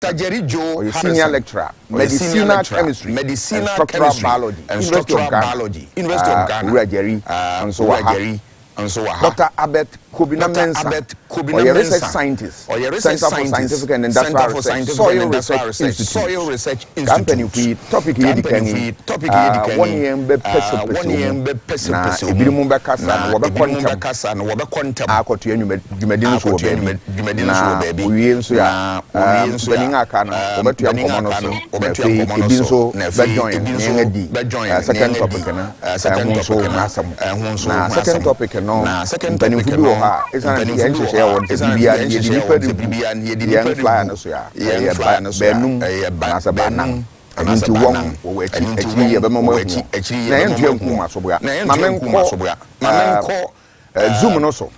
Jerry Joe, senior lecturer, medicinal chemistry, and structural biology, University of Ghana, Jerry, and so on. Dr. Abet Kobina Mensah, research scientist, Center for Scientific and Industrial Research, Soil Research Institute. Company fee topic here depending. 1 year be person. Na ebimu be kasa na wobe kontem. Akoto dwumadini so baby. Na wiye nso ya benin aka no wobetu ya komo no so. Ebi nso be join. Second topic na ehunso na asam. Na second topic no second topic bi ha isana the yen share won bibia ye di nipa di yen flyer no so ya benum na sa banam nti won wo echi ye be mo echi na yen tue nkum asobua ma menko zoom no so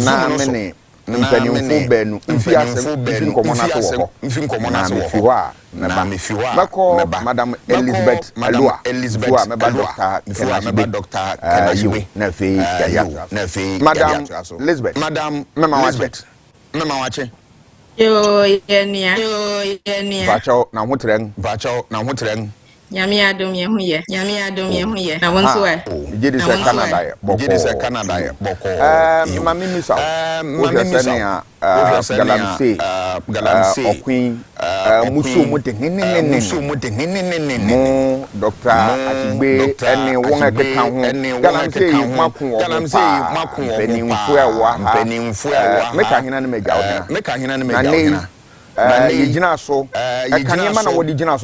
na mene mpanimfo benu mfi asem komo na so ho na mefi ho a na mefi ho a madam Elizabeth Alua Elizabeth me doctor Kenashiwe na fe ya madam Elizabeth madam mema wache yo yenia bacho na hotreng Nyame adom ye hu ye na won so e jidi se Canada ye boko mami misa galamse okun muso mo de mo doctor Achigbe ene won ekeka ho galamse makun benimfu ewa meka hina ne meja wo yigina so kanema na wodi gina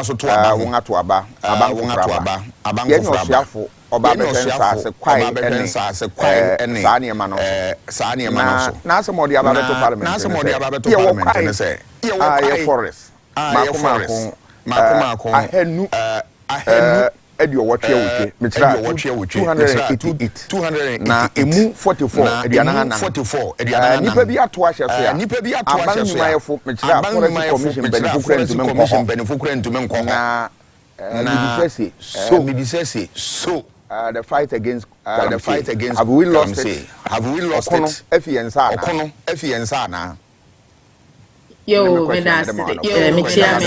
so to aba won ato aba yenyo hyiafo oba betensa se kwai ene sa ne ma no so na asem aba beto parliament ye wo kwai se ye forest makoma ahenu edio wotwe wuke metira 288 na emu 44 ediana nipa bi ato ahye so ya abanmayefo metira forest commission benefo kura ntume nko na bidisese so the fight against have we lost it efiensa na yo medase mechia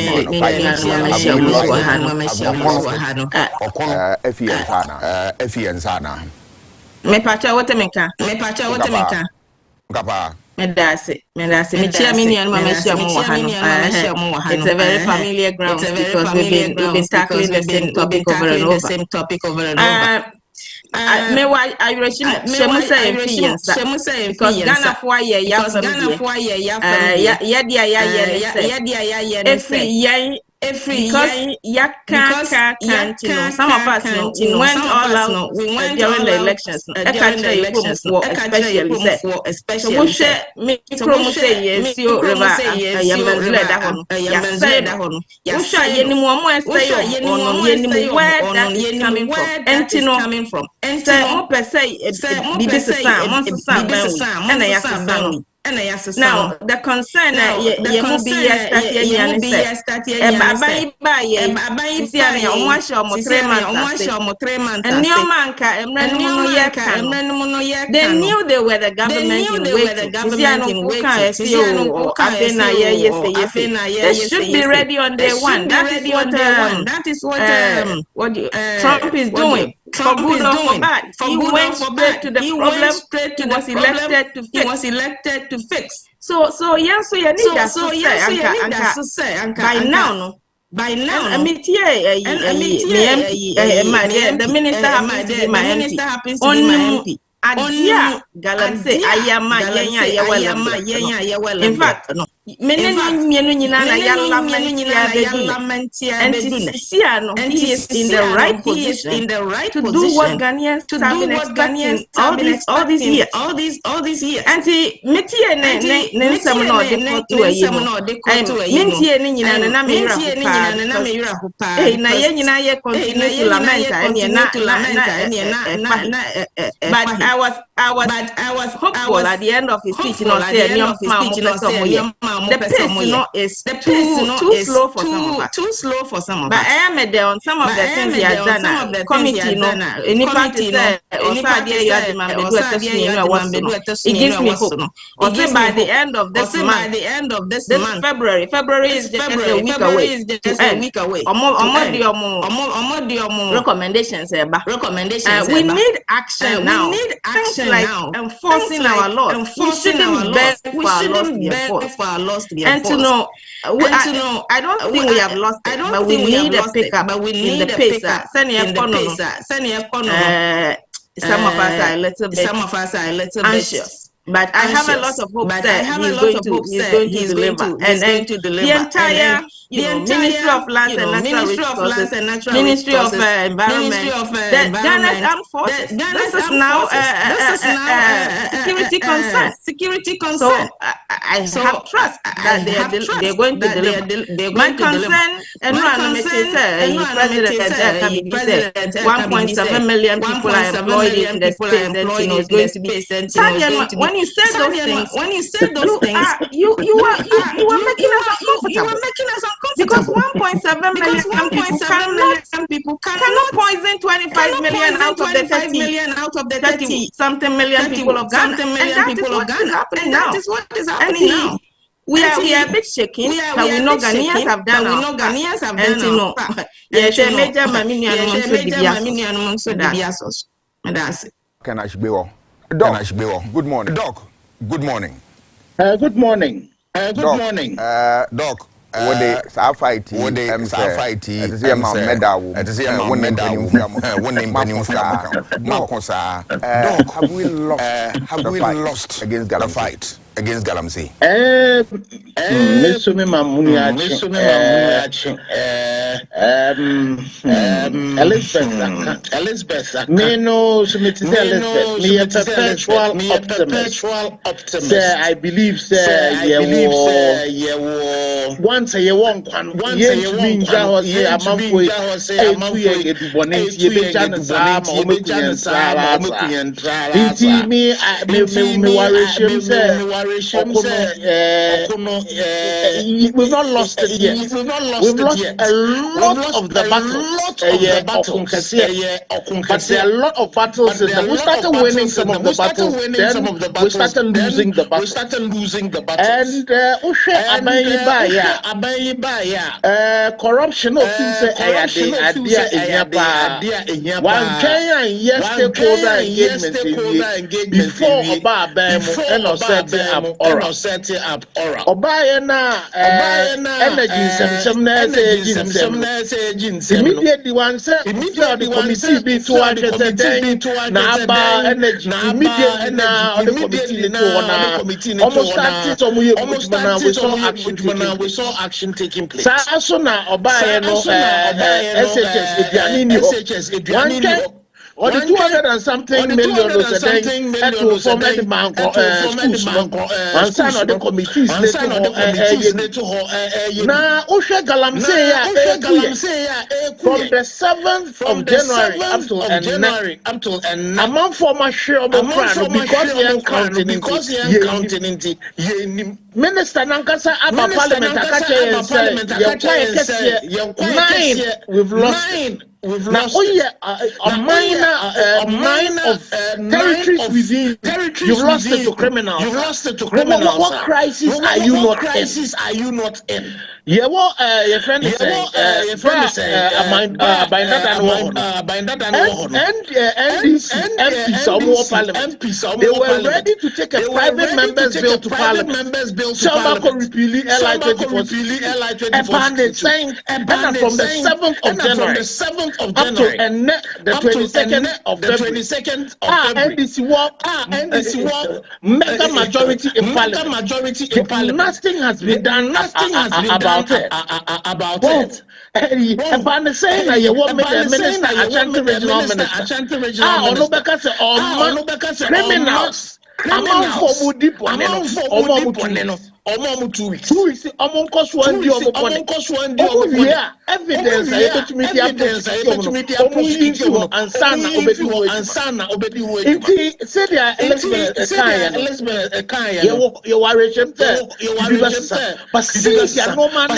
efiensana me pacha wote menka kapa medase mechia mini anu mechia mu wahano it's a very familiar ground because we've been tackling the same topic over and over. Me wa ayroshi shemu say because Ghana for ye ya every because some of us went all out during the elections especially we share me promote yes you river we share yeni mo say where that is coming from and say mo per say this is now the concern ye mo be they knew they were the government in waiting. They should be ready on day one. That is what Trump is doing. For good or for bad, he went straight to the problem. He was elected to fix. So yes, so you need that to say, by now, the minister happens to be my MP. Adia galamse ayama yenya in fact no menu nyina na ya lamentia and he is in the right position to do what Ghanaians have been expecting all these years and metie ne nsam no de koto ayi metie ne nyina na mewira hopa na ye nyina ye continue to lament but I was hopeful at the end of his speech, say the pace, too slow for some of us. But I am there on some of the things he has done. Committee, any party, it gives me hope. Also, by the end of this month, February is just a week away. Recommendations. We need action now. Things like enforcing our laws. We shouldn't beg for our laws to be enforced. And to know, I don't think we have lost it, but we need a pickup in the pace. Some of us are a little bit anxious. But I have a lot of hope that he's going to deliver. And the entire Ministry of Lands and Natural Resources, Ministry of Environment, Ghana's Armed Forces. This is now security concern. So I have trust that they're going to deliver. My concern, and President 1.7 million people are employed in the space that is going to be. When you said those things, you were making us uncomfortable. Because 1.7 million people cannot poison 25 million out of the 30 something million people of Ghana. And that is what is happening now. We are a bit shaking, but we know Ghanaians have done our part. And you know, yes, a major maminian so that's it. Can I be all? Doc, good morning. Doc, good morning. Good morning. Doc. What they fight? What they fight? At the my medal. At the one name have we lost against the fight against Galamsey? Elizabeth. Me no, Elizabeth. Me a perpetual optimist. I believe, once a year, one means I was here a month with we've not lost it yet. We've lost a lot of the battles. But there are a lot of battles. We started winning some of the battles. Then we started losing the battles. And corruption of one Kenya stakeholder engagement before setting up Obayana energy immediately one said the committee be to energy immediately now the committee almost started we saw action taking place. Sasona Obayano SHS or the 200 and something million to form the bank and sign on the committees now Osha Galamsey from the 7th of January up to a month for my share because he counting Minister Nankasa Abba Parliament we've lost a minor of territories within. You've lost it to criminals. What crisis are you not in? Yeah, well, your friend is saying, they were ready to take a private member's bill to parliament. Some could repeal LI 24 and from the 7th of January up to the 22nd of February. NDC mega majority in parliament. Nothing has been done about it. And saying that you want me the minister, Ashanti regional minister. Criminals. Omo 2 weeks. 2 weeks. Omo cost one day. Omo yeah. Evidence. I bet you media. Omo ansana obedi wo. Inti said ya Elizabeth Ekaya. You worry them. But since ya no man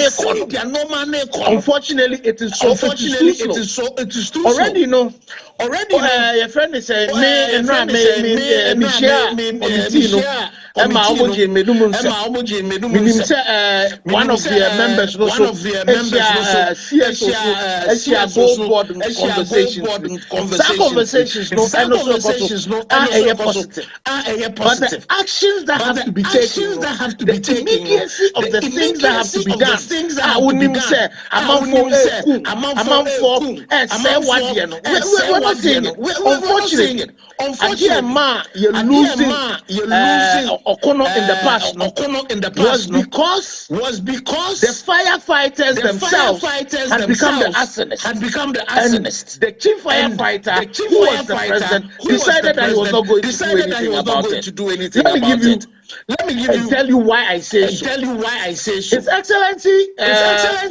unfortunately it is so. It is too already slow. Your friend is saying me share Emma Omoji Medumunse. One of the members also CSO board conversations. That conversations are positive. But the actions that have to be taken, the immediacy of the things that have to be done. I wouldn't say amount for say what you know. We're not saying it. Unfortunately, you're losing Okono in the past. Was because the firefighters themselves had become the arsonists. The chief firefighter, who was the president, decided that he was not going to do anything about it. Let me give you tell you why I say so. His Excellency,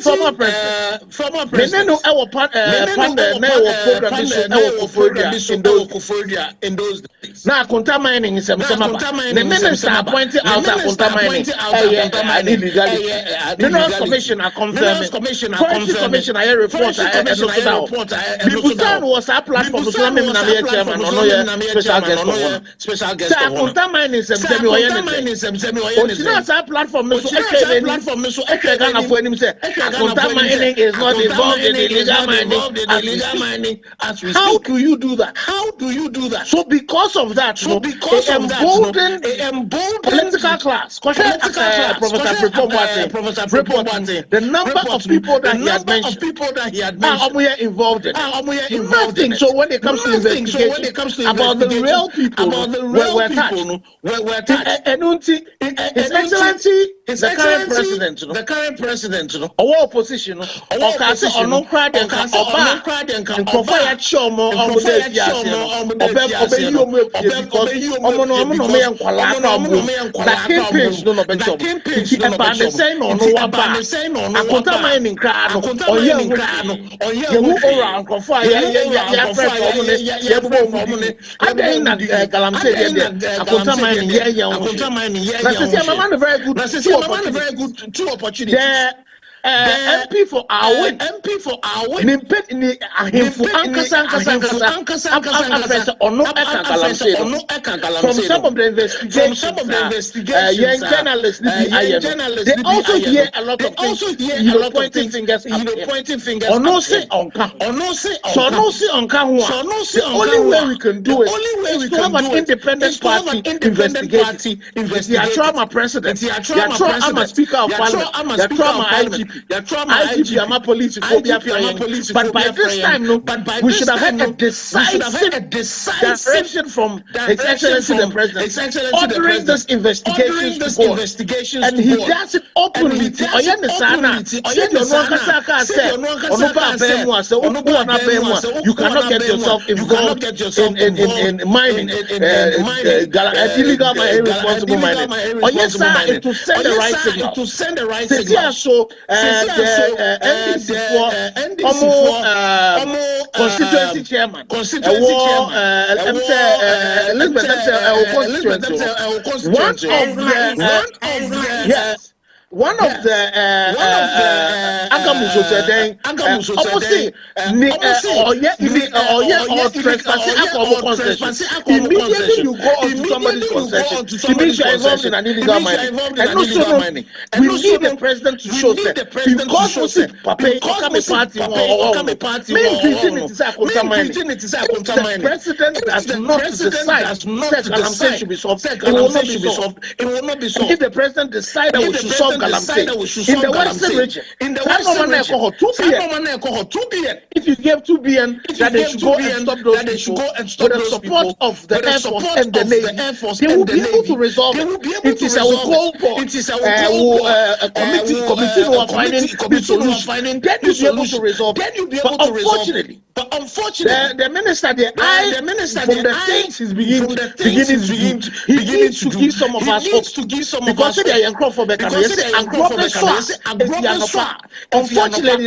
former president. In those days. Now, contaminating is a the minister appointed out contaminating illegally. Minerals Commissioner confirmed. Forestry Commissioner report. Bibusan was a platform. Special guest. Contaminating Otina sa platform so Ghana for him say contaminating is not involved in illegal mining. How do you do that? So because of that, emboldened political class. Professor Report the number of people that he had mentioned are involved in nothing. So when it comes to investigation about the real people we're touched. His Excellency, the current president, or opposition, or no crowd and two opportunities. MP for our win. From some of the investigations, young journalists, they also hear a lot of things. Pointing fingers. Or no say onka. The only way we can do it is to have an independent party investigate. The Atrama president, the Atrama speaker of parliament, the Atrama IGP. IGP ama police phobia but by this time we should have had a decisive direction from His Excellency the President ordering this investigations to board. And he does it openly. You cannot get yourself involved in mining, illegal mining, irresponsible mining. To send the right signal. So NDC for constituency chairman, one of the Agamuso said, immediately you go on to somebody's concession, it means you are involved in an illegal mining. We need the president to show that because we see party the president does not decide that should be solved. It will not be solved. If the president decided we should solve in the Western region, if you give 2 billion, that they should go and stop those people with the support of the Air Force and the Navy, they will be able to resolve it. It is our call for a committee who are finding the solution. Then you'll be able to resolve it. But unfortunately, But unfortunately, the minister, from the things he's beginning to he needs to give some of us hope. Because they are young for unfortunately,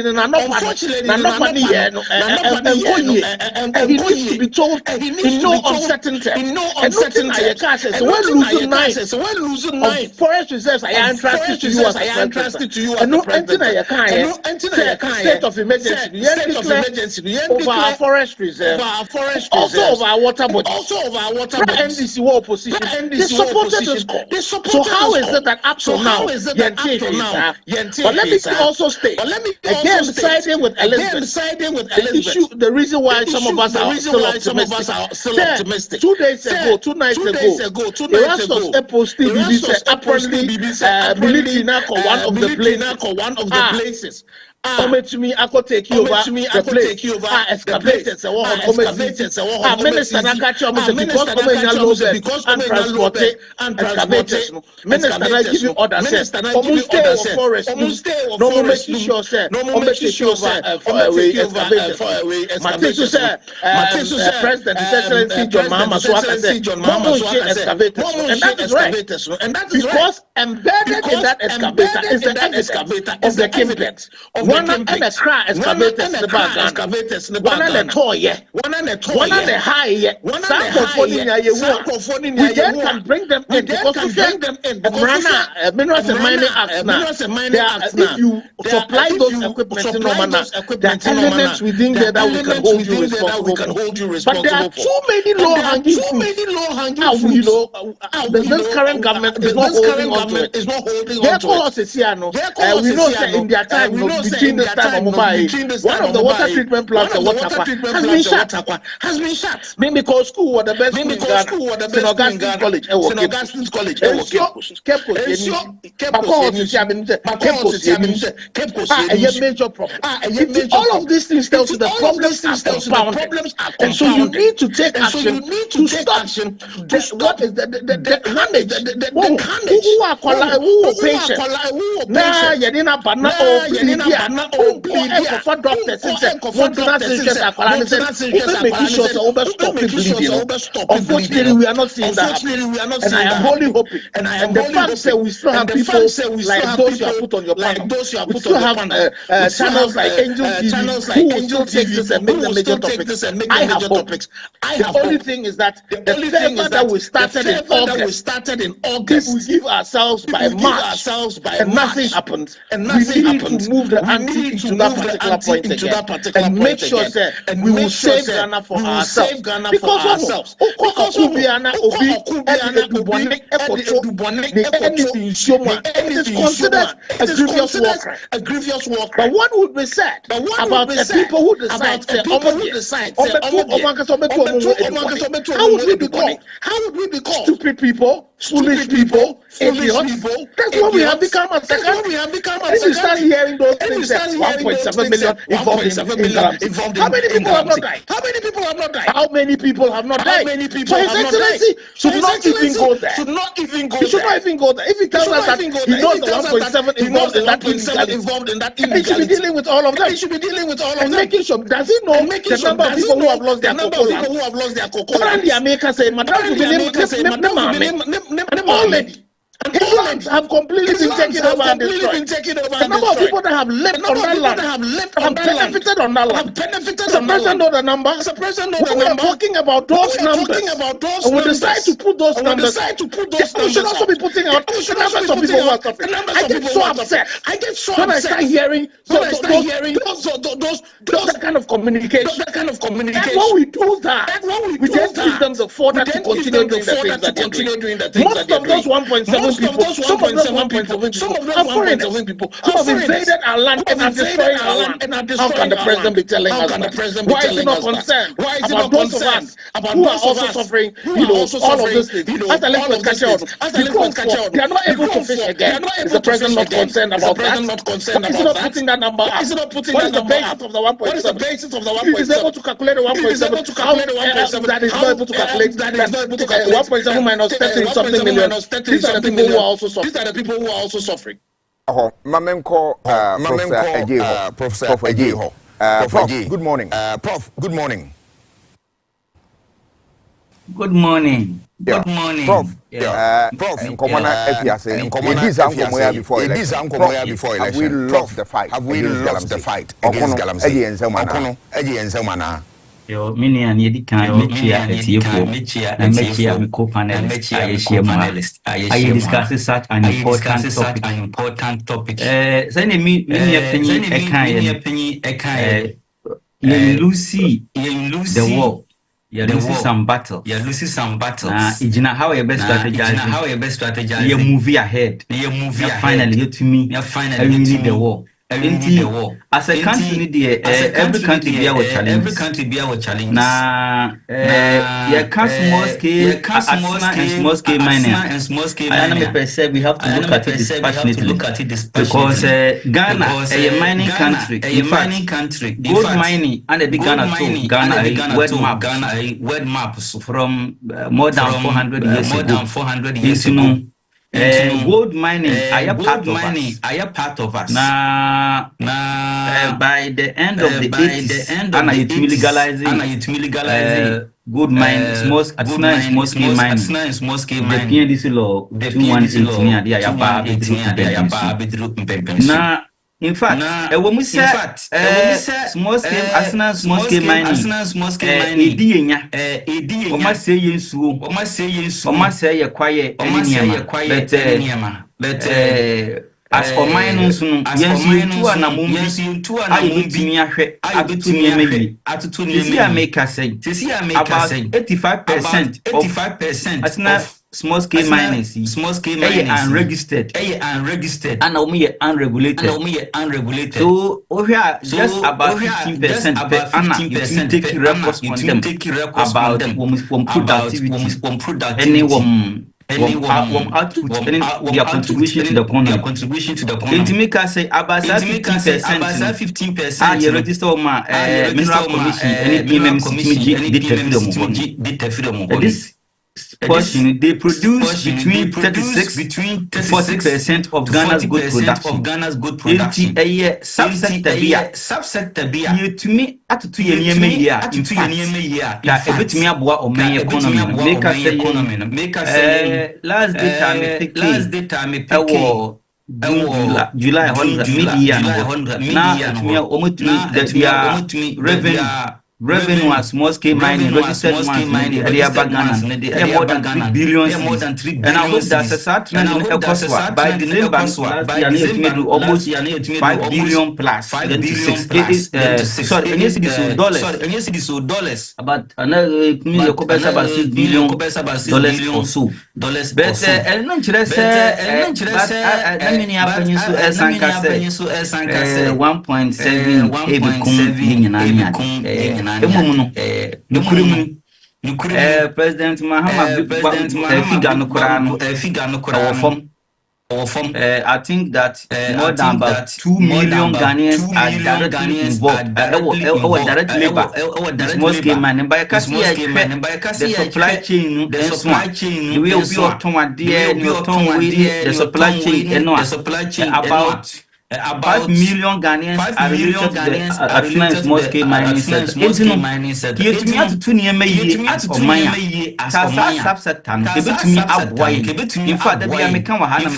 he needs to be told in no uncertain terms. And nothing I can say. So when losing nine forest reserves, I am entrusted to you as and no anything I can state of emergency. Over our forest reserve, also over our water budget, NDC war opposition. They supported this call. So how is it that up to now, but let me also state again, siding with Elizabeth, the reason why some of us are still optimistic. 2 days ago, 2 nights ago, Erastus posted apparently military now one of the places. To me, I could take you over the place. Excavators, minister, I got you because and transported and excavators. Minister, I give you orders. Almost forest. No more making sure, sir. No more making sure for away excavators. Matisu said, President, His Excellency John Mahama, so I can say, excavators. And that is right. Because embedded in that excavator is the excavator of the Kimpex. One and a cry excavators in the background. One and a toy, one and a high, one and a we then can bring them in because we bring them in. Minerals and Mining Act now. If you supply those equipment in Romana, there are elements within there that we can hold you responsible. But there are too many low-hanging fruits. This current government is not holding on to it. Therefore, we know that in their time, between this time and Mumbai, one of the water treatment plants has been shut. Maybe because school was the best school in Ghana. St. Augustine's College. Major problem. All of these things tell you the problems are compounded. And so you need to take action to stop what is the damage. Who are patient? Nah, you didn't for doctors unfortunately, we are not seeing that. And I am wholly hoping. And the fact that we still have people like those you have put on your panel. We still have channels like Angel TV who will still take this and make the major topics. I have hope. The only thing is that the thing that we started in August, we give ourselves by March, and nothing happens. We need to move the ante into that particular point again, and make sure that we will save Ghana for ourselves. Because we are not it is considered a grievous war crime. But what would be said about the people who decide how would we be called? Stupid people, foolish people, idiots. That's what we have become as a country. If you start hearing those things, 1.7 million involved in how many people have not died? How many people have not died? So His Excellency should not even go there. He should not even go there. If he tells us that he knows the 1.7 involved in that he should be dealing with all of them. And making sure, does he know the number of people who have lost their cocoa land? The America say, Madam, already. Land have completely been taken over and destroyed. The number of people that have lived on that land have benefited on that land. The president know the number. We are talking about those numbers. And we decide to put those numbers. We should also be putting out the numbers of people who are suffering. I get so upset when I start hearing those kind of communication. And when we do that, we just give them the fodder to continue doing the things that they're doing. Most of those 1.7 people, some of those 1.7 are foreigners who have invaded our land and are destroying our land. How can the president be telling us that? Why is he not concerned about those of us who are also suffering, all of those things? As the left was catching on, because they are not able to fish again. Is the president not concerned about that? Why is he not putting that number up? What is the basis of the 1.7? He is able to calculate the 1.7. How that is not able to calculate that 1.7 minus 30 something million. These are the people who are also suffering. Mamemko Professor Ejeho. Prof, good morning. Prof, good morning. Good morning. Yeah. Good morning. Prof, Prof, Nkomana FIA before election. Prof, have we lost the fight against Galamsey? Yo, mini and yedi kan metia etiefo na metia me co-panelist I discuss such an important topic. Say ne me penny you Lucy the war. You lose some battle. Ijina how your best strategize. You move ahead. Finally you to me. I really need the war. As a country, every country be our challenge. Nah, yeah, small scale, and small scale mining. I don't perceive we have to look at it dispassionately because Ghana is a mining country. In fact, gold mining and the Ghana too. Ghana a word map from more than 400 years ago. Gold mining are part of us. Now, by the end of the 80s, and it legalizing gold mining, small scale mining. The PNDC law 2118 now. In fact, when we say small scale mining, almost say yes, almost say a quiet, but as for mining soon, yes, you two are I make us say about 85% of small scale miners, unregistered, and unregulated. So we are just about 15% per annum. You take records on them about productivity, anyone. Output and their contribution to the economy. To make us say about 15%. I register my mineral commission and it this portion they produce between 36 to 40% of Ghana's good production. A year subsector be to me at 2 years in fact that a bit me about or my economy make us say last data me pick July 100 million now me almost that revenue as small scale mining, registered mining, they more than 3 billion. And I hope that's a start trend in Ecowas. By December, last year, almost 5 billion plus. Sorry, and yes, it is dollars. But another million about $6 billion or so. But and not just many avenues to 1.7 President Mahama I think that more than about 2 million Ghanaians are directly involved. Direct labor, small scale mining. By the supply chain, the way we the supply chain, about 5 million Ghanaians are related to the small scale mining sector. Yet me at 2 near me at Omaya. Subsector, in fact, the American Hanam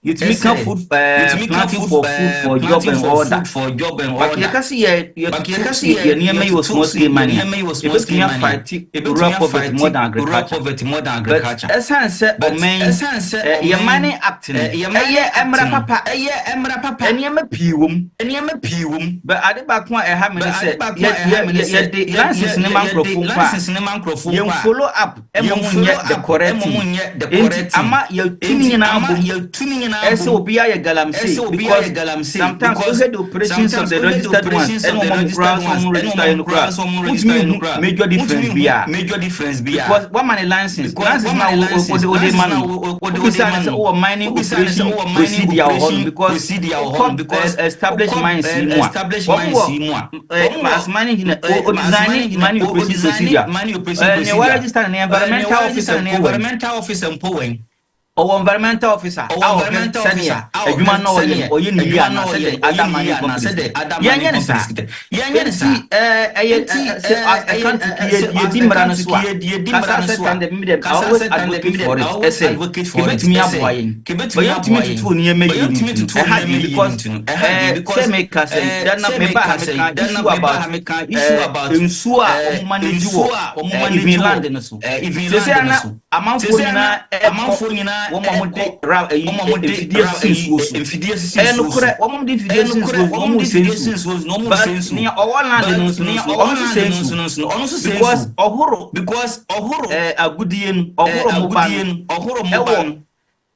you to make food planting for food for job and all that. But you can see near me was small scale mining. It was near fight rural poverty more than agriculture. But essence of main your mining acting Emra Papa and Yama but at the back one I have said the license in the microphone you follow up the correct ama you tuning SOBI Galamsey because sometimes we had the operations of the registered ones and major difference because one money license now mining operation because established mines as mining designing mining operation procedure registered an environmental officer or environmental officer, our environmental officer, a human or you need Adam and said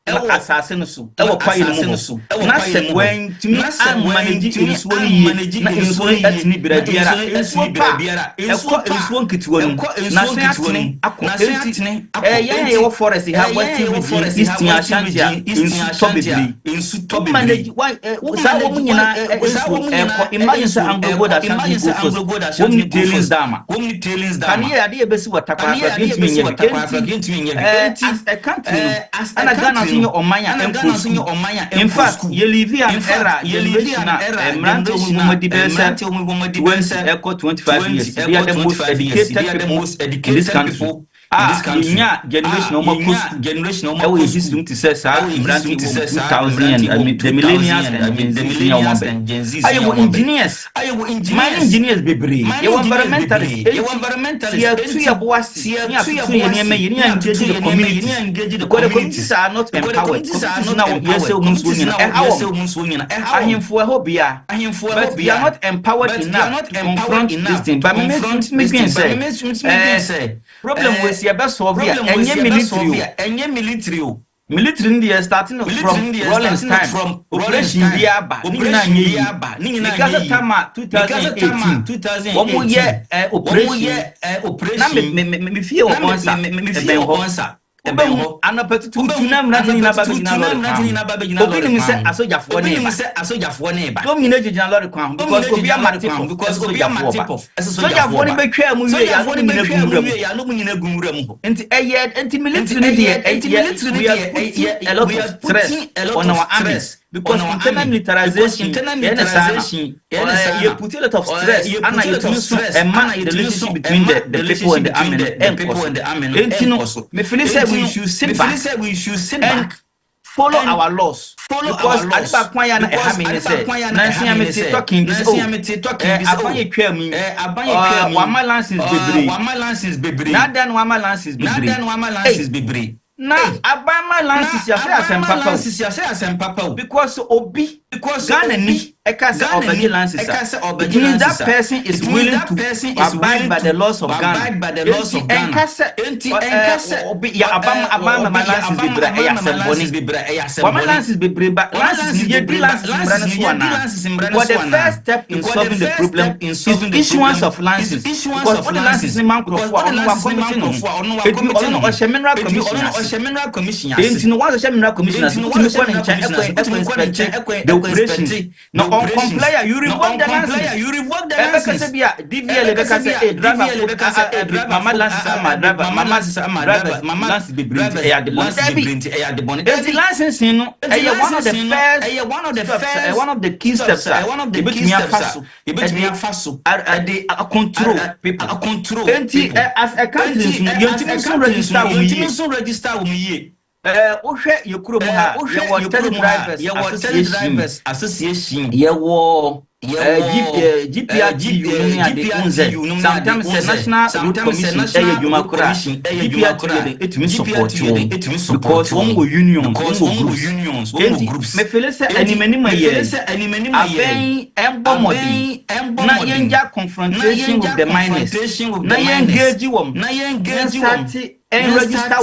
assassin so e wo kwaye no so na se when timi am manage insuo ni na insuo atini birabiara insuo nkitiwo no na se atini ye wo forest ha wati with eastern ashanti insu to manage why sa wo nyina imagine sa anglo da ashanti wo ni tailings dama kan ye ade besi watakwa gentimi nye as a country ana Ghana in fact, you live here an era, you live here an era, Echo 25 years. They are the most educated people in this country. Generation no system to say, 2000 and the millennials and Gen Z. I am engineers. My engineers be brave. You are environmentalists. You are the communities are not empowered. But we are not empowered enough to confront this thing. But me say, problem with your best of military India starting from Rollins time from Operation Biaba because Tama 2018 one more year operation me fear onsa anapatu tunam nothing in ababina obi ni say asojafo ne ba domine jejina lord kwan because obi amatipov sojafo ne betwa mu wie ya no mu nyina gumura mu enti military dey a lot of stress on our armies because internal militarization you put a lot of stress and you stress and manage the relationship between the people and the army and me feel say we should sit back follow our laws because adiba kwanya na ehame say nansi amete talking this abanye twam wama lances bebre na dan wama lances bebre na abama lances ya say asempapa because Ghana ni ekase obey lances it means that person is willing to abide by the laws of Ghana ekase obi ya abama lances bebre wama lances bebre ba lances ye di lances brana so na but the first step in solving the problem is issuance of lances because all the lances in man crop for on committee no it be on mineral commission it no was a mineral commission the operation no on complayer you revoke the license DVL driver mama license the licensing one of the key steps control people as a country you register with me ohwe yekuro mu ha ye drivers association ye wo GPR sometimes the National Road Commission it means support you because one go union groups me feel say anymany na yenja confrontation with the miners na engage register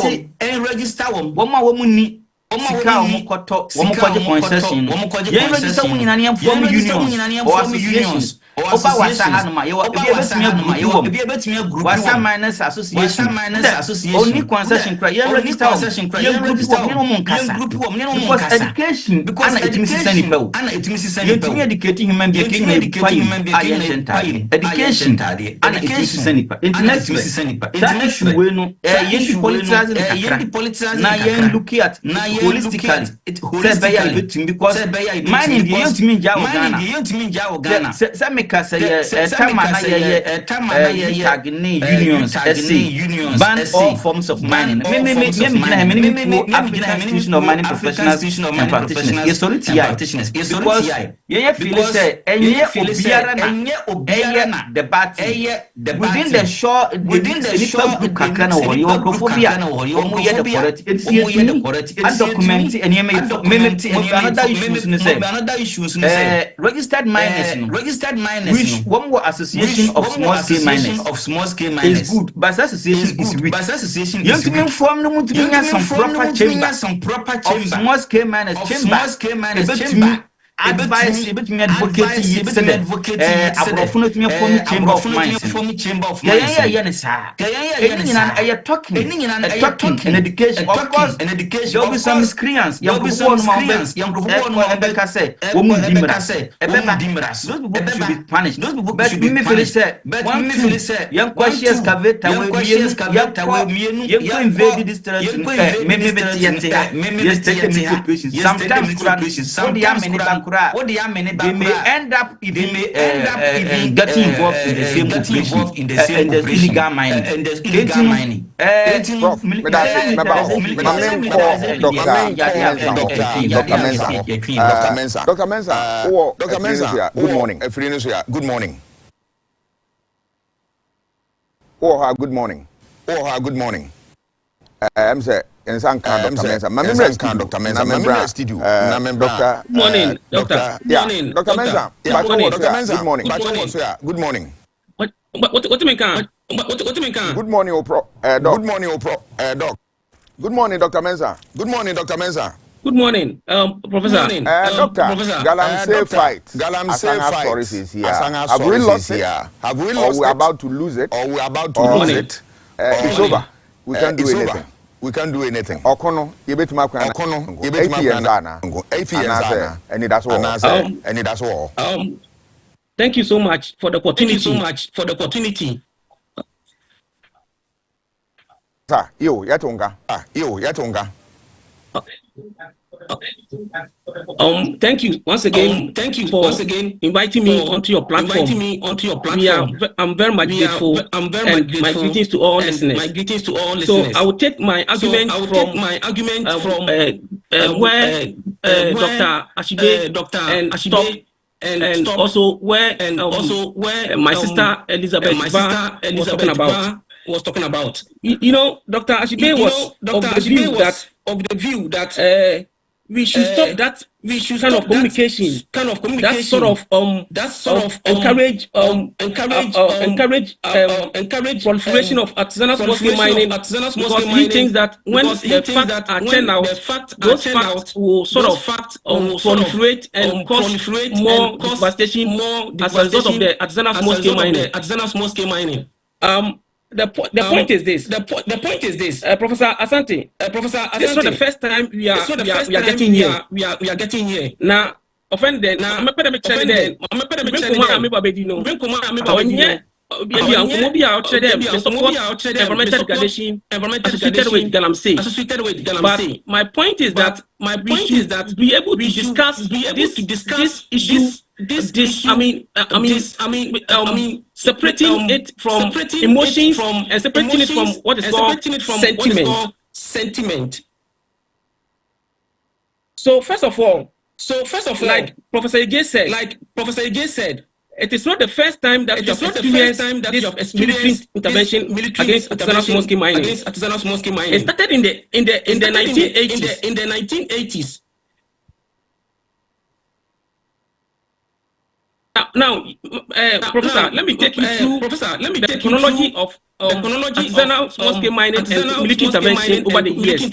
ni sika omukoto concession yen register mu nyina ne form unions or associations Oba wasa hanuma ye ebi ebetumi agroup wasa miners association only concession cry ye register ye group wo me no mo nkasa because education ana etimi sisa nipa wo ye tumi educate human being king na education ana etimi sisa nipa international we no ye politicizing na ye look at holistically say be ya betumi because mining ye yentumi nja wo Ghana say make unions ban all forms of mining. Me institution of mining professionals and practitioners. Yes, sorry, because you feel say obiara debate within the group kakana or your crophobia the politics and document and another issues registered miners which one more association of small scale miners is good, but association is weak. You have to inform them to be some proper chamber of small scale miners chamber. Advice advocate abrofo to me form chamber of mines. Yeah, talking and education. Of course, there will be some miscreants. Young people say, those people should be punished. But me feel say, young questions cavate you invade this territory. Sometimes they may end up getting involved in the same operation and the illegal mining. Dr. Mensah, good morning. Good morning. I'm saying Dr. Mensah. Studio. Doctor. Morning, Doctor. Morning, Dr. Mensah. Good morning. Good morning. What do you mean? Good morning, Doc. Good morning, Dr. Mensah. Good morning, Professor. Doctor, Galamsey fight. Asanga stories is here. Have we lost it? Or we about to lose it? It's over. We can't do anything. Okono, yebetuma kwa. Okono, yebetuma 8 years ana. And that's all. Thank you so much for the opportunity. Sir, yo yatonga. Thank you once again. Inviting me onto your platform. I'm very much grateful. And my greetings to all listeners. So I will take my argument from where Dr. Ashibe and also where my sister Elizabeth was talking about. You know, Dr. Ashibe was of the view that we should stop that kind of communication. That sort of encourage proliferation of artisanal small-scale mining, because he thinks that when the facts are turned out, those facts will sort of proliferate and cause more devastation as a result of the artisanal small-scale mining. The point is this. Professor Asante. This is not the first time we are getting here. We are getting here. Now, offended. Now, I'm not going associated with Galamsey. But my point is that be able to discuss this issue. Separating it from emotions and separating it from what is called sentiment. So first of all, like Professor Ige said, it is not the first time that you have experienced intervention against artisanal small-scale mining. It started in the 1980s. Professor, let me take you through the chronology of artisanal small-scale mining and military intervention over the years.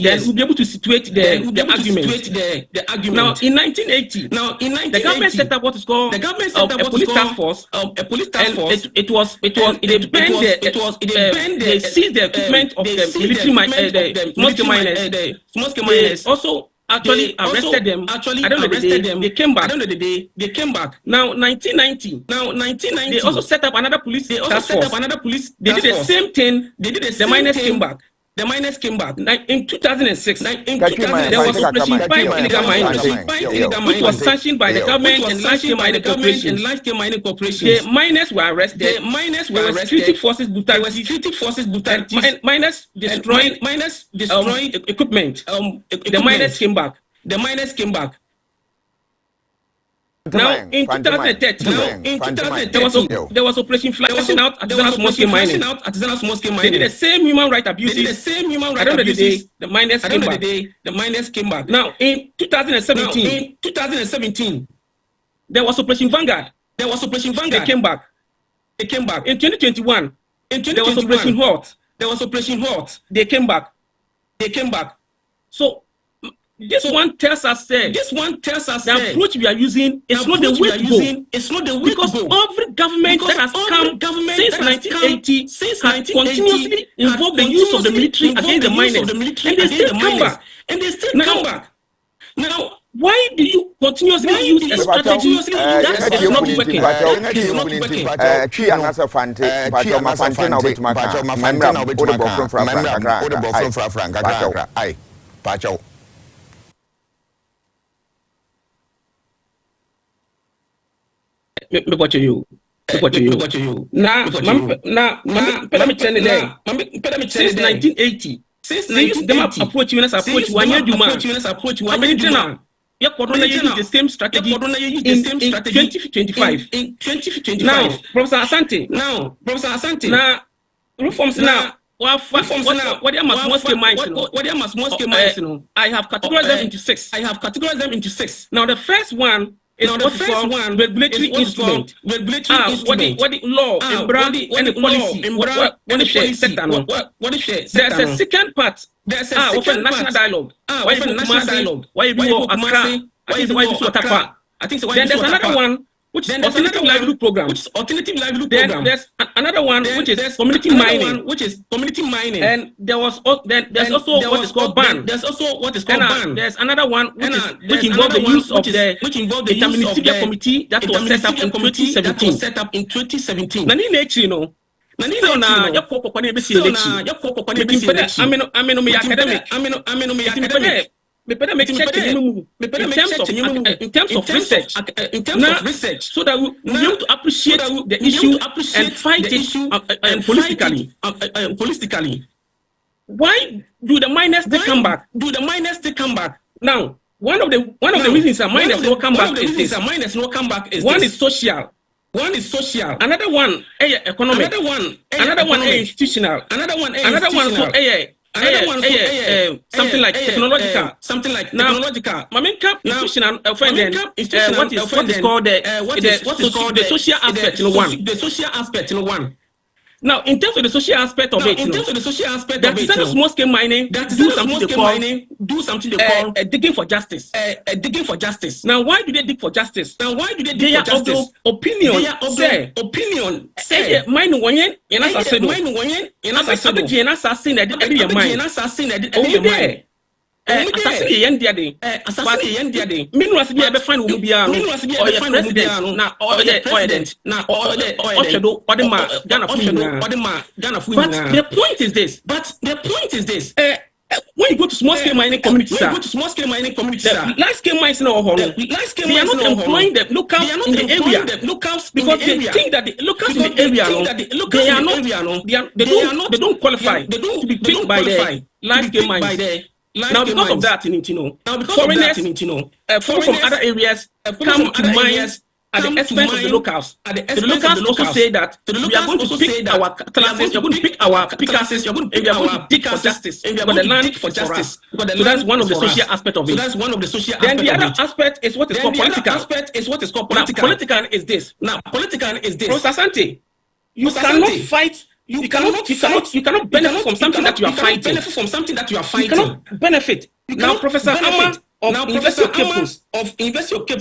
Then we'll be able to situate the argument. Now, in 1980, the government set up what is called a police task force. They seized the equipment of the military small-scale miners. They also actually arrested them. They came back. Now, 1990. They also set up another police task force. They did the same thing. The miners came back. In 2006, there was Operation Find Illegal Mining, which was sanctioned by the government and large-scale mining corporations. The miners were arrested. There were security forces brutality. Miners destroying equipment. The miners came back. Now, in 2013, there was Operation Flashing Out Artisanal Small-Scale Mining. They did the same human rights abuses. At the end of the day, the miners came back. Now, in 2017, there was Operation Vanguard. They came back. In 2021, there was Operation Hot. They came back. So, this one tells us the approach we are using is not the way to go. Because every government that has come since 1980 has continuously involved the use of the military against the miners, and they still come back. Now, why do you continuously use a strategy that is not working? Me watch you. Now, let me tell you there. Since 1980, them approach you one year I mean, the same strategy in 2025. Now, Professor Asante. Now, reforms now. What they must I have categorized them into six. Now, the first one is regulatory instrument. What the law and the policy. What is there's a second part. There's a national dialogue. Why you do Accra? Why you do I think so. Then there's another one which is alternative livelihood program. Then there's another one which is community mining. And there's also what is called ban. There's another one which involves the use of the interministerial committee that was set up in 2017. Nani nature, you know. Still na ya poko kwa nebe si election. Academic. In terms of research, so that we be able to appreciate the issue and fight it politically. Why do the miners come back? Now, one of the reasons that miners don't come back is this. One is social. Another one is economic. Another one is institutional. Another one something like technological. Now, my main cap institutional what is called the social aspect in one. Now, in terms of the social aspect of it, that is a small-scale mining. Do something they call digging for justice. Now, why do they dig for justice? They are of the opinion. Say, mine one yen, and as I said, But the point is this. When you go to small-scale mining communities, the large-scale mines in our home, they are not employing the locals in the area because they think that the locals in the area, they don't qualify to be picked by the large-scale mines. Now, because of that, you need to know. Foreigners from other areas come to mines at the expense of the locals. The locals also say that we are going to pick our classes, you're going to pick our pickers, and we are going to dig for justice. We've got the land for justice. So that's one of the social aspect of it. Then the other aspect is what is called political. Political is this. Professor Asante, you cannot fight. You cannot benefit from something that you are fighting. You cannot benefit. Now, Professor Amma of University of Cape Coast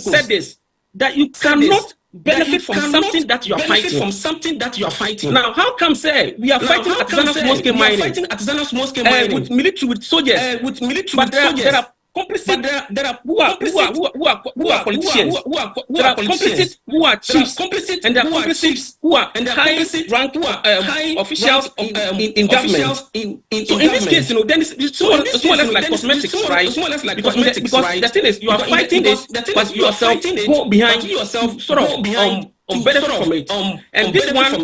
said this, that you cannot benefit from something that you are fighting. Now, how come say we are fighting artisanal small scale mining with military, with soldiers, but there are complicit, there are who are politicians, there are complicit who are chiefs, and there are complicit who are high-rank officials in government. So in this case, then it's more or less like cosmetics, right? Because the thing is, you are fighting this, but you yourself go behind yourself, sort of benefit from it. And this one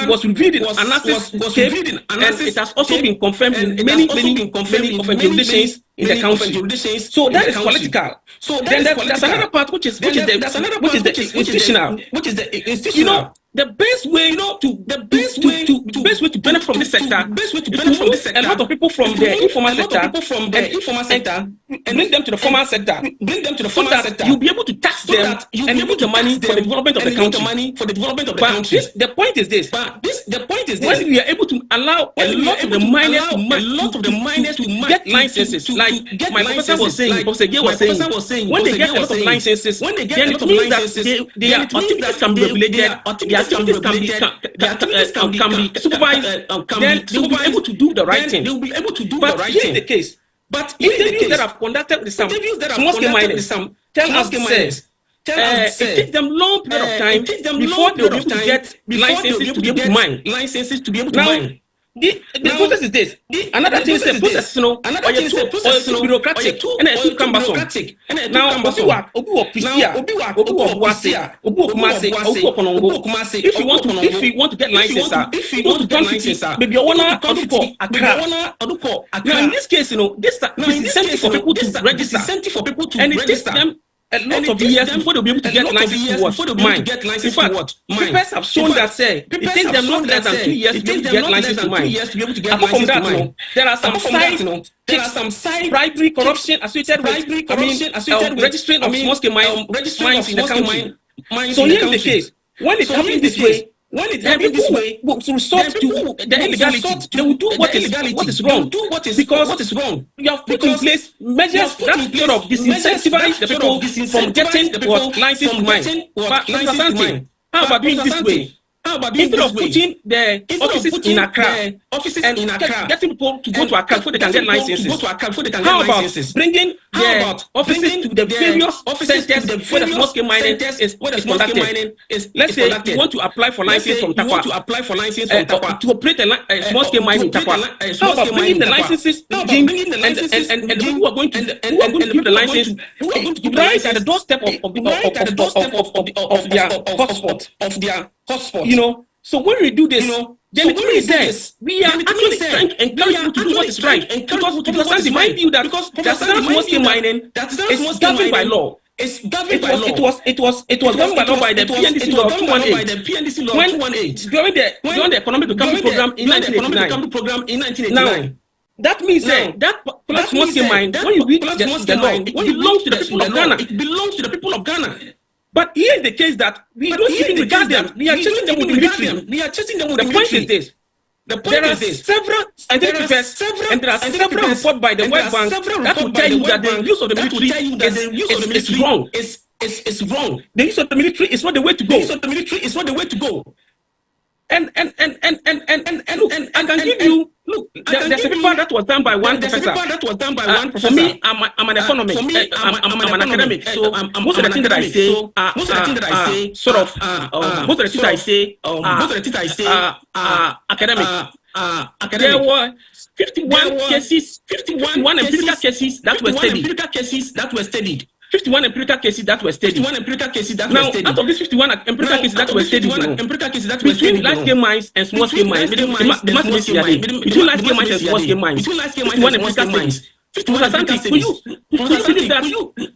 was revealed in analysis, and it has also been confirmed in many of the jurisdictions in the country. So that is political. So then there's another part which is the institutional. You know, the best way to benefit from this sector is to move a lot of people from the informal sector and bring them to the formal sector, so that you'll be able to tax them and use the money for the development of the country. But the point is this: when we are able to allow a lot of the miners to get licenses, like my professor was saying, when they get a lot of licenses, then it means that their activities can be regulated, their activities can be supervised, then they will be able to do the right thing. But here's the case. But interviews that I've conducted with some small-scale miners tell us it takes them long period of time before they'll be able to get licenses to be able to mine. The process is this. Another thing is the process, too bureaucratic and too cumbersome. Now, if you want to get license, go to Ghana, maybe you want to for Accra. Now, in this case, this is incentive for people to register, and it takes them a lot of years before they'll be able to get license to mine. In fact, papers have shown that it takes them not less than 2 years to be able to get license to mine. Apart from that, there are some side bribery, corruption associated with registering of small-scale mines in the country. So here is the case: when it happens this way, will resort to the illegality. They will do what is wrong. Because you have put in place measures that sort of disincentivize the people from getting what license to mine. But Mr. Asante, how about doing this way? Instead of putting the offices in Accra and getting people to go to Accra before they can get licenses, how about bringing the offices to the various centers where the small-scale mining is conducted? Let's say you want to apply for license from Takwa, to operate a small-scale mining in Takwa. How about bringing the licenses and the people who are going to give the license right at the doorstep of their hotspot? So when we do this, then it means that we are actually trying to encourage people to do what is right. Because mind you that the small-scale mining is governed by law. It was governed by law by the PNDC law 218 during the economic recovery program in 1989. Now, that means that small-scale mine, when you read the law, it belongs to the people of Ghana. But here is the case that we don't even regard them. We are chasing them with the military. The point is this. There are several scientific papers and there are several reports by the World Bank that will tell you that the use of the military is wrong. It's wrong. The use of the military is not the way to go. And look, I can give you. Look, there's a paper that was done by one professor. For me, I'm an economist. I'm an academic. So most of the things that I say are sort of most of the things I say are academic. There were 51 cases, 51 empirical cases that were studied. 51 empirical cases that were studied. Now, out of these 51 empirical cases that were studied, between large-scale mines and small-scale mines, between large-scale mines and small-scale mines, 51 empirical studies. Professor Asante, could you believe that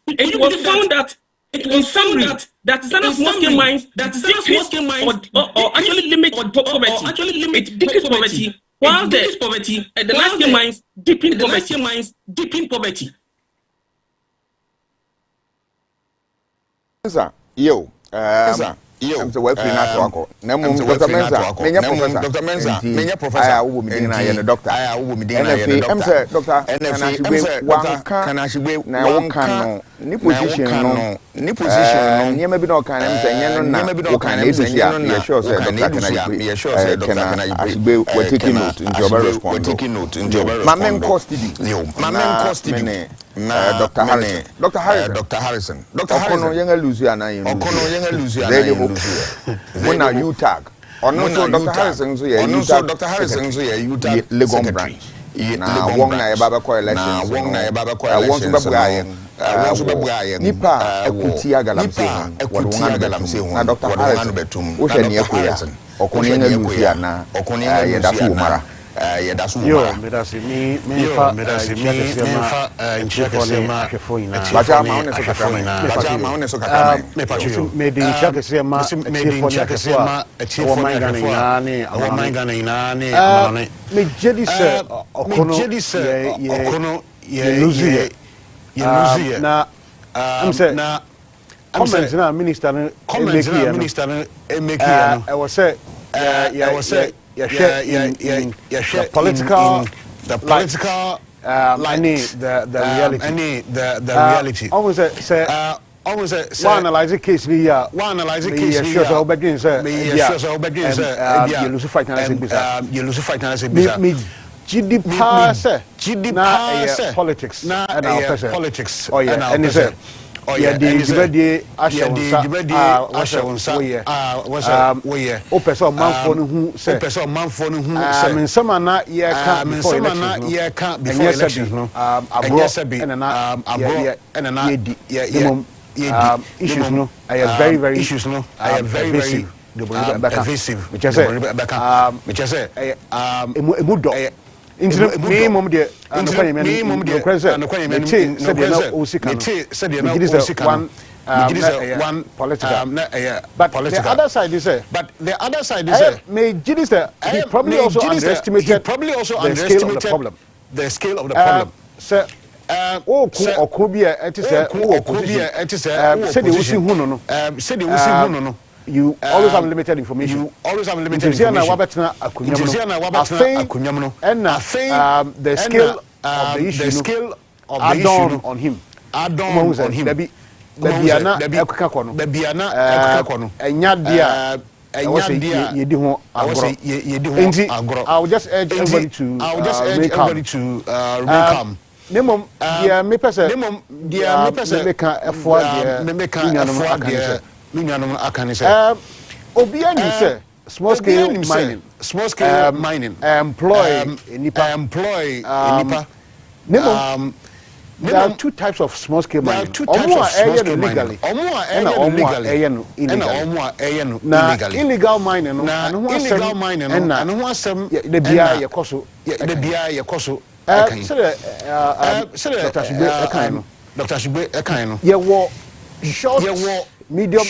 it was found that in summary, that small-scale mines decrease or actually limit poverty. It decreases poverty, while the large-scale mines deepen poverty. Yo, I'm so well free not to alcohol. Nemo Dr. Mensa, Menya Professor, I will be a doctor. I will be a doctor, and can I be now can no position, no position, near maybe no can no can be sure said can I be taking note in your response. My main custody, Dr. Harrison, Dr. Harrison, young Louisiana, when are you tag? Or not so Dr. Harrison, so yeah, Dr. Harrison, so yeah, you tag Legon branch. Now, one night Baba elections, one night Baba Nipa, a Kutia Galamse, what one Galamse, now Dr. Harrison, which are near Harrison, or Conia Louisiana, or Conia Yadasumara. That's yo medasi mi the political reality. Always say one analyze the case here. One analyze the case here. So begin say you lose fight and me GDP say politics politics. Oh yeah, and he said yeah, the person man for who some are not before elections no issues no I am very issues no I am very evasive which I say me mom de one political but the other side is may he probably also underestimated the scale of the problem sir you always have limited information. The scale of the issue add on on him. I would just urge everybody to remain calm. Nemom dia me pese Obiani say small scale mining employ nipa there are two types of small scale mining. Legally illegal mining Dr. Shube short, medium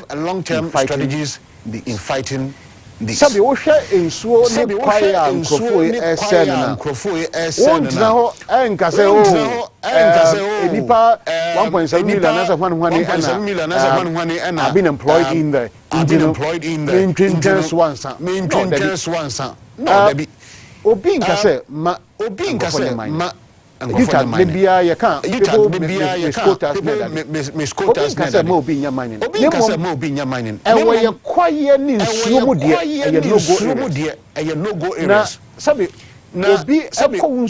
and long-term strategies in fighting this. Sabi wo hwe ensuo ne kwae ankrofo wontina enkase enipa 1.7 million as have been employed in the maintenance once no obi nkase ma you can maybe you can't mining and where you quiet logo areas sabi those people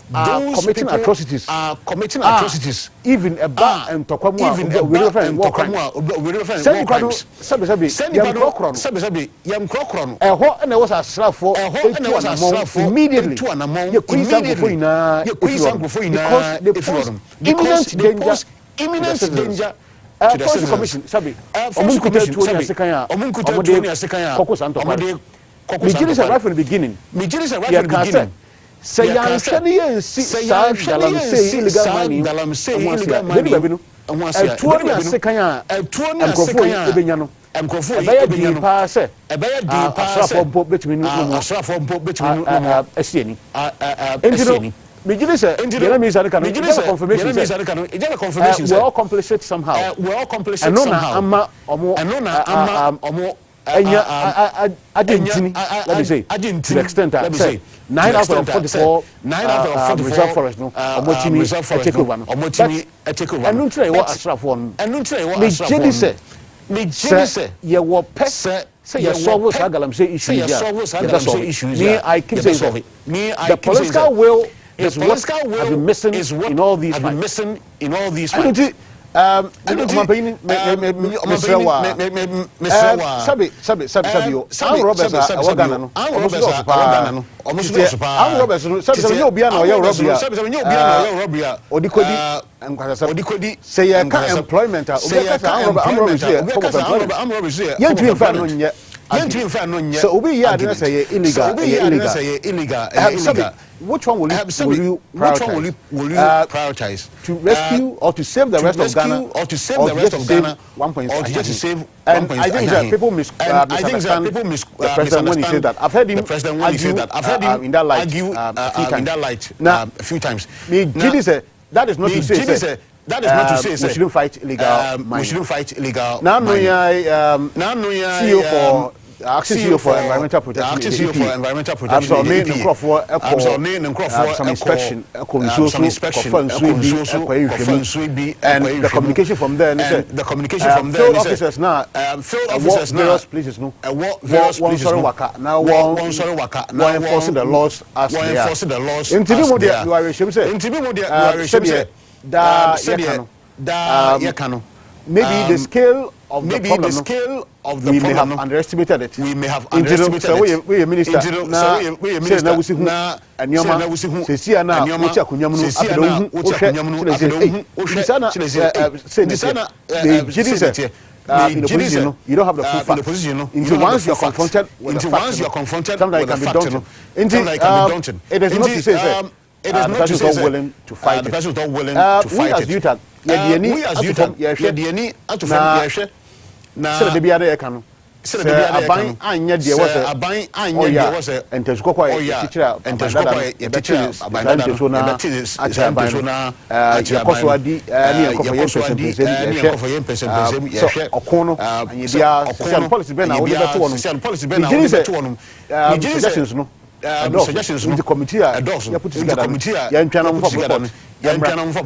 are committing atrocities even a bar and tokwamu and there was a slap for immediately because they pose imminent danger Forest Commission sabi right from the beginning say yanshani and see dalam say illegal mining baby no tuo na sekanya mkrofo ebenya no ebaya di pa se asrafo mpo betimi no asieni entino Mijini say, Jena Mizan can confirmation. We're all complicit somehow. And no, Amma, let me say, to the extent that say 9 out of 44 reserve forest, no, Omochimi, a take over. And don't say what Ashraf one. And don't say what Mijini say, you were pest. Say you solve Sagalam say issues. Me, I keep saying the political will. Is what have been missing in all these fights. So we here say illegal. Which one will you prioritize? To rescue or to save the rest of Ghana, or to save the rest of Ghana, or to just save 1.5? And I think that people misunderstand the president when he said that. I've heard him argue in that light a few times. That is not to say. That is not to say we shouldn't fight illegal mining. We shouldn't fight illegal mining. CEO for CEO for environmental protection. I'm sorry, some inspection, and the communication from there. Field officers now, various places now, now enforcing the laws as they are. Maybe the scale of the problem, we may have underestimated it. We may have underestimated it. We minister. You don't have the full facts. Once you're confronted with the facts, sometimes it can be daunting. It is not to say that the person is not willing to fight it. We as youth, we as youth, so the other can. So a buying and yet there was a and to score a teacher and to score a teacher about suggestions in the committee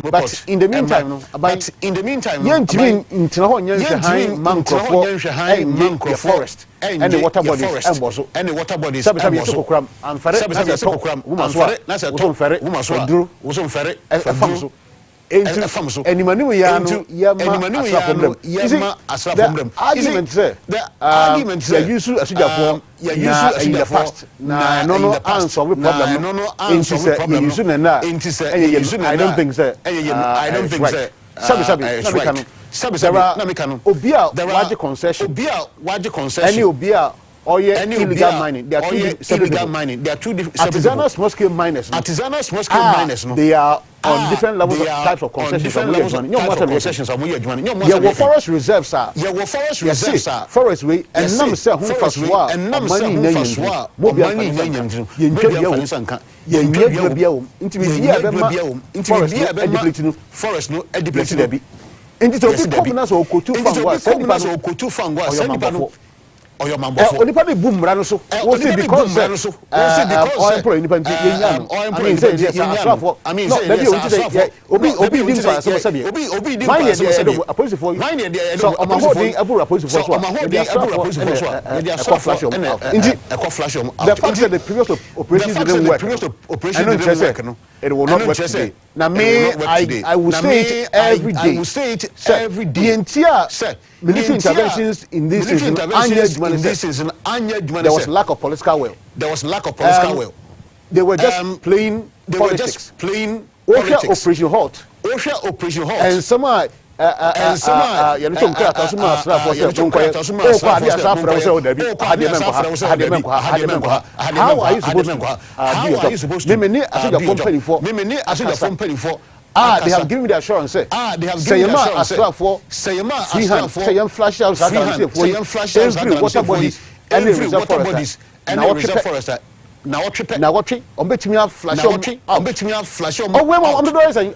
but in the meantime forest and the water bodies I don't think so. There are large concessions. Any illegal mining. There are two different artisanal small-scale miners. They are on different levels of types of concessions. There were forest reserves. Forest way and none say who first war money forest no edibletin nti to be commons or kotu fangwa oyo mambofo onipa be boom ra no so wo say because oil pro onipa nti yenya no I mean say no maybe obi dim fa so sabi obi dim fa so sabi opposite for so o ma holding abura opposite for so they flash the fact that the previous operation didn't work I know it will not work today. Now me I will say it every day. The entire military interventions in this season, there was lack of political will. They were just playing politics. Ocean Operation Halt. And some you know some character some asra for say don't quite oh kwa dia asra for say o da bi how are you supposed to me me as a company for they have given me the assurance say say ma asra for free hand say you flash out say every water bodies and reserve forest now what on betimi a flash on betimi a flash on oh when on the door say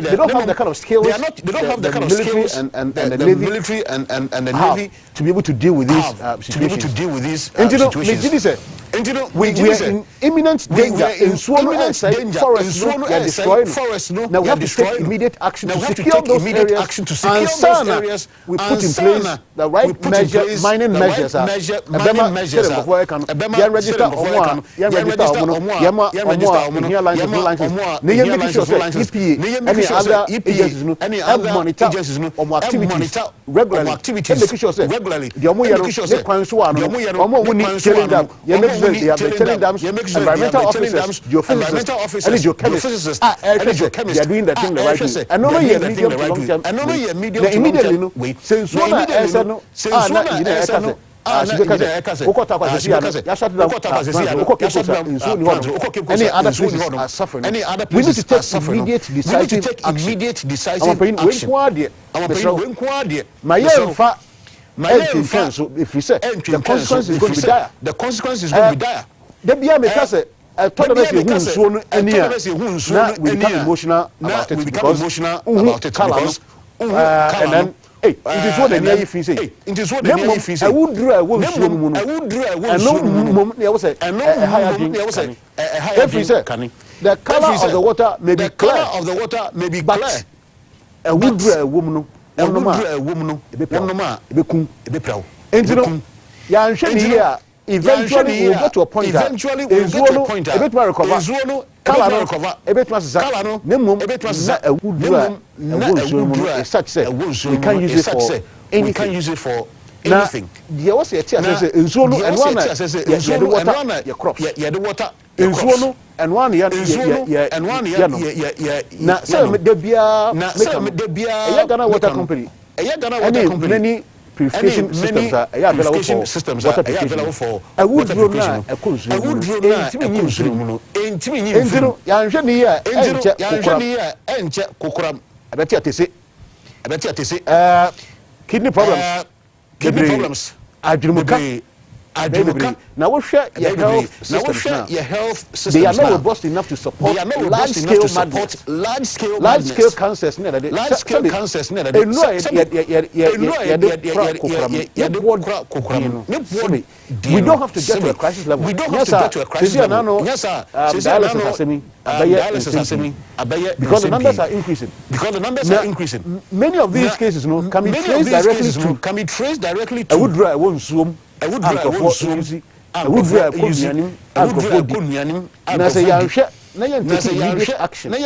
they don't have the kind of skills they don't have the kind of skills and the military and the navy to be able to deal with these situations and you know we are in imminent danger in swollen forest now we have to take immediate action to secure those areas we put in place the right mining measures measures before I can register on any other agencies activities regularly they have been telling them environmental officers, geophysicists, and geochemists they are doing the thing the right way. And no medium to long term. Immediately, since one answer no, any other places are suffering. We need to take immediate decisive action. My so if we say the consequence is going to be dire. The consequence is going to be dire. The bia me say told us who no ania now we become emotional about it because and then it is what the near fee say it is what the near fee say I would draw and no mum there say a higher drink if we say the color of the water may be clear a would draw a woman no eventually we will get to a point that such say we can't use it for anything. There was a tear say and one your crops and one na say de bia Ghana water company many purification systems are available for I would draw now a cruise kidney problems now we share your health systems they are not robust enough to support large scale cancers we don't have to get to a crisis level because the numbers are increasing many of these cases can be traced directly to I would say action will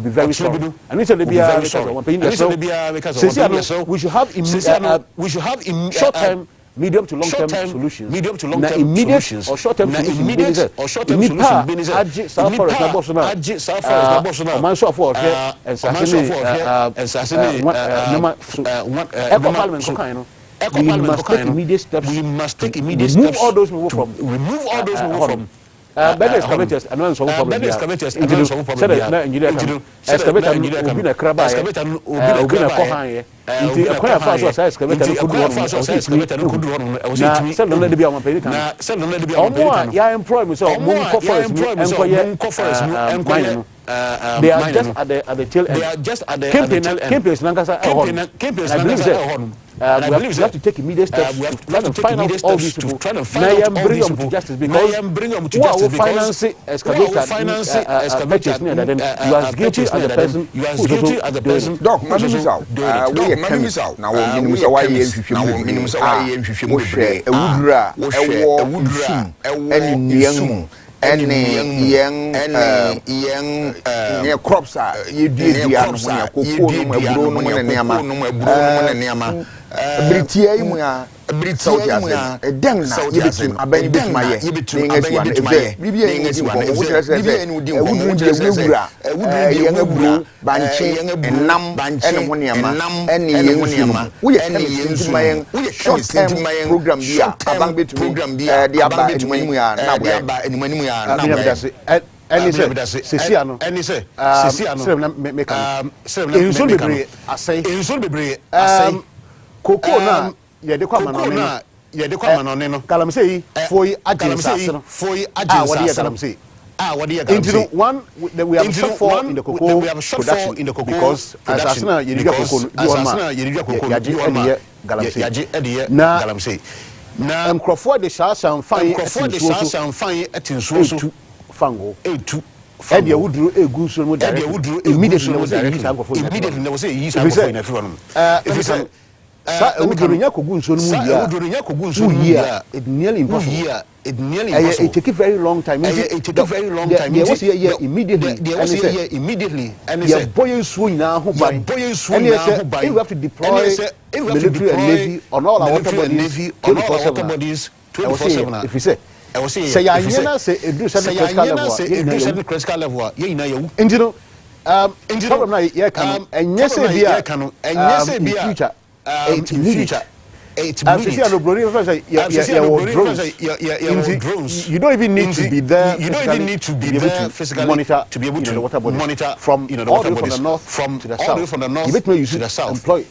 be very strong. And we should have short-term, medium to long-term solutions. Immediate or short-term solutions. We must take immediate steps. Remove all those people from better excavators and no solve problem there. Excavator will be a crab will be a cohan into a corner fast excavator could run send them let be on pay time. Yeah, employment so they are just at the tail end. Campaigns we have to take immediate steps to try to find out all these people. Bring them to justice because who are financing excavator purchase near them. You are guilty as a person. You are guilty as a person. Doc, we are chemists out. Now, we are why you any crops are you do britia mu a britia mu a edem na yebetum aban betum aye yebetum aban betum aye bibia ni di nko wo kire se ewudru de ewura yen aburo banche enam ene ho niama ene yen niama wo ye yen mayen short term program bia aban betum de aba enimanimu ya na bo ya Any say, Siciano, any say, Siciano, make in soon be brave. I say, in soon be brave. Coco na, yeah, the common on yeah, the common on no. Calam say, for Adamsay, for Adamsay. What do you into one that we have shot for in the cocoa, we have shot for in the cocoa because as Asana, you got cocoa, you Galamsay, na Galamsay. Now, Crawford the Shas and fine at in so. Fango, A2. Eddie would do a goose from Eddie would do immediately. Immediately, there was a yeast in everyone. If you say, would do Yakugun, yeah, it nearly impossible. It nearly it take a very long time. It take a very long time. There was a year immediately. There was a year immediately. And it's boy swing now who buy. Boy swing now who buy. You have to deploy military and navy on all our water bodies. 24/7. If you say. Say Yana say do certain critical level. You know, problem na ye can and yes be future. You don't even need to be there. You don't even need to be there physically monitor to be able to the water body monitor from the north from to the south. From the north to the south. Employ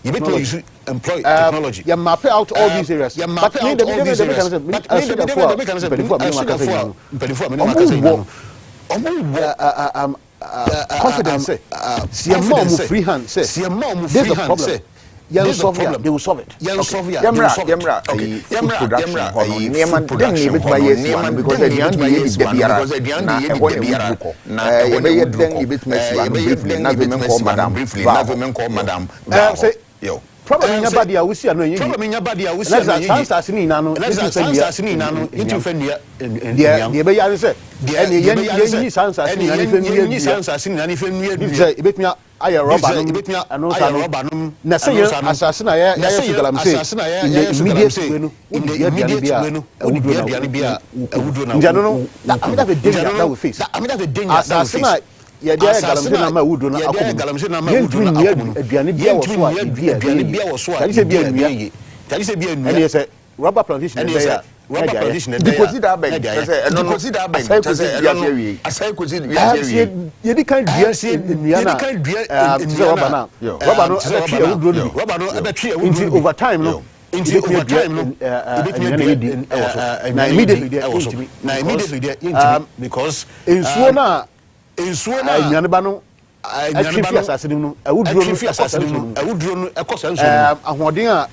technology. You map out all these areas. You map out all these areas. Confidence. See a mom free hand. Say there's a problem. They will solve it. Yamra. Production. Because the young is the Biara. Problem in your body, I will see. Problem in your body, I will see. Chance as in Nano, into Fendia, the Bayan said, the any chance as in any chance as in any film. Bit me, I robber, and no robber. Nasaya, assassin, I am saying, in the immediate yeah, there Galamsey na wood na Galamsey na wood na aduane bia wo so a bia wo so a say bia nua tell say bia nua and say rubber plantation there rubber plantation there deposit that bag say no deposit that bag say bia wie asai kosi bia wie ye di kan dua nua na rubber na rubber no abetwe wood no rubber no abetwe wood no over time no into over time no immediately there because in Suona in Suona nyaneba no atwifi asase no awuduro no ekosa nso ahoden a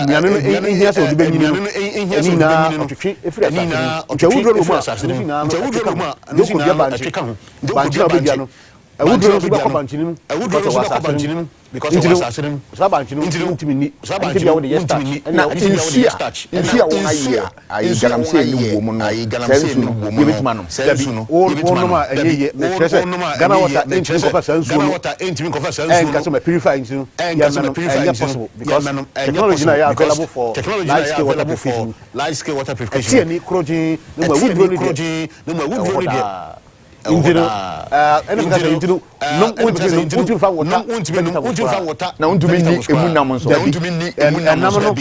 nyane no ehia se odibe nyini no na otwetwe efiri asase no na awuduro no doku dia banche ka ho banche na obia no awuduro no ba banche no awuduro no ba banche no because of asase no so banche no ntimi ni so banche no dey start na insia won ayi Galamsey ni wo mu no sensu no yebetuma no sensu no no ma enye Ghana water entimi kofa sensu no water entimi kofa sensu no and customer purify no yes no possible because technology na available for large scale water purification see ni krojin no ma wudro ni dia Intino, intino, no fan water. Na untumi ni emunam so. Untumi ni emunam so.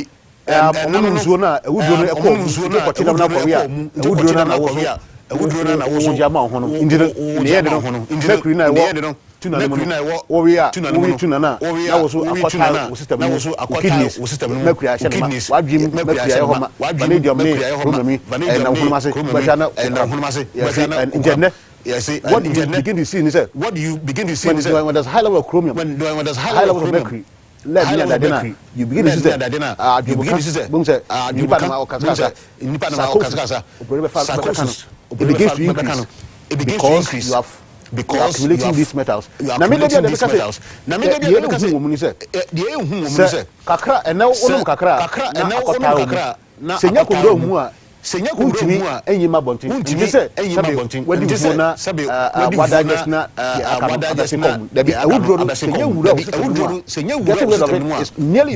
Omunum zona, udro e ko nsuo ko tinam na ko ya. Udro na wo so jama ho no. Intino, ne ye de no. Mercury na wo. Tuna no. Wo we are. Wo tuna na. Na wo so akwata system no. Kidneys system no. Mercury a shema. Wa dwim Mercury a ho ma. Vanadium ne chromomy. Na ho ma se. Na ho ma se. Yes. Yes, what do you begin to see is when there's high level of chromium, when there's high level of mercury, you begin to see psychosis. It begins to increase because you have accumulating these metals. Now, maybe kakra and now kakra senya ko mu a enyima bontin nti se wadi fu na wada just na abasikom dabi awudro senya wura is nearly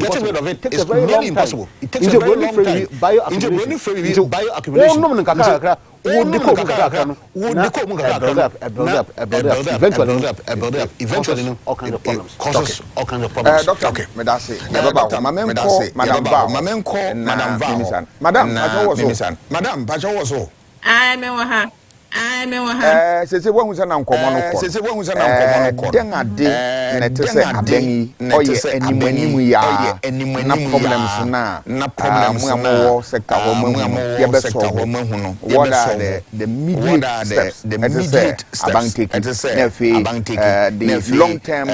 impossible. It takes a very long time. It takes a very long time. Bioaccumulation. No kakakra would decode kakakra build up eventually all kinds of problems. Causes all kinds of problems. Doctor, medase madam bajo was so sese wo hunsa na nkomo no ko den ade na te se abani oye animanimu ya na problems na problems mo sector ho mo ye be so ho mo hu no what are the immediate steps na fi the long term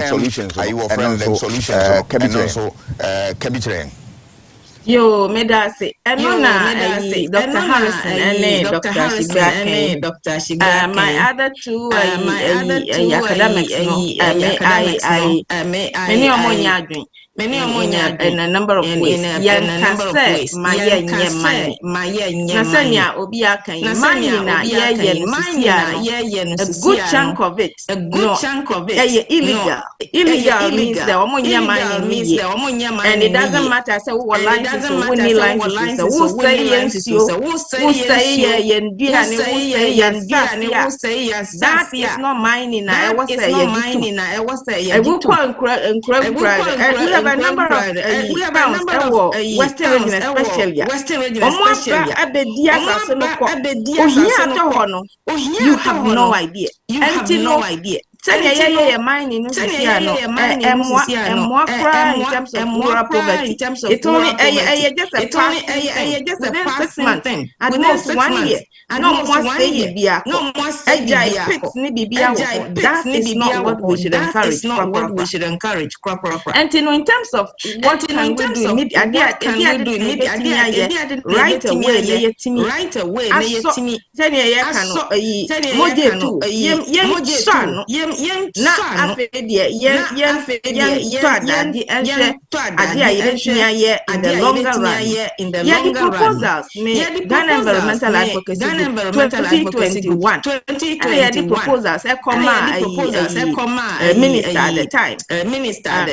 solutions kabitre Yo, medase. Dr. Harrison and Dr. Shibaka. My other two academics, many in a number of ways. Yan can say, my Nasanya Obiaka, a good chunk of it. Illegal. Illegal means the Omonia money, and it doesn't matter. So, what license or winning license, who say, that is not mining. I was saying, a number of Western region, especially. You have no idea. You have no idea. Mining in terms of rural poverty. It's only just a 6 months. At most 1 year. No more that is not what we should encourage. And in terms of what can we do, right in the longer run. Proposals made Ghana Environmental Advocacy 2021. The proposals minister at the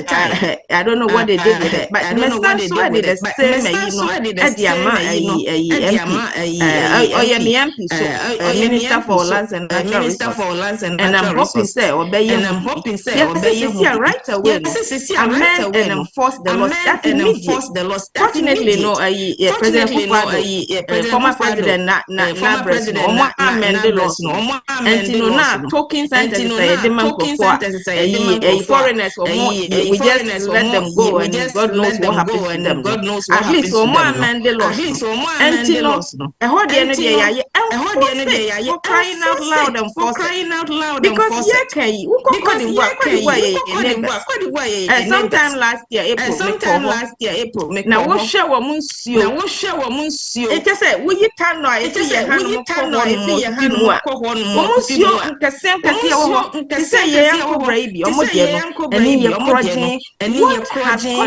time. I don't know what they did with it, but I don't know what they did with it. The same, MP, so Minister for Lands and Natural Resources, and I'm hoping say right away amend and enforce the laws. That's immediate. Fortunately, no, President former president amend the laws, and now talking sentences, foreigners or more, we just let them go, and God knows what happens to them. At least amend the laws, and crying out loud and for crying out loud, because sometime last year April now what show it just said we turn no if what has Cote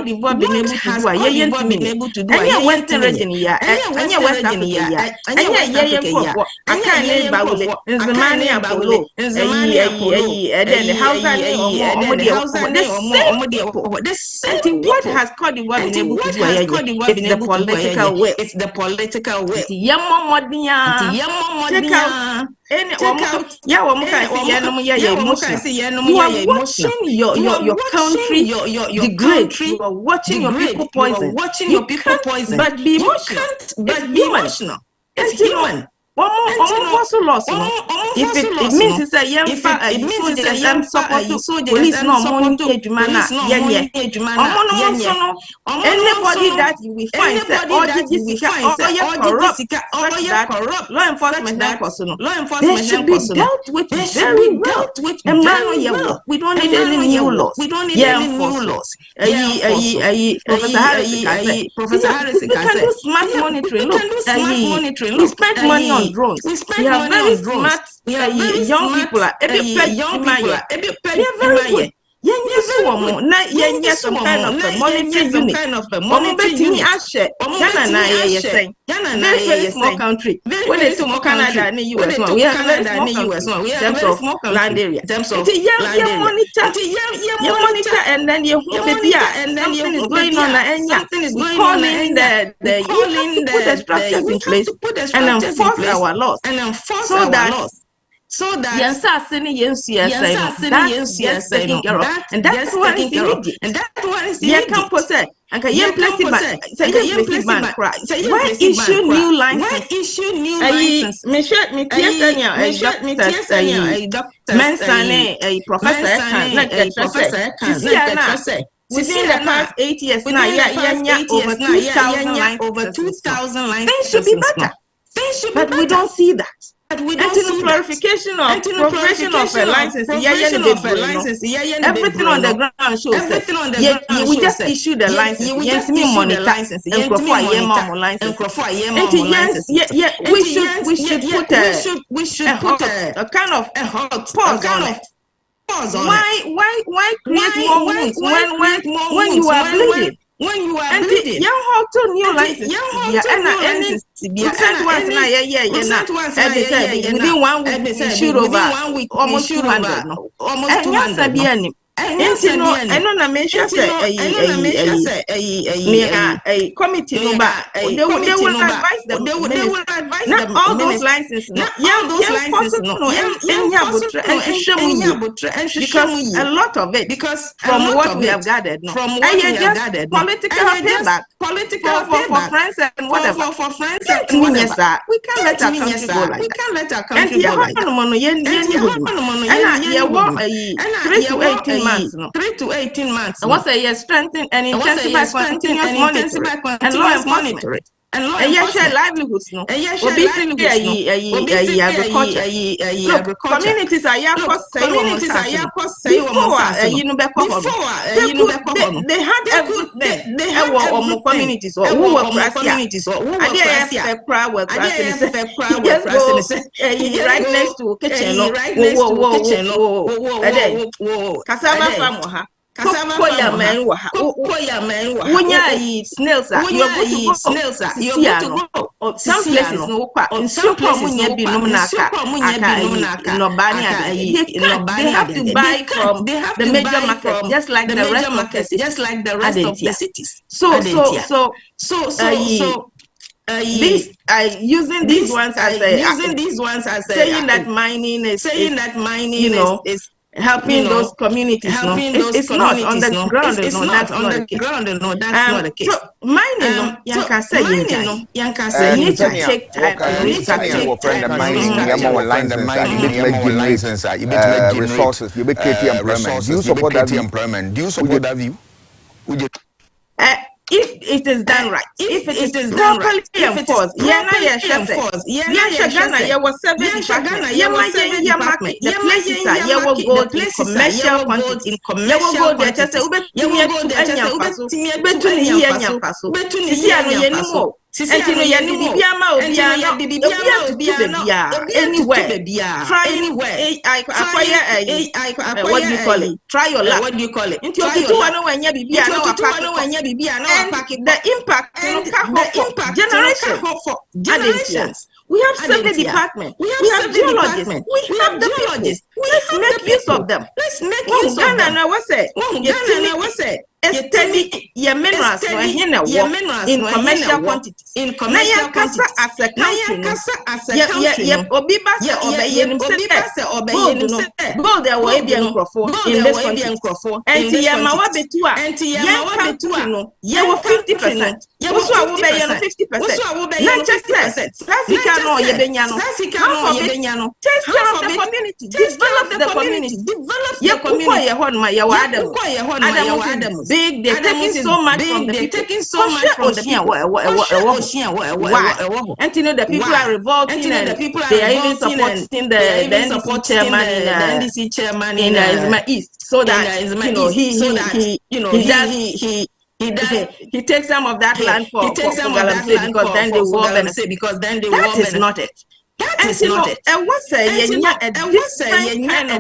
d'Ivoire been able to do? It's the political way. It's the political way. You are watching your country degrade. You are watching your people poison. But be emotional. It's human. Also lost. If it means it's a young support police no money anybody that we find corrupt law enforcement they should be dealt with very well. We don't need any new laws. Professor Harris we can do smart monitoring. We spend money on drones. We have very smart young people. They are very good. some kind of monetary unit. Very small country. When they took Canada and the US, we have very small country in terms of land area. Monitor, and then you something is going on, and calling the put the structures in place and enforce our laws, so that yes, that's taking care of, and that's what is immediate. And that one is immediate. Yeah, campus and can you place it? Why issue new license? Me within the past 8 years now, over 2,000 licenses. Things should be better. But we don't see that. Clarification of provision of a license. Everything on the ground shows that we just issued the license. Yes, me monitor license. And we should put a kind of pause on it. Why create more wounds when you are bleeding? Young how to new license. Within 1 week, shoot over almost 200. Almost 200. I know na mention say a committee they will advise them. Not all those licenses. Because a lot of it, from what we have gathered, political payback for friends and whatever. We can't let our country go like that. And 3 to 18 months. 3 to 18 months. And what's a year strengthen and intensify continuous monitoring and law enforcement. And share livelihoods, no. Obesity, agriculture. Communities are they had everything. They had communities or who were right next to kitchen. Cassava farm. Snails are you're going to go. Some places no they have to buy from the major market, just like the rest of the cities. So using these ones as saying that mining is helping those communities. It's not on the ground. It's not on the ground. No, that's not the case. So mining, you can say you need to take time. Resources. You be creating employment. Do you support that view? If it is done right, if it is properly enforced, the places are you will go in commercial quantity. You will go there just what do you call it? Try your luck. What do you call it? The impact generations. We have civil department. We have geologists. We have the people. Let's make use of them. Let's make use of them. Ghana, what's it? Study your minerals in commercial quantities. In commercial quantities. As a country, gold there will be in this country. And you were 50%. You were 50%. Not just that. Take care of the community. Develop the community. They're taking so much from the people. And the people are revolting, and they are even supporting the NDC chairman in Izma East, so that he takes some of that land for Galamsey, because then they will benefit. That is not it. That is not it. And what's a different kind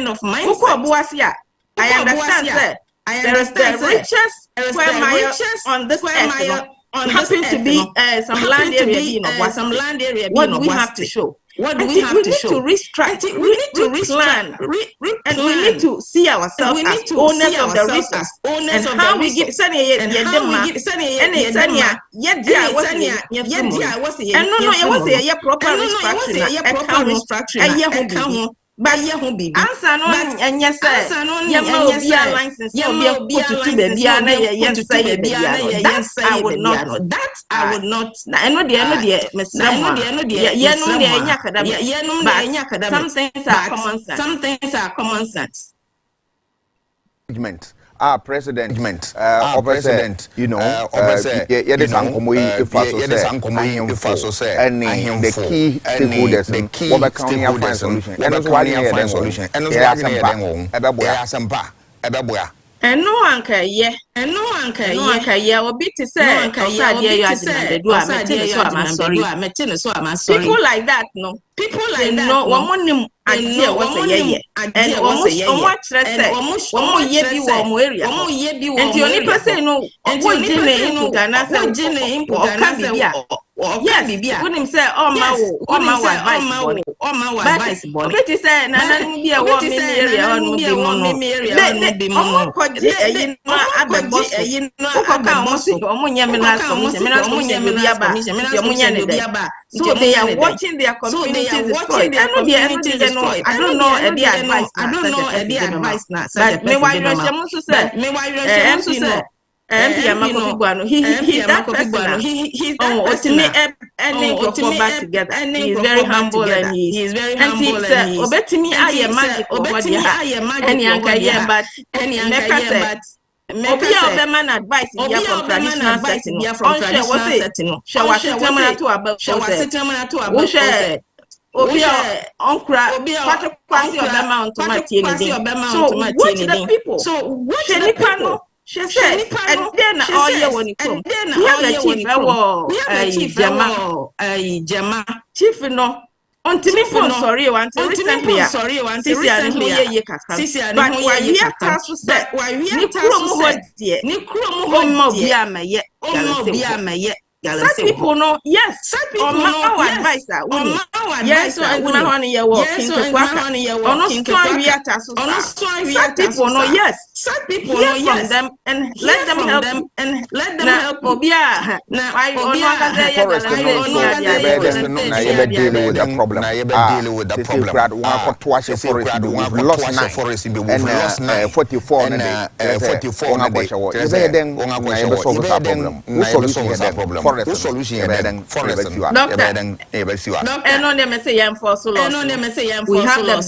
of mindset? I understand, sir. There is the richest square mile on this earth. Happen to be some land area, what do we have to show? What do we have to show? We need to replan, and we need to see ourselves as owners of the resource, and how we give proper restructuring. But answer no and yes sir license I would not I know the some things are common sense. Our president, you know, and the key stakeholders, what accounting and find solution. And that's why they solution. And and no one can, yeah, and no one can, or be to say, people like that, no. People like that, no one idea what's a year, and almost area. And the only person no, yes, wouldn't say, oh my advice, but it is a so they are watching their communities destroyed. I don't know the advice now. But me why you say MP Amakopigwano, he's that person. He's back together. He's very humble and he's very humble and he's obetimi aye magic but Obi man advice from traditional setting. Shower to about Obi watch the people. So watch the people. She said, and then all year when you come, we have a chief, chief, no. Until me phone sorry, but why we are castle set? Why we are such people know, yes, such people know our advisor. Yes, and my honey, you're walking to such people know, yes, such people know, yes, them and let them help and let them help. Obia, now I dealing with the problem. We've lost forest and 44 and 44 Who solution forest we have the best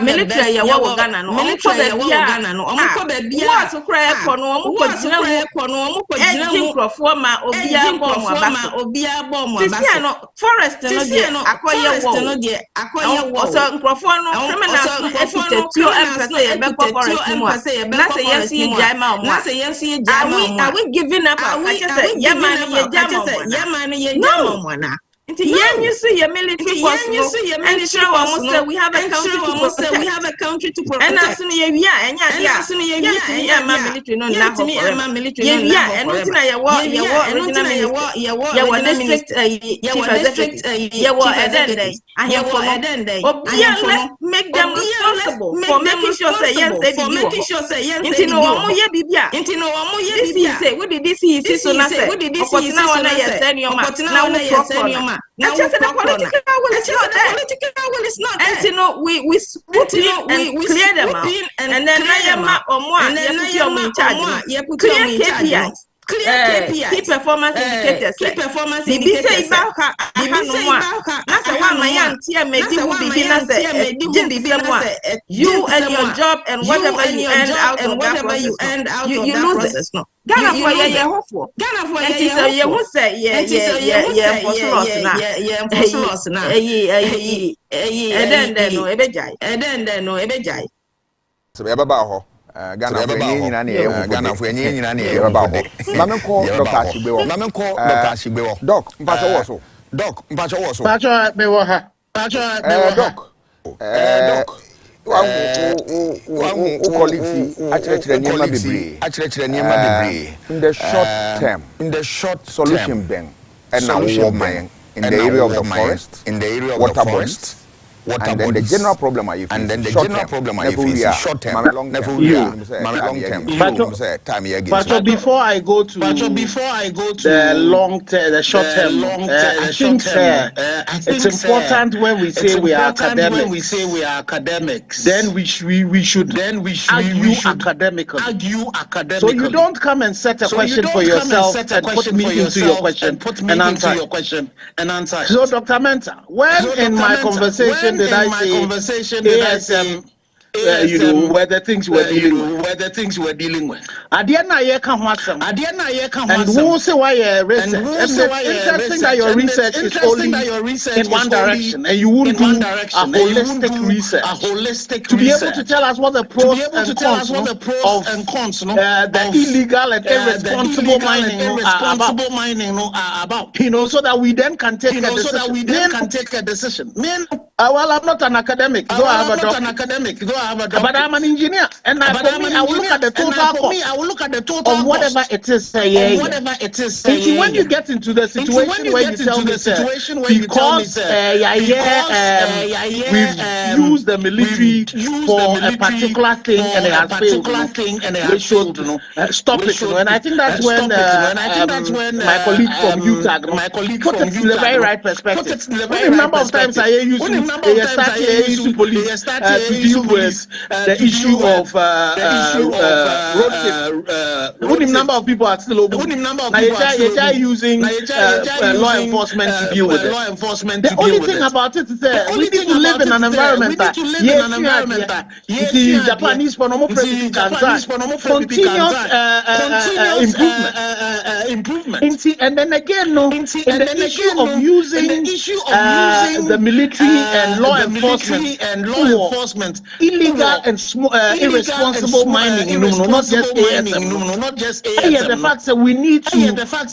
military Ghana forest are we giving up you see your military force, and show almost say we have a country to protect. And as soon as military no military make them responsible for making sure say yes they now the political will is not there. And you know, we clear them out. And then clear KPIs. Key performance indicators. Key performance indicators. You and your job and whatever you end out, you lose it. Ghana for your hopeful. Ghana for you who say Ghana for any about Mamako, Doc, Doc, colleagues in the short term, solution bang and now in the area of the forest, water forest. And then the general problem are you facing? Short term, long term. But before I go to the long term, the short term, I think it's important when we say we are academics. Then we should argue academically. So you don't come and set a question for yourself and put me into your question and answer. So Dr. Mensah, when in my conversation did I say ASM, where the things we're dealing with. And who say why research? It's interesting that your research is only in one direction, and you won't do a holistic research. To be able to tell us what the pros and cons of the illegal and irresponsible mining are about. So that we then can take a decision. Well, I'm not an academic, though I have a doctorate. But I'm an engineer, and I will look at the total of whatever it is. When you get into the situation where you tell me because we've used the military for a particular thing and it has failed, we should stop it. And I think that's when my colleague from Utah put it in the very right perspective. The number of times I used to police to deal with the issue of road safety. The number of people are still over. They're using law enforcement to deal with it. The only thing about it is that we need to live in an environment that the Japanese continuous improvement. And then again, in the issue of using the military and law enforcement illegal and irresponsible mining, not just ASM. The fact that we need to be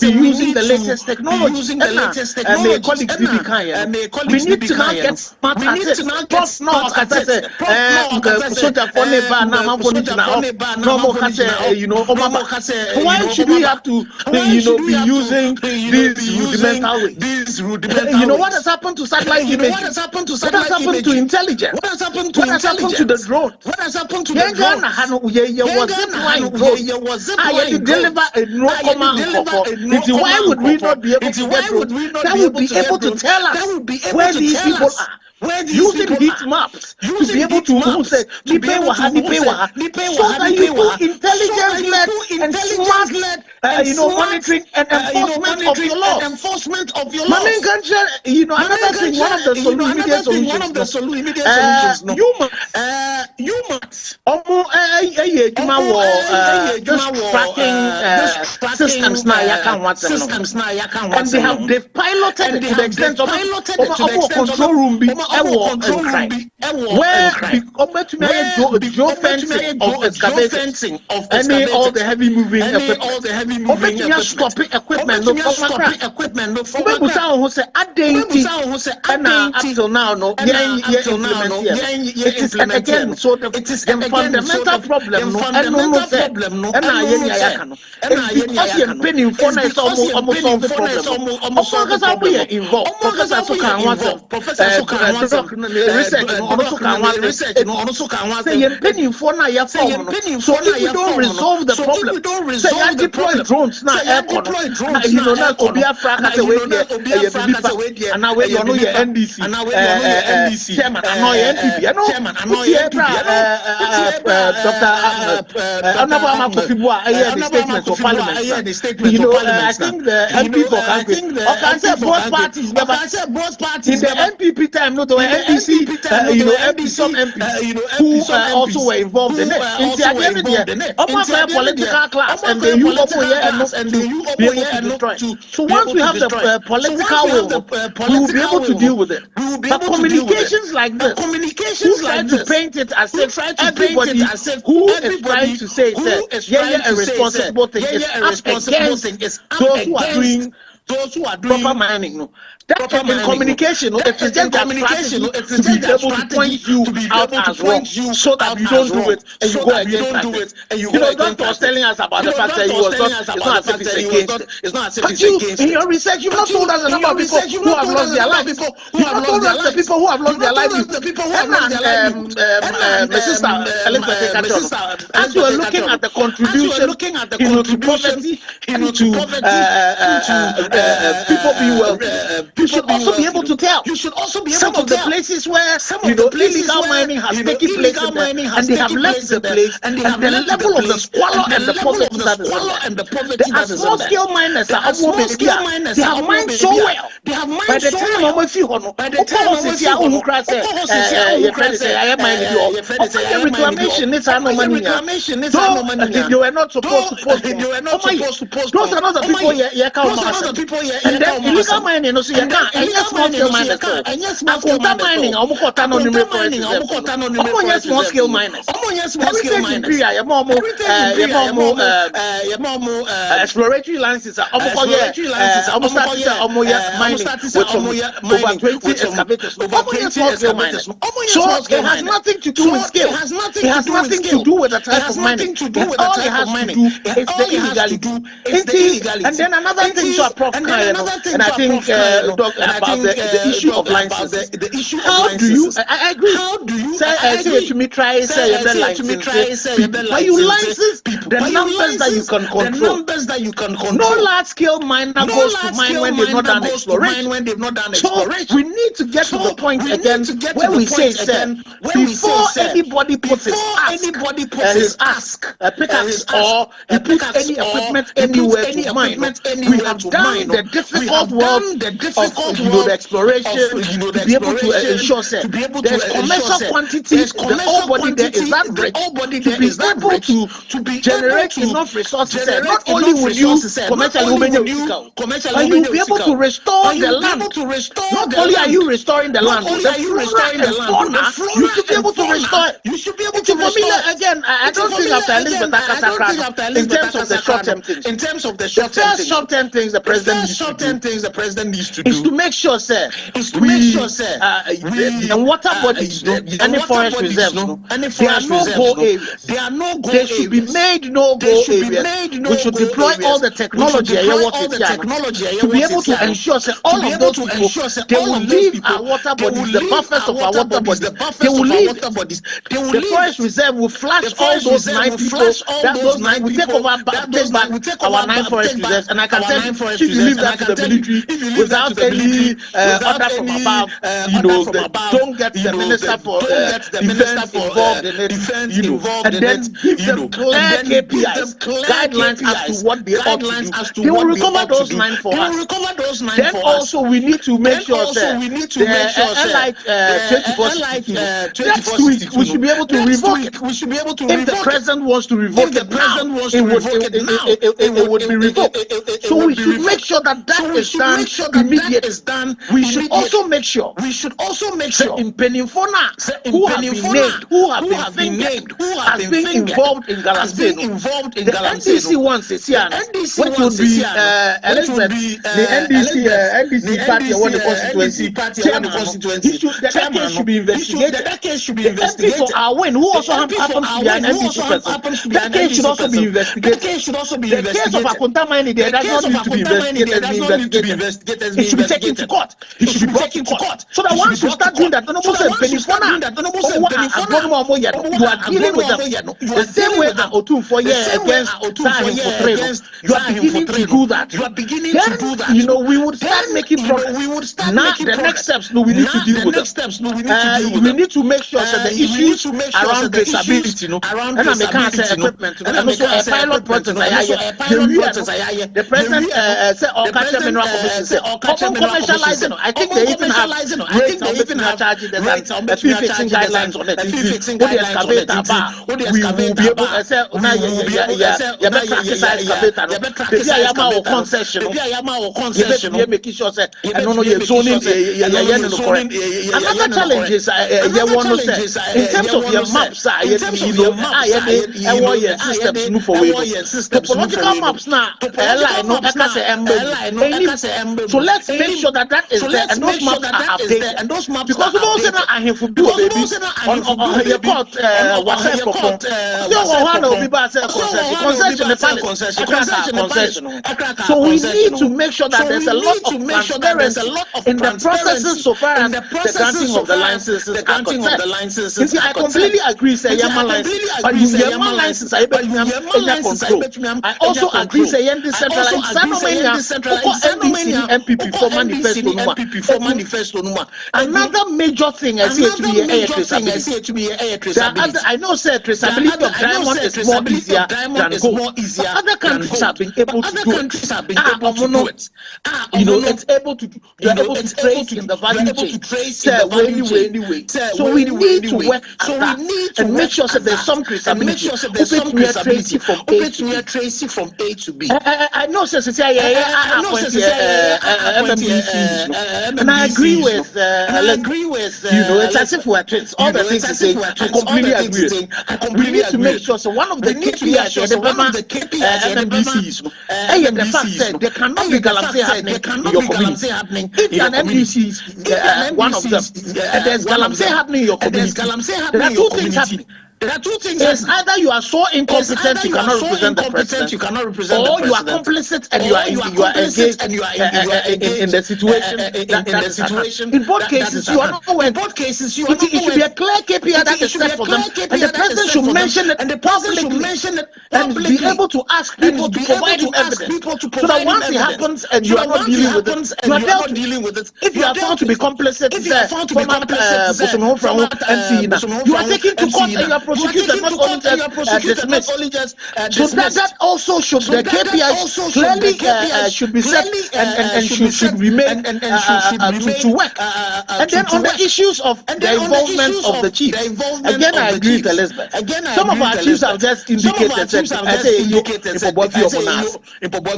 using the latest technology. We need to now get smart at it. Why should we have to be using these rudimental ways? What has happened to satellite imagery? What has happened to intelligence? What has happened to the drone? What has happened to the drone? Deliver a no command. Why would we not be able to get drones that would be able to tell us where these people are? Using heat maps to be able to say so that you do intelligence-led and smart monitoring and enforcement of your laws. Another thing, one of the immediate solutions. Humans. Systems and they've piloted it to the extent of control room where geofencing of excavating and all the heavy moving equipment. Stopping equipment. Up till now, it is again. So the fundamental problem, because you're penning for almost solve the problem. We are involved. Professor research so if we don't resolve the problem, say you deploy drones now and now we know your NDC chairman and now your NPP the statement for parliament. I think the MP for both parties never in the NPP time, not the NDC, some MPs who also were involved in it. Political class and the youth and be able to destroy. So once we have the political will, we will be able to deal with it. But communications like this, who try to paint it as if everybody who is trying to say a responsible thing is against those who are doing proper mining. That in communication, it is just communication. It is just able to point you out as wrong, so that you don't do it and you go against it. You know, Doctor was telling us about the fact that he was not. It's not as if it's against it. It's not as if it's against it. In your research, you've not told us a number of people who have lost their lives. You've not told us the people who have lost their lives. My sister Elizabeth, as you are looking at the contribution to poverty and to people being wealthy, you should also be able to tell. Some of the places where illegal mining has taken place and they have left the place, and the level of the squalor and the poverty that is there. There are small-scale miners that have mined so well. By the time I'm with you, reclamation is no money. They were not supposed to post. Those are not the people here come. And then illegal mining, you can't. And yes, small-scale miners. Mining, small-scale miners. Exploratory licenses are mining with over 20 excavators. So it has nothing to do with scale. It has nothing to do with the type of mining. All it has to do is the illegality. And then another thing to approach, and I think about the issue of licenses. How do you? I agree. How do you say to me? Try say but you license the numbers that you can control. No large-scale miner goes to mine when they've not done exploration. So we need to get to the point again where we say, before anybody puts his ask, a pickaxe, or he puts any equipment anywhere to mine, we have done the difficult work of the exploration to be able to ensure there's commercial quantities, the ore body there is that rich to be able to generate enough resources. Not only will you commercially but you'll be able to restore the land. Not only are you restoring the land, you should be able to restore it. You should be able to restore it. Again, I don't think after Elizabeth Akasakra, in terms of the short-term things. The first short-term things the president needs to do is to make sure, the water bodies, any forest reserves, there are no-go areas. They should be made no-go areas. We should deploy all the technology to be able to ensure all of those people, they will leave our water bodies, the buffers of our water bodies, they will leave. The forest reserve will flash all those 9 people, those 9 will take over, take back our 9 forest reserves. And I can tell you, if you leave that to the military without any order from above, don't get the minister for defense involved in it, and then give them clear KPIs, guidelines as to what they ought to do. They will recover those 9 for us. Then also we need to make sure that next week we should be able to revoke it. If the president wants to revoke it now, it would be revoked. So we should make sure that is done immediately. We should also make sure in Penifona, who have been named, has been involved in Galamsey. The NDC wants it, which would be Elizabeth, the NDC party won the constituency. That case should be investigated. The MP for our win, who also happens to be an NDC person, that case should also be investigated. The case of Akunta Mining, there does not need to be investigated. It should be taken to court. It should be brought to court. So that once you start doing that, you are dealing with them the same way Otun for years against Sahim for 3. You are beginning to do that. Then, we would start making progress. Now, the next steps, we need to deal with them. We need to make sure that the issues around traceability, and I can't say equipment, and also a pilot project, the president said, all culture mineral commission said, commercializing. I think they even have rates, charging the fee fixing guidelines on it. What the excavator bar, we will be able to say, you better practice excavator. Maybe I am our concession. You making sure that I don't know your zoning. Another challenge is in terms of your maps, systems for the political maps now. So let's make sure that is there and those maps are updated. Because we don't say that I have to do on your court WhatsApp court. So we need to make sure that there's a lot of transparency in the processes so far as the granting of the licenses are concerned. I completely agree, say Yama license, but you Yama license, I bet you have control. I also agree, say Yen decentralized MPP for manifesto. Another major thing I see it to be traceability. I know say traceability of diamond is more easier than gold. Other countries have been able to do it. You know, it's able to trace in the value chain. So we need to work and make sure that there's some traceability. From A to B. I know, and I agree with. You know, it's as if we're twins. All the things I completely agree. We need to make sure. So one of the KPIs, the NMDCs, and the fact that there cannot be galamsey happening in your community. If an NDC is one of them, and there's galamsey happening in your community, there are two things happening. It's either you are so incompetent you cannot represent the president, or you are complicit and you are engaged in the situation. In both cases, you are not aware. It should be a clear KPI that is set for them, and the president should mention it, and the public should mention it, and be able to ask people to provide you evidence, so that once it happens and you are not dealing with it, you are dealing with it. If you are found to be complicit, you are taken to court and you are prosecuted, not only just dismissed. So that also should, the KPIs clearly should be set and should remain to work. And then on the issues of the involvement of the chiefs, again I agree with Elizabeth. Some of our chiefs have just indicated that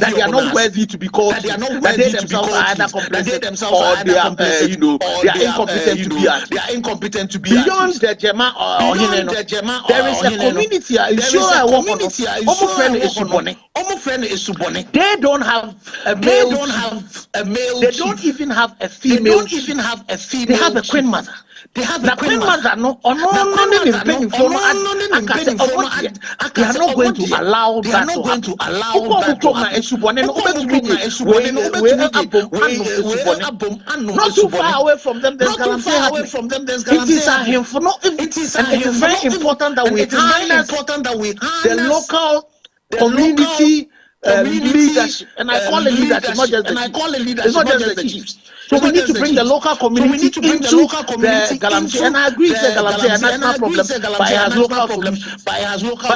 they are not worthy to be called, that they themselves are either complicit or they are incompetent to be beyond the Jema or there is a community. I work on they don't have a male. They don't even have a female. They have a queen mother. They have the queen mother. They are not going to allow that to happen. Not too far away from them, there's galamsey happening. It is very important that we harness the local community leadership, and I call it leadership, not just the chiefs. So we need to bring the local community into the galamsey, and I agree that galamsey has national problem, but it has local solutions. But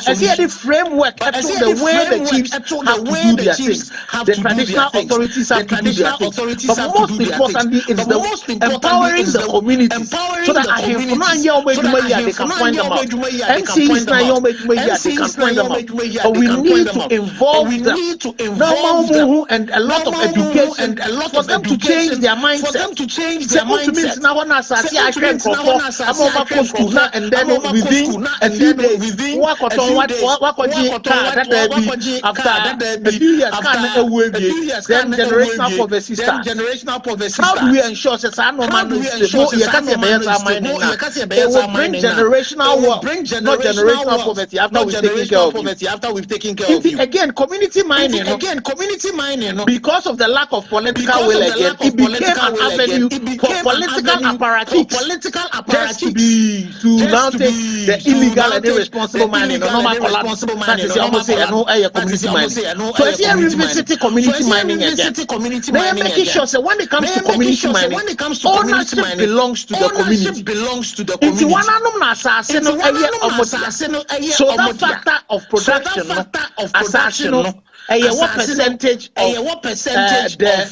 I see the framework to the way the chiefs have to do their things. The traditional authorities have to do their things. But most importantly, it's the empowering the community so that they can find them out. MCs they can find them out. But we need to involve them. And a lot of education for them to change their mindset. Now when I say I can school now and then within a few days, after that a few years then generational poverty starts. How do we ensure that no man will bring generational wealth, not generational poverty after we've taken care of you. Again, community mining, because of the lack of political will again, it became an avenue for political apparatchiks to now take the illegal and irresponsible mining, normal responsible mining, community mining. So if you revisit community mining again, they are making sure that when it comes to community mining, ownership belongs to the community. So that factor of production, what percentage of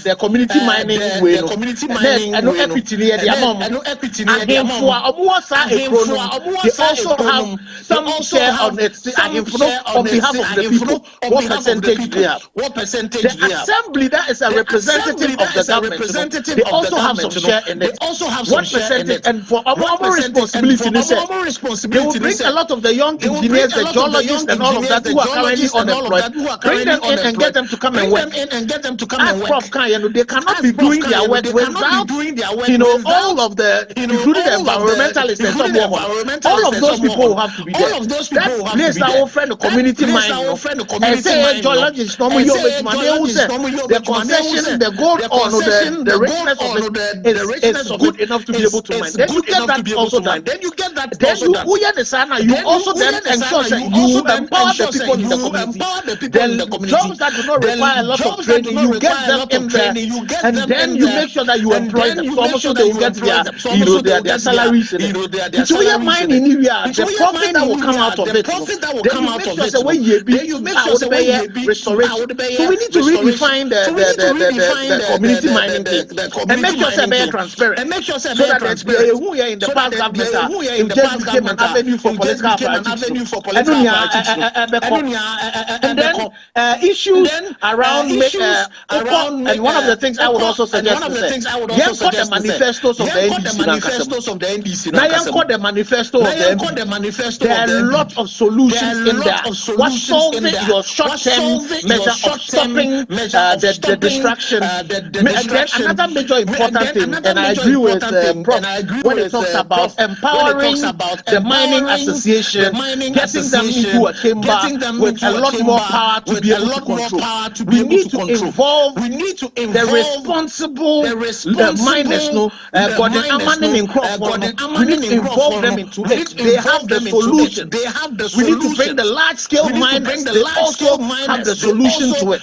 the community mining will and equity near the amount. They also have some share on it on behalf of the people. What percentage they have? The assembly that is a representative of the government. They also have some share in it. What percentage? And for our responsibility, they will bring a lot of the young engineers, the geologists, and all of that who are currently unemployed. Bring them in and get them to come and work. Prof Kanye, they cannot be doing their work without, all of the, including the environmentalists and some more. All of those people will have to be there. That place that offer the community mind, and say geologists, the concession, the gold or the richness of it is good enough to be able to mine. Then you get that also done. Then you also then ensure that you empower the people in the community. Then jobs that do not require a lot of training, you get them in there, and then you make sure that you employ them. So also they will get their salaries in it. So we are mining area, the profit that will come out of it. Then you make sure that when you make sure that restoration. So we need to redefine the community mining thing and make sure that they are transparent. And make sure that who are in the past government it just became an avenue for political apparatchiks. And then issues around and one of the things I would also suggest is the manifestos of the NDC. Now the manifesto of the NDC. There are a lot of solutions in there. What solves it? Your short-term measure of stopping the distraction. And then another major important thing, and I agree with Prof, when it talks about empowering the mining association, getting them into a chamber with a lot more power to be able to control. We need to involve the responsible miners, but the Amanin in crop, we need to involve them into it. They have the solution. We need to bring the large-scale miners. They also have the solution to it.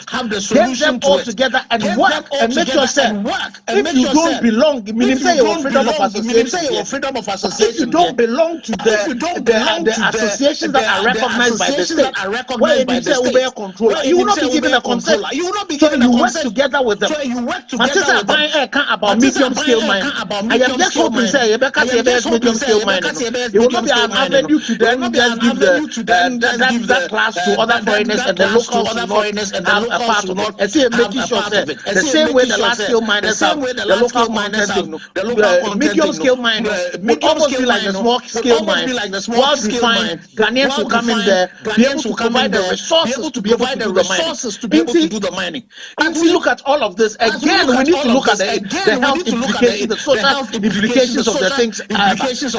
Get them all together and work and make yourself work. If you don't belong, meaning say your freedom of association. If you don't belong to the associations that are recognized by the state, where you say Uber controller, you will not be given a concession. So you work together with them. But this is about medium-scale mining. I am just hoping say medium-scale mining. It will not be an avenue to then just give that class to other foreigners and the locals will not have a part of it. And see, making sure that the same way the large-scale miners have the local content, the medium-scale mining will almost be like the small-scale mine. Whilst we find Ghanaians will come in there, be able to provide the resources to be able to do the mining. If we look at all of this, again, we need to look at the health implications, the social implications of the things. I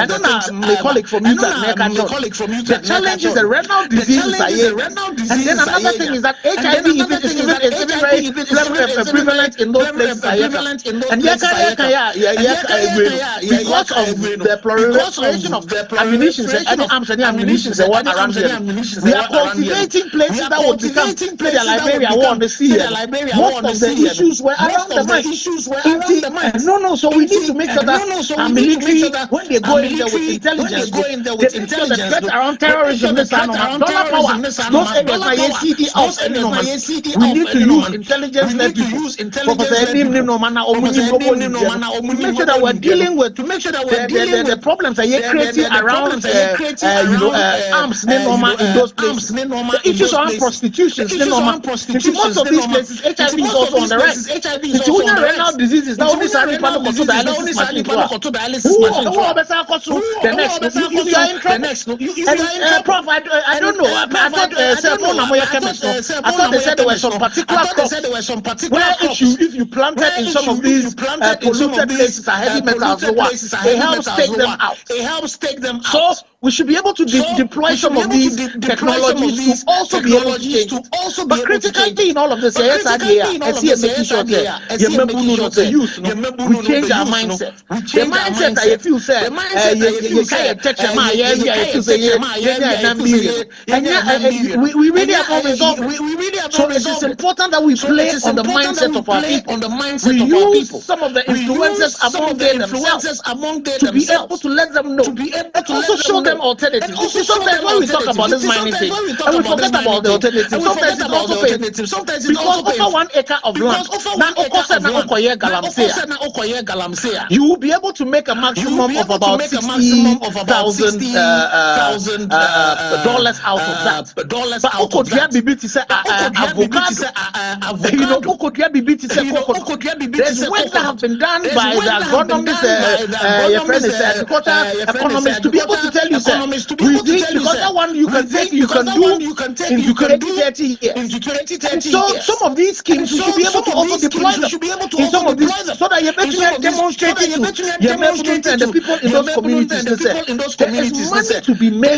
don't know, my colleague from the challenge is the renal diseases are here. And then another thing is that HIV is very prevalent in those places. And because of the proliferation of ammunition and arms and ammunition around here, we are cultivating places that will become the Liberia war on the sea. Most of the issues were around the mine. So we need to make sure that our military, when they go in there with intelligence, they make sure the threat around terrorism, this and dollar power, those areas we need to use intelligence-led people. Make sure that we're dealing with the problems that you're creating around arms in those places. The issues around prostitution. In most of these places, HIV is also on the rise. The renal diseases now only dialysis machine. The next, Prof, I don't know. I thought they said there were some particular crops where if you planted in some of these polluted places are heavy metals, it helps take them out. So we should be able to deploy some of these technologies to also be able to change. But critically in all of this, I see a making sure that the youth, we change our mindset. The mindset I feel said, we really have not resolved. So it is important that we play on the mindset of our people. We use some of the influences among themselves to be able to let them know, and also show them alternatives. Sometimes when we talk about this mining thing, and we forget about the alternatives, sometimes it's also painful. Because over 1 acre of land, you will be able to make a maximum of about $60,000 out of that. But there's work that have been done by the agronomists, your friend is agricultural economists, to be able to tell you economists to be able to tell you, because that one you can take, you can do into 2030 years. So some of these schemes we should be able to also deploy them in some of these, so that you better demonstrate it to your movement and the people in those communities. There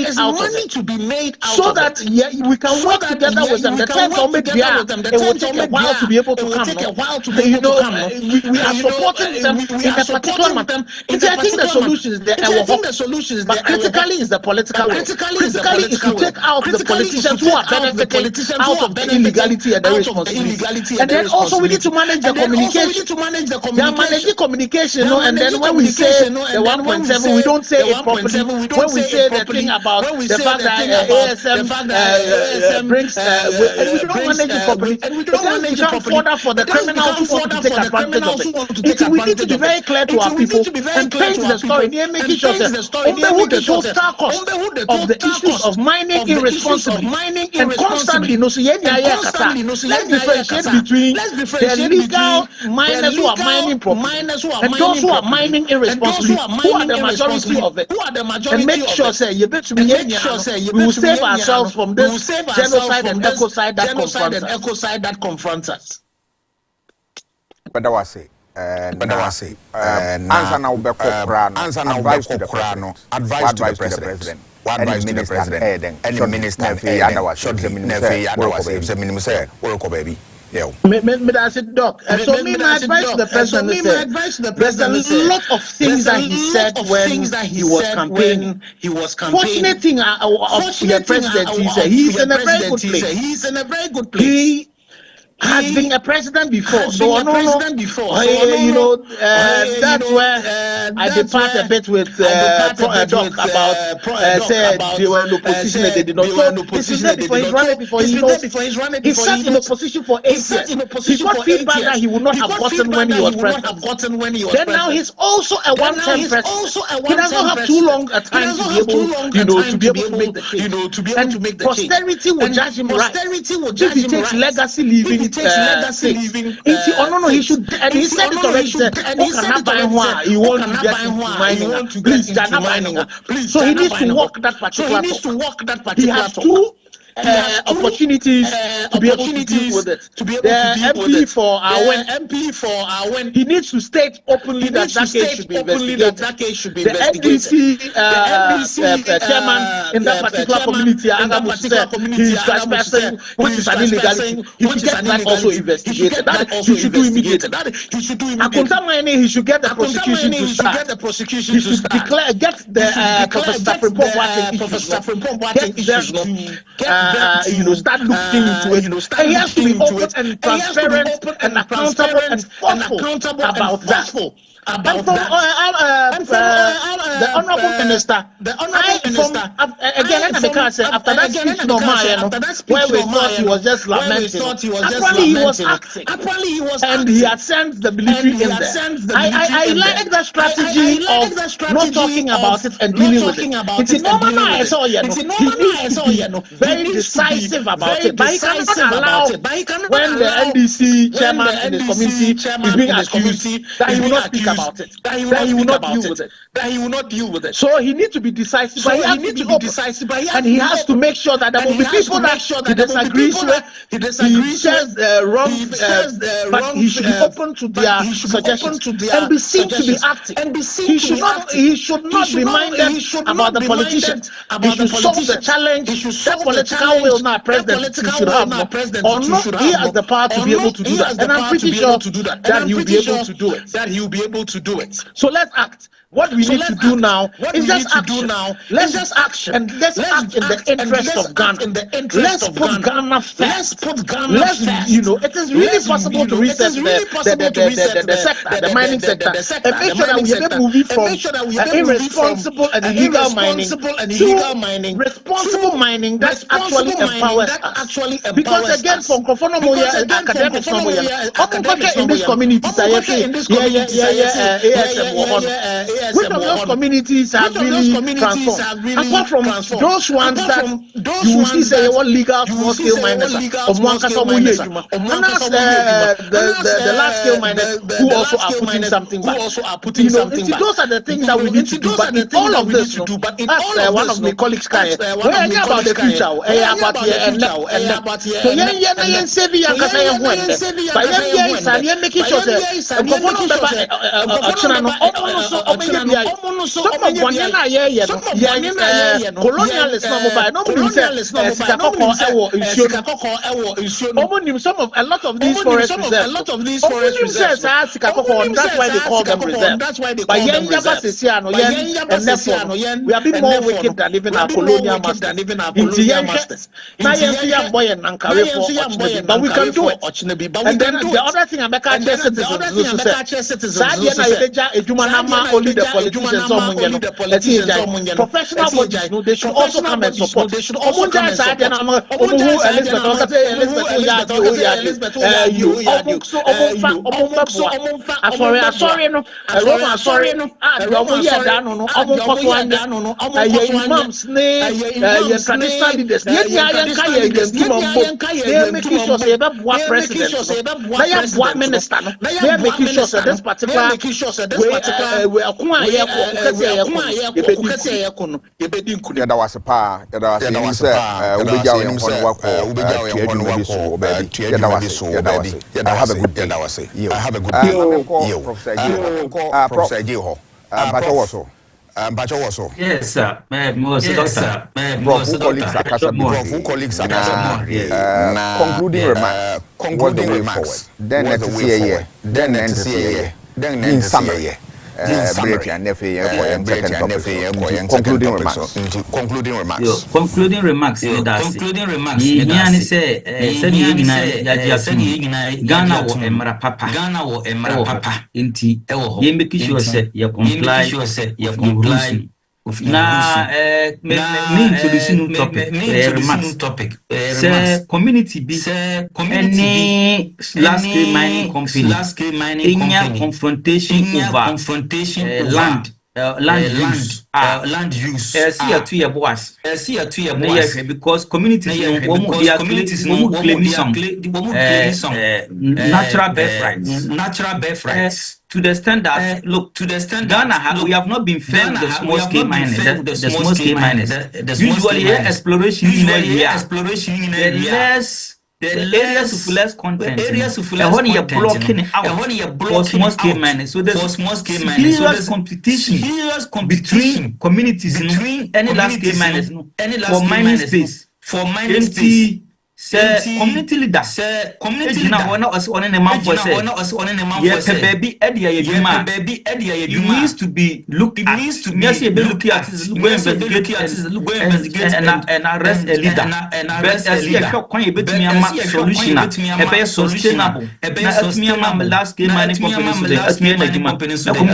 is money to be made out of it, so that we can work together with them. The time to make it will take a while to be able to come. You know, we are supporting them in a particular matter. I think the solution is there. But critically is the political will. Critically is to take out the politicians who are benefiting out of the illegality and the irresponsibility. And then also we need to manage the communication. They are managing communication, and then when we say the 1.7, we don't say it properly. When we say the thing about the fact that ASM brings, we don't manage it properly. It doesn't become further for the criminals who want to take advantage of it. We need to be very clear to our people and paint the story. Making sure that the total cost of the issues of mining irresponsibly and constantly, let's differentiate between the legal miners who are mining properly and those who are mining irresponsibly, who are the majority of it, and make sure we will save ourselves from this genocide and ecocide that confronts us. But I say, answer now, advice to the president. What advice to the president? What advice to the president? And the minister, baby. I said, Doc. So me, my advice to the president is there's a lot of things that he said when he was campaigning. Fortunate thing of the president, he said he's in a very good place. He has been a president before, that's where I depart a bit with Doc about said they were in opposition and they did not. So this is not before he's running. He sat in opposition for 8 years. He got feedback that he would not have gotten when he was president. Then now he's also a one-time president. He does not have too long a time to be able to make the change. And posterity will judge him right if he takes legacy leaving. He should, and he said it already. He wants to get mining. Please, so he needs to walk that particular. He has two opportunities to be able to deal with it. The MP for our win, he needs to state openly that case should be investigated. The NDC chairman in that particular community, he is vice president, which is an illegality. He should get that also investigated. That he should do immediately. Akunta mining, he should get the prosecution to start. He should declare, get the Professor Frimpong start looking into it. And he has to be open and transparent and accountable and thoughtful about that. And from the honorable minister, again, after that speech, where we thought he was just lamenting, actually he was acting, and he had sent the military in there. I like the strategy of not talking about it and dealing with it. It's very decisive about it, but he cannot allow when the NDC chairman in his community is being accused that he will not speak about it, that he will not deal with it. So he needs to be decisive. But he has to be decisive, and he has to make sure that there will be people that he disagrees with. He says wrong, but he should be open to their suggestions and be seen to be acting. He should not be minded about the politicians. He should solve the challenge. That political will not president should have, or not. He has the power to be able to do that, and I'm pretty sure that he will be able to do it. So let's act. What we need to do now is just action. Let's just action, and let's act in the interest of Ghana. Let's put Ghana first. It is really possible to reset the sector, the mining sector, and make sure that we are moving from irresponsible and illegal mining to responsible mining that actually empowers us. Because again, from academics in this community, ASM which of those communities have really transformed? Apart from those ones that you will see say what legal small scale miners of one miners, and that's the large scale miners who also are putting something back. You know, those are the things that we need to do. But in all of this, that's one of my colleagues say, well, yeah, about the future, about here and so yeah, saving young Kasaya one, but yeah, making sure that colonialism some of a lot of these forest reserves. That's why they call them reserves. But we have been more wicked than even our colonial masters. But we can do it. And then the other thing only the politicians, professional bodies, they should also come and support. Yada was a pa, yada was a I have a good day. I have a good day. Professor Jiho. Yes, sir. Concluding remarks. Then let's see a then in summary. Concluding remarks. Concluding remarks. Ghana wo emra papa. Inti ye make sure say you comply with the rules. Na me introduce new topic. Say community be any large scale mining company. In confrontation over land use. See a 2 year boss. Because communities claim some natural birthrights. To the extent that Ghana, we have not been fed the small scale miners. The small scale miners. Usually, exploration in area. The areas of less content. When you're blocking out for small scale miners. So there's serious competition between communities, any large scale miners for mining space. Say community leader. Now we're not on a man for say. Yes, baby, you needs to be looked at. Yes, you be looking at and arrest a leader. But as you have quite a bit me a solution, a better sustainable. Now, last game money companies, because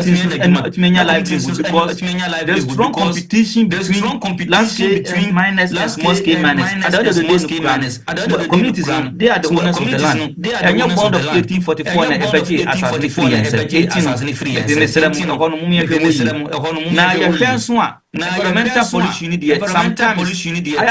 there's strong competition between large scale miners and small scale miners. At the end of the day, communities, they are the owners of the land. And your bond of 1844 and FHA as a free and 18 now your fence one. Environmental pollution in the sometimes I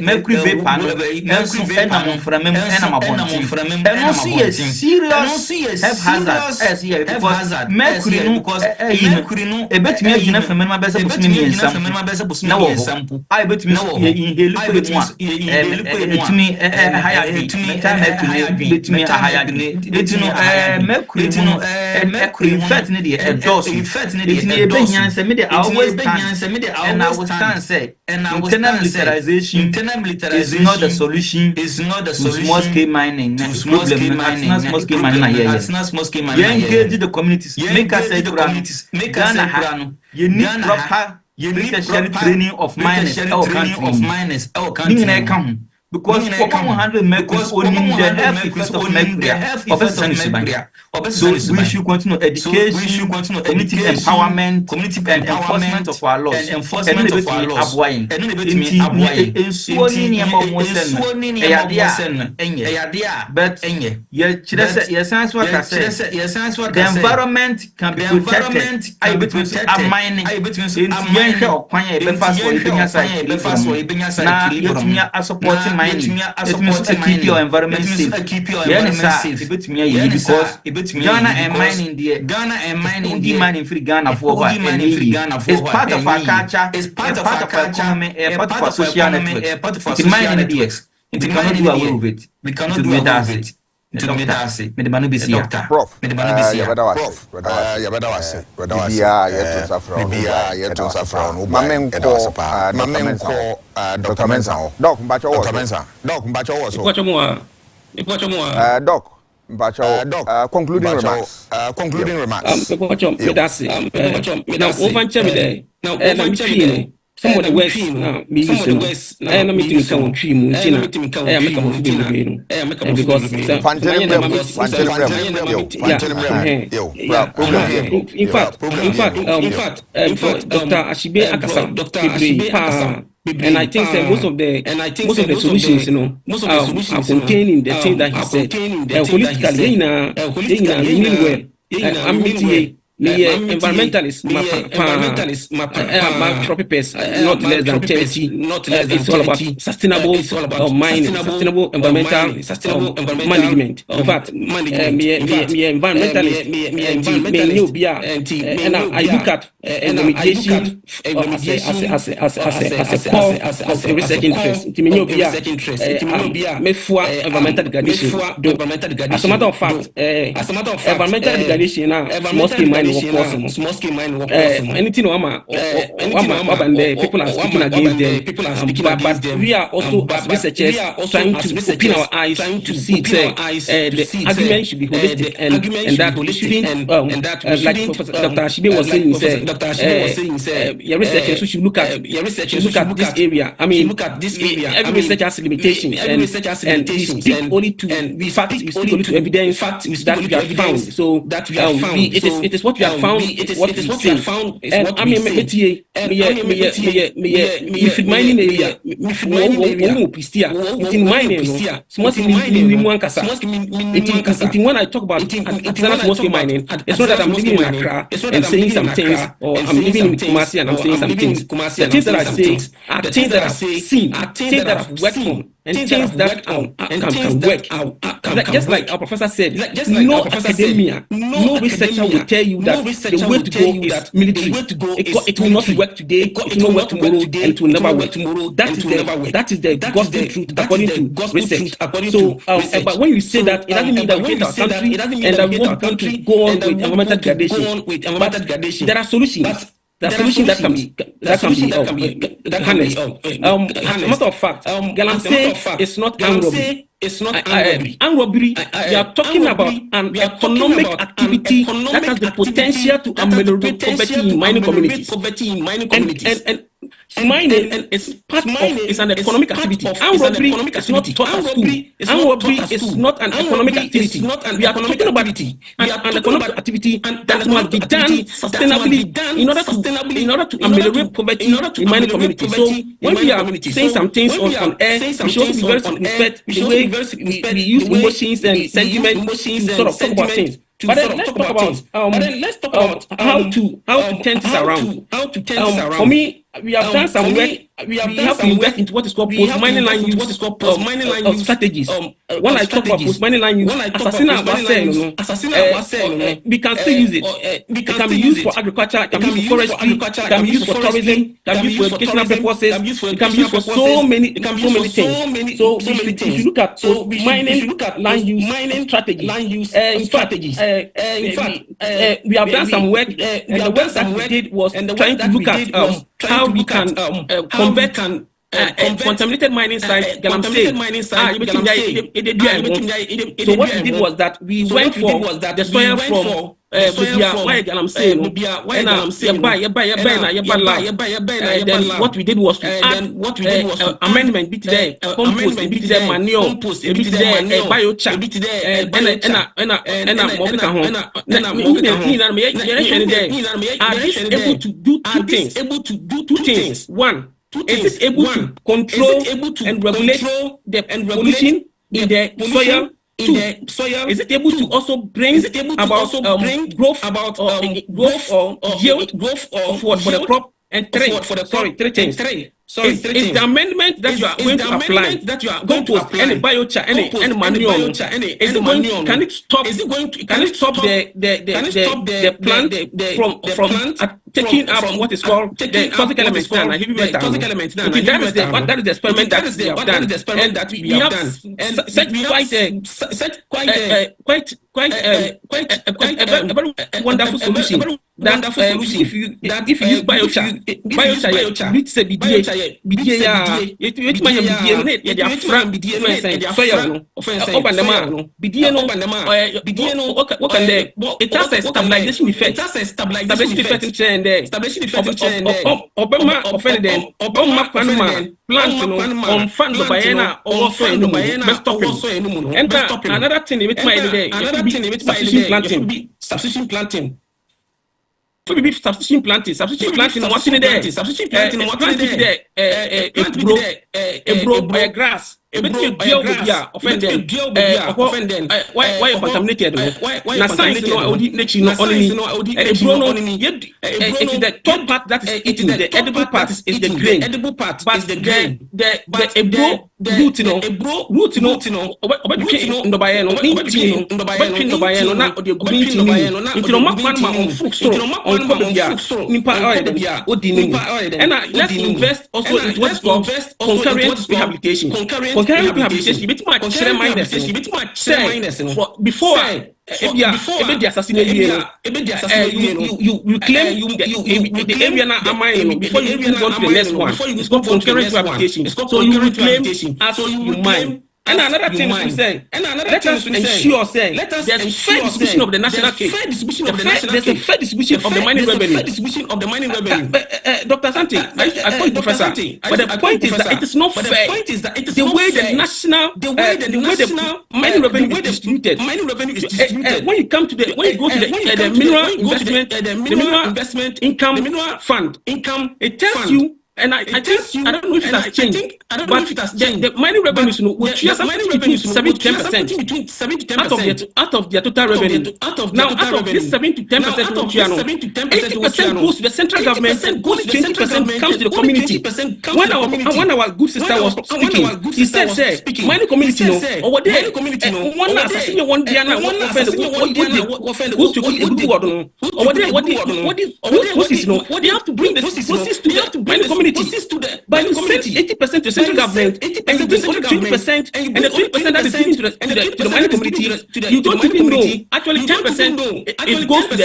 mercury vapor a bit me enough for my best I bet me and I was say internal militarization is not the solution to small scale mining. Small scale mining engage the communities, make us say you need proper training of miners. because for 100 mercury only the health effects of mercury so we should continue education, community empowerment, and enforcement of our laws. And but the environment can be protected. I between mining supporting mining. It means to keep your environment safe. Because Ghana and mining free Ghana for it's part of our culture, it's part of our economy, part of our social network. It's mining DX. It cannot do away with it. We cannot do away with it. To me that's it. Me the manu be see Prof. Me the manu be see Prof. Ya beda wase. Bia yeto safra. Mamenko Dr. Mensah. Doc mbacho wo. Doc mbacho wo so. Ipocho mo. Doc mbacho concluding remarks. That's it. Now over me there. Now over me some of the West me using and I'm meeting come tree mu tina I make am feel be because in fact Dr. Ashibe Asah and I think that most of the solutions, are contained in the thing that he said. Holistically, really well. I'm meeting environmentalists, my tropicals, not less than 30. It's all about sustainable mining, sustainable environmental management. In fact, environmentalist, and I look at remediation as a core of a research interest. Environmental degradation. As a matter of fact, environmental degradation now, small scale mining work anything people are speaking against them, but we are also as researchers trying to open our eyes to see the argument should be holistic and that shouldn't like Dr. Ashibe was saying, your researchers should look at this area. I mean, every research has limitations and we speak only to facts, we speak only to evidence that we have found. So it is what we have found, it is what we found. And I mean, if mining area, it's in mining, when I talk about artisanal small-scale mining, it's not that I'm living in Accra and saying some things, or I'm living in Kumasi and I'm saying some things. The things that I say are things that I've seen, things that I've worked on, and things that can work. Just like our professor said, no academia, no researcher will tell you that the way to go is military. It will not work today, it will not work tomorrow, and it will never work tomorrow. That is the gospel truth according to research. So, but when you say that, it doesn't mean that we hate our country and that we want to go on with environmental degradation. But there are solutions. The solution that can be harnessed. As a matter of fact, Galamsey is not armed robbery. It's not armed robbery. We are talking about an economic activity that has the potential to ameliorate poverty in mining communities. And mining is part of is an economic activity. Armed robbery is not taught at school. Armed robbery is not an economic activity. We are talking about an economic activity that must be done sustainably in order to ameliorate poverty in mining communities. So when we are saying some things on air, we should also be very circumspect the way we use emotions and sentiments to sort of talk about things. But then let's talk about how to turn this around. For me, we have done some work. We have to invest into what is called post-mining land use strategies. When I talk about post-mining land use, we can still use it. It can be used for agriculture, it can be used for forestry, it can be used for tourism, it can be used for educational purposes, it can be used for so many things. So if you look at mining land use strategies, in fact, we have done some work, and the work that we did was trying to look at how we can convert contaminated mining sites. So what we did was that we went for the soil from I'm saying, then what we did was to add amendment bit there, compost bit there, manure bit there, biochar are these able to do two things? One, is it able to control and regulate the pollution in the soil? Two, is it able to also bring about growth or yield for the crop? And three things. Is the amendment that you are going to apply compost any biochar any manure can it stop the plant from taking up what is called the toxic elements now? That is the experiment that we have done, and we have set quite a very wonderful solution. If you use biochar, it's a it has a stabilization effect. Stabilization effect another thing substitution planting. Substitution planting what's in there? Substitution planting grass. Why contaminated? Now science the top part that is eating, the edible part is the grain. But the root let's invest also in what's called concurrent rehabilitation. Concurrent rehabilitation, bit much before the assassination, you claim the area now before you move on to the next one. It's called concurrent rehabilitation. So you will claim as you mine. And another thing we say, let us ensure there's fair distribution of the national cake. There's a fair distribution of the mining revenue. Dr. Asante, I call you Professor, but the point is that it is not fair. The way the mining revenue is distributed. When you go to the mineral investment income fund, it tells you. And I don't know if it has changed, but the mining revenues will share between 7 to 10% out of their total revenue. Now, out of this 7 to 10%, 80% goes to the central government and goes 20% comes to the community. When our good sister was speaking, he said, mining community, over there, one assassin, one Diana, one offender, they have to bring the resources to the mining community. But you send 80% to central government, and you bring only 20%, and the 20% that is given to the mining community, you don't even know. Actually, 10% it goes to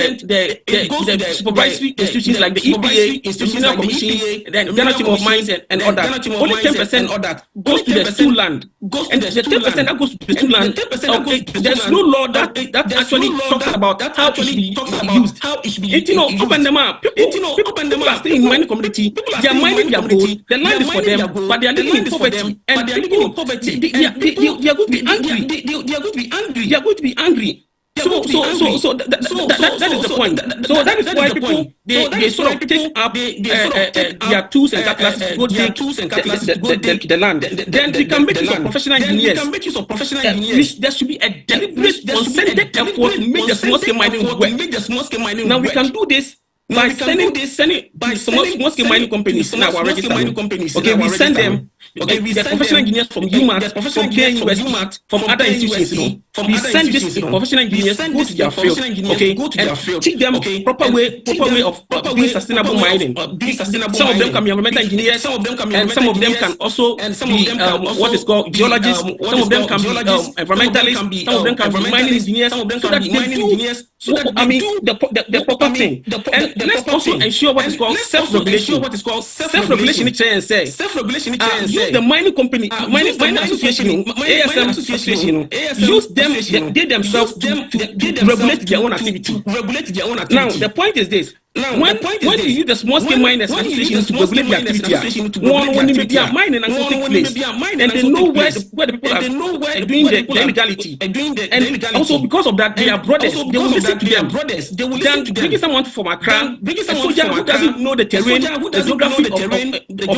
the supervisory institutions like the EPA, Institutional Commission, the Ghana Chamber of Mines, and all that. Only 10% of that goes to the stool land, and the 10% that goes to the stool land, there's no law that actually talks about how it should be used. People are staying in mining community. They are mining their gold. The land is for them, but they are living in poverty. And they are going to be angry. They are going to be angry. So that is the point. So that is why people they sort of take up their tools and cutlasses to go take the land. Then they can make use of professional engineers. There should be a deliberate, concerted effort to make the small scale mining work. Now we can do this by sending small scale mining companies in our register. Okay, we send them. Okay, we send professional engineers from UMAT, from KNUST, from other institutions. We send these professional engineers go to their field. Okay, and teach them proper way of doing sustainable mining. Some of them can be environmental engineers, and some of them can also be what is called geologists. Some of them can be environmentalists. Some of them can be mining engineers. So that they do, the proper thing. And let's also ensure what is called self-regulation. Self-regulation, use the mining company, mining association, ASM association, use them, they themselves to regulate their own activity. Now, the point is this. Now, when you use the small scale miners association to regulate the activity, when they are mining and taking place, and they know where the people are doing the illegality, and also because of that, they are brothers. They will listen to them. They will then bring someone from Accra, a soldier who doesn't know the terrain, the geography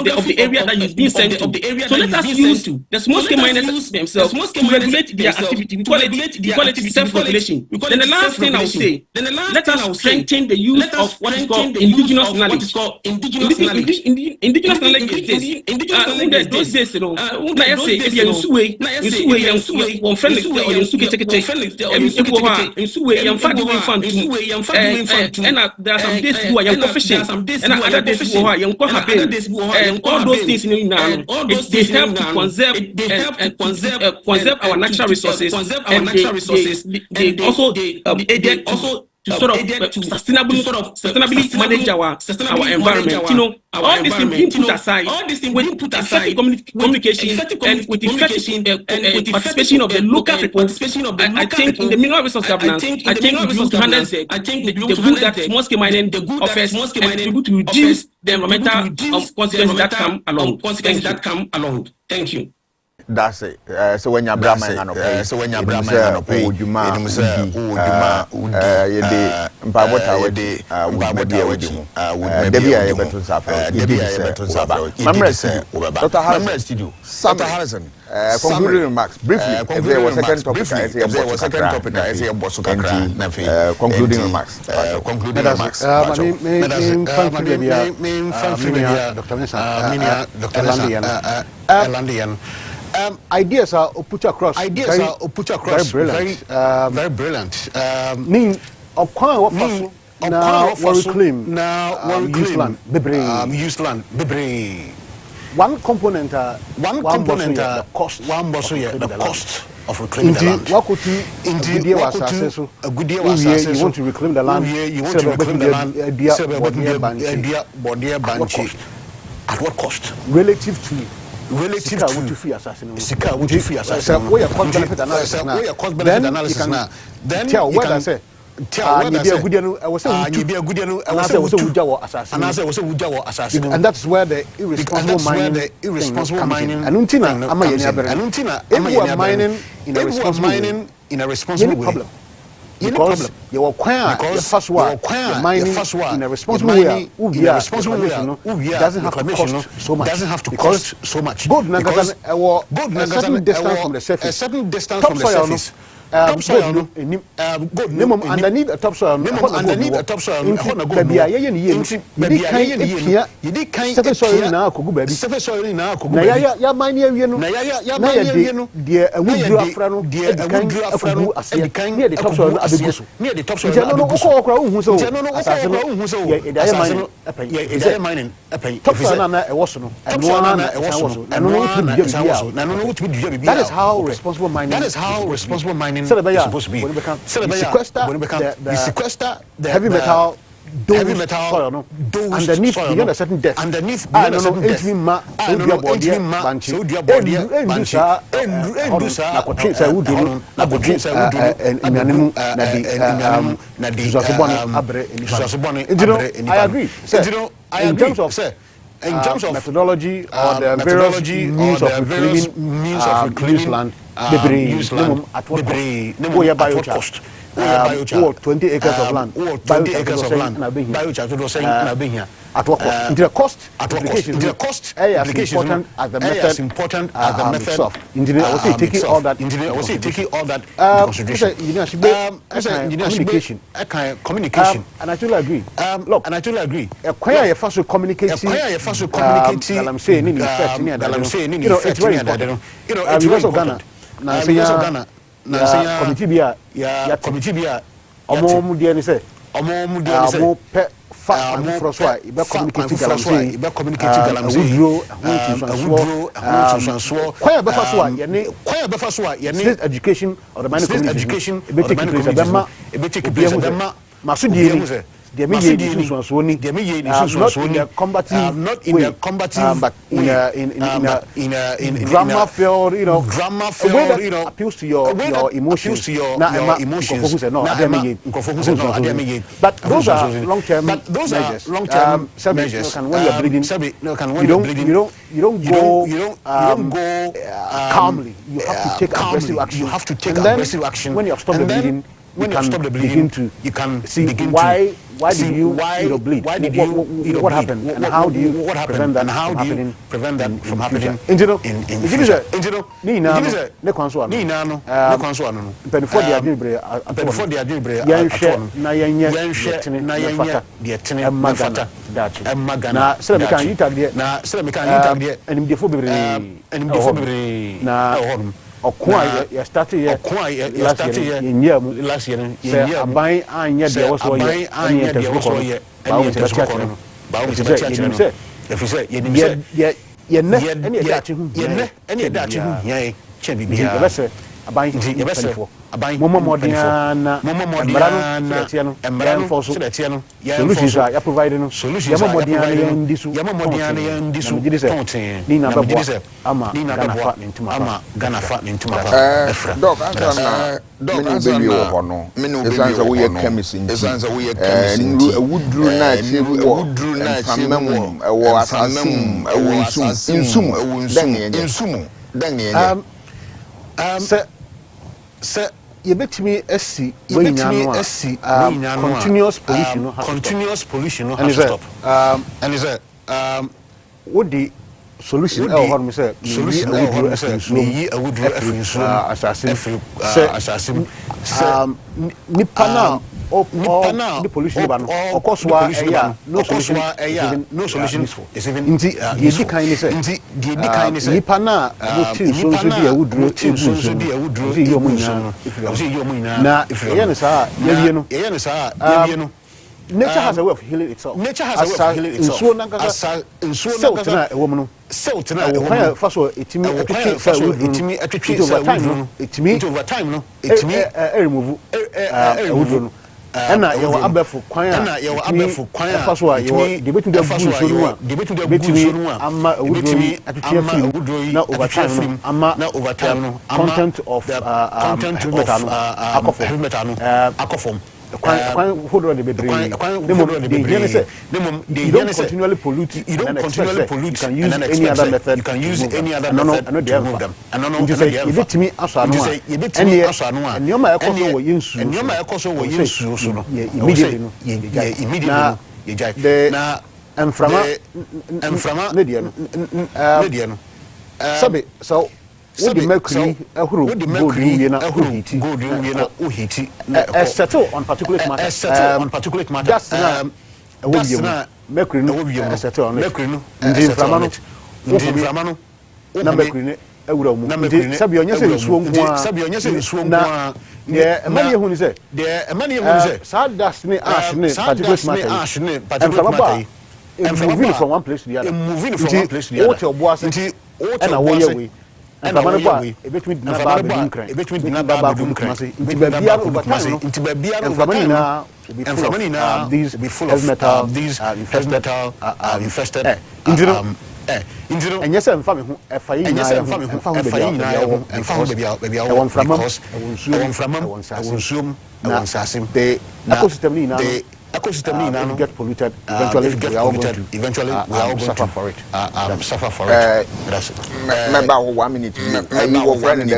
of the area that is being sent to. So let us use the small scale miners themselves to regulate their activity. We call it self-regulation. Then the last thing I will say, let us strengthen the use of what is called indigenous knowledge. Indigenous knowledge is this. Those days, you know, I say if you're in Suwe, one friend is there, or in Suwe, take it. In Suwe, I'm fat doing fun too. And there are some days who are young fishing, and other days who are young and all those things in now, they help to conserve our natural resources, and they also aided also to sort of sustainably manage our environment. You know, all these things being put aside, with effective communication and with effective participation of the local people. I think in the mineral resource governance, I think we should harness the good that small scale mining offers, and be able to reduce the environmental consequences that come along. Thank you. That's it. So when you're Brahman and okay, so when you're Brahman and okay, Ujuma, Yede, Mpabota, Debbie, Beton Safra, Dr. Harrison, concluding remarks briefly. If there was a second topic, I say concluding remarks. Concluding remarks. Ideas are put across. Very brilliant. Mean of what now reclaim use land. One component the cost of reclaiming the land. What could a good deal was you want to reclaim the land, at what cost? Relative to what you feel assassin. We are cost benefit analysis now. Then tell what I say. And that's where the irresponsible mining and mining in a responsible way. Because you acquire the first one, mining in a responsible way, doesn't have to cost so much. Good, a certain distance from the surface. Underneath a topsoil, that is how responsible mining is supposed to be. When you sequester the heavy metal soil, no? Underneath beyond a certain depth. I agree. In terms of methodology or the various means of reclaiming land, at what cost? 20 acres of land, at what cost? The cost application as important as the method itself. Taking all that communication. And I totally agree. Acquire your first communication. I'm saying in effect, it's very important. Because of Ghana. Committee bia omo dia ni say omo pe fa for so e be communicate kwaya be fa so ye ni education or the mining communication e be take place be ma so die the media is not in the combative, not in the combative, but in a drama filled, you know, appeals to your emotions. But those are long-term measures. When you're bleeding, you don't go calmly. You have to take aggressive action. When you have stopped the bleeding, you can see why did you bleed? What happened? And how do you prevent that from happening? Okwa ya started last year aban anya de was so ye anya de ko ba wo se if you say ye ne ene da chi hu ene da chi hu yan che bi bia be se aban ye be se momo modiana embrano so de tie no solutions ya provide no ya modiana ya ndisu ni na bebo ama Ghana fa ntuma doc answer baby wo hono esanza wo ye chemist wudru na chewu na famam wo asasem insum dan ye se yebetimi asi wenyano continuous pollution has to stop and is a what the solution me say assassin nipa na the pollution ban of course no solution is even the kind say nipa na so dia wudru na nature has a way of healing itself. Nature has a way of healing itself. First of all, it remove and you are above choir. First of all, you are debating the over time content of alcohol. You don't continually pollute. You can use any other method. You can use any other method to remove them. And you say, you bet me as and you might also immediately. And from so what the mercury settle on particulate matter. That's mercury settle on mercury mercury moving from one place to the other. And the money boy, a bit with Nababa, these heavy metal, these infested. And yes, I'm family. Ecosystem get polluted. Eventually, we are going to suffer for it. That's it. Remember 1 minute. Your friend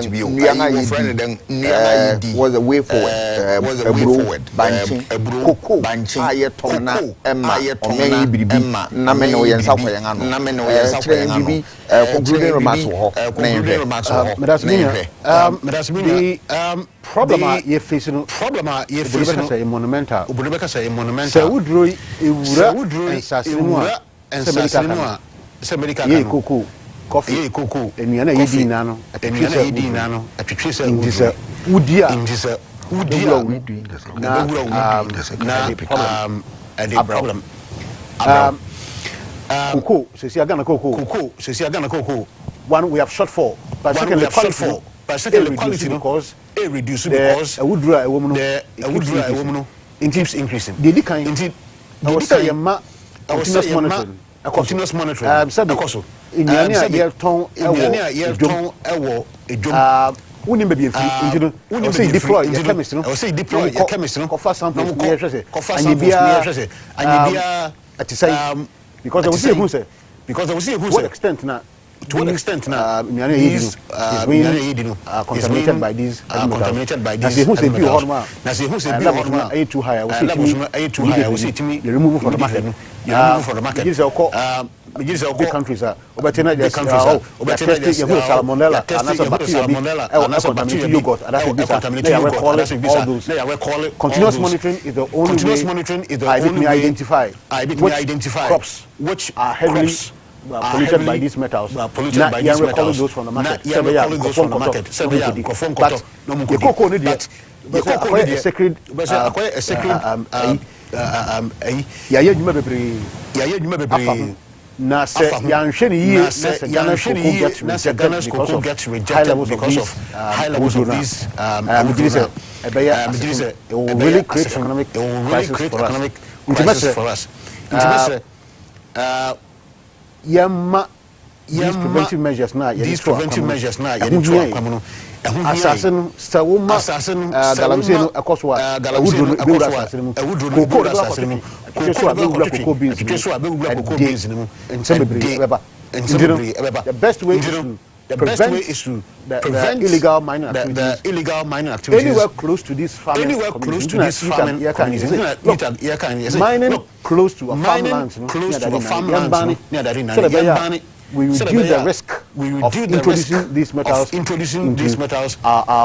was a way forward. Banching, cocoa, aye tona, Emma, Omeni bibi, nameno yensa kwa yangano, bibi, concluding remarks. The problem you're facing say monumental. So wudru ewura ensasinu ye koko coffee enuana yedi nano atwetwe se udia the problem koko sesi agana koko one we have shot for but second the quality because it reduces because wudru a woman it keeps increasing. The kind I was saying ma continuous monitoring. Continuous monitoring. Because in Yania year ton ewo ejom. Wouldn't be you know, say deploy your chemist, no? Say deploy your chemist, no? Cover samples, and you be at the same because I will see who say to what extent now. To what extent now? Is contaminated by these. Contaminated by these. Who say be hormone? Now say who say be hormone? A too high. Too high. We see to me. You remove from the market. You remove from the market. This is our big countries are. Obetina just salmonella. And that's contaminated yogurt. And that's contaminated yogurt. All those. Continuous monitoring is the only way I identify crops which are heavily polluted by these metals. Polluted by these metals. Those from the market. But the cocoa need that. Quite a sacred. Na say yanhwe ni ye na Ghana's cocoa gets rejected because of high levels of these it will really create economic crisis for us. These preventive measures now assassin sawuma galamseno akoswa the best way is to prevent illegal mining activities anywhere close to these farming mining close to a farmland we reduce the risk of introducing these metals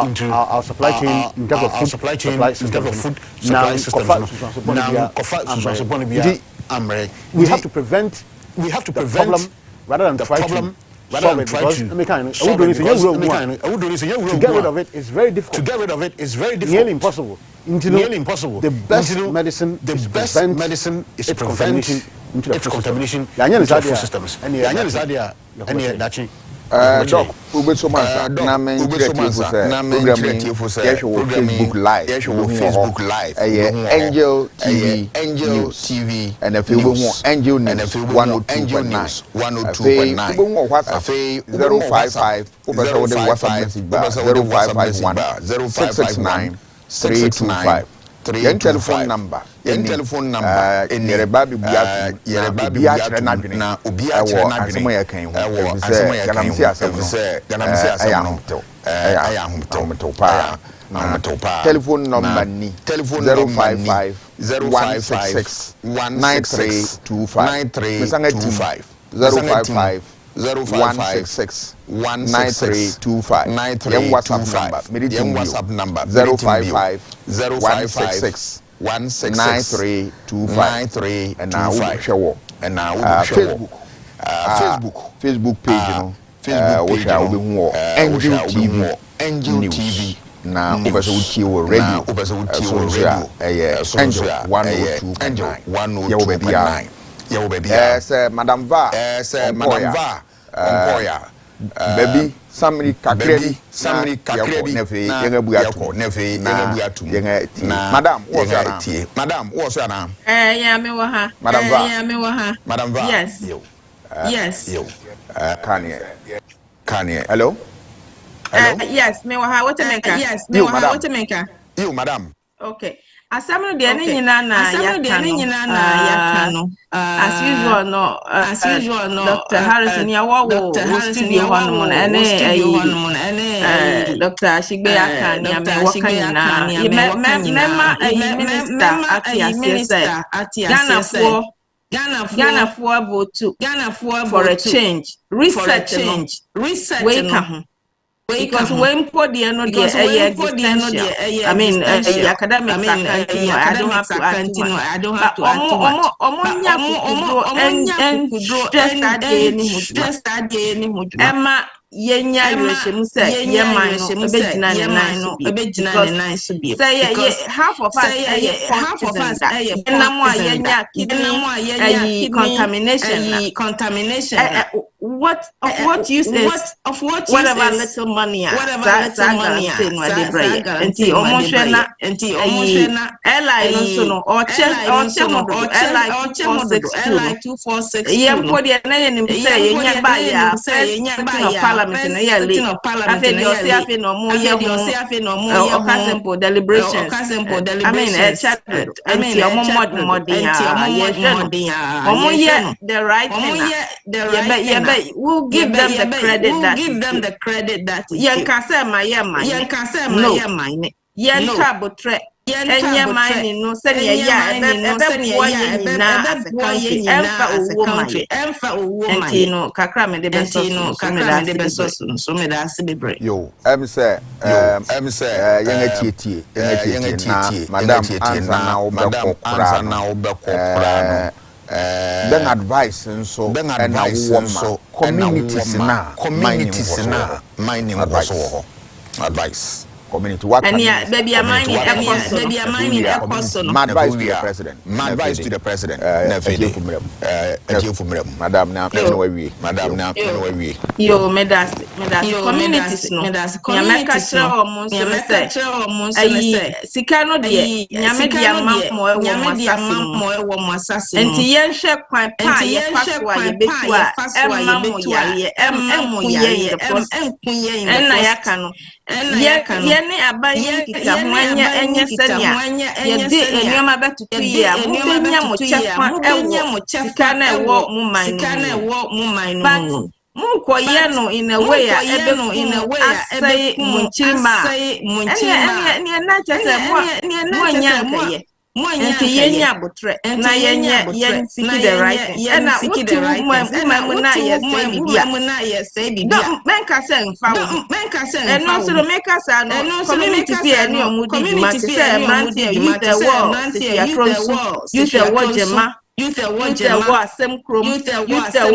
into our supply chain in terms of food supply systems. We have to prevent the problem rather than try to solve it because to get rid of it is very difficult. Nearly impossible. The best medicine is to prevent contamination into the food systems. Doc, ube so much. Na men creative for Facebook Live. Angel TV. And if you want Angel News 102.9. 055 WhatsApp message 0551 069 325. Your telephone number. In Yereba Bibia na Obia Chena can telephone number ni 055 166 9325 055 166 9325 Yan WhatsApp number 055 166 9325 and now Facebook page which I will be Angel TV now over radio Angel 102.9 yes Madam Va baby samri kakrebi nefe yenga buatu madam what's your name yeah me wa ha madam Va yes Kanye hello yes me wa ha what to make you madam okay asamro de ne nyina na ya no as usual no Dr. Harrison ya wo studio hono ene Dr. Ashigbe aka ni ame waka nyina mema minister ati Ghana for vote for a change research we can because when podium no dey I mean academic I don't have to add too much stress that day ni mudu Emma yenya yeshemu say yema no ebegina ne nan so be say half of us na mo yenya kidney contamination what use is whatever little money they bring until almost airline also no or airline 246 yeah for the name say parliament no yeah late after the no more deliberations I mean the right thing we'll give them the credit that yan kase ma yan trabotre enya mine no se ne ya emfa owo mai no kakra me de beso so me da se bebre yo em say yan atietie na madam ansa na obekokra then advice nso communities na mining advice community what and yeah baby mining my advice to the president madam na we yo medas communities no communities sika no de nyame dia mo e wo masase enti yen hwe kwan pa ye faswa ye betua emma mo yare enna yaka no yene abaye kika mwanya enye senia yede enyoma batutu ya mubenya mo chekwa na ewo mu mine Munko yeno in a way say munchima ni na chese mo yenya botre na yenya siki the right na uti mu na say bibia menka say mfa and no so make us no community be any omudi ma say man use the word use the word jema use the word same chrome use the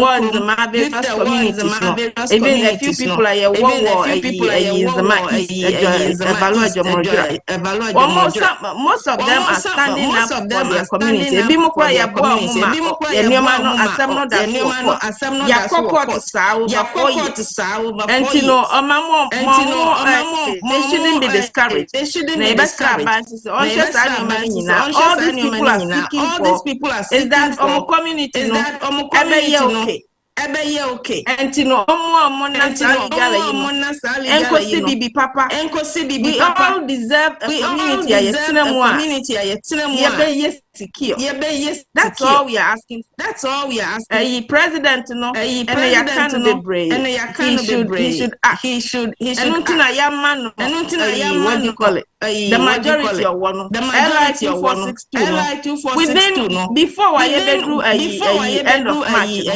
word the marvelous communities even a few people are here is the most of them are standing up for their community ebi mo kwa ya bo nyoma no asem no da ya kokot sawo and you know they shouldn't be discouraged all these people are seeking that community no ebe okay and you know enkosi bibi papa we all deserve a community that's all we are asking president no he should what do you call it the majority of one within before I ever do end of March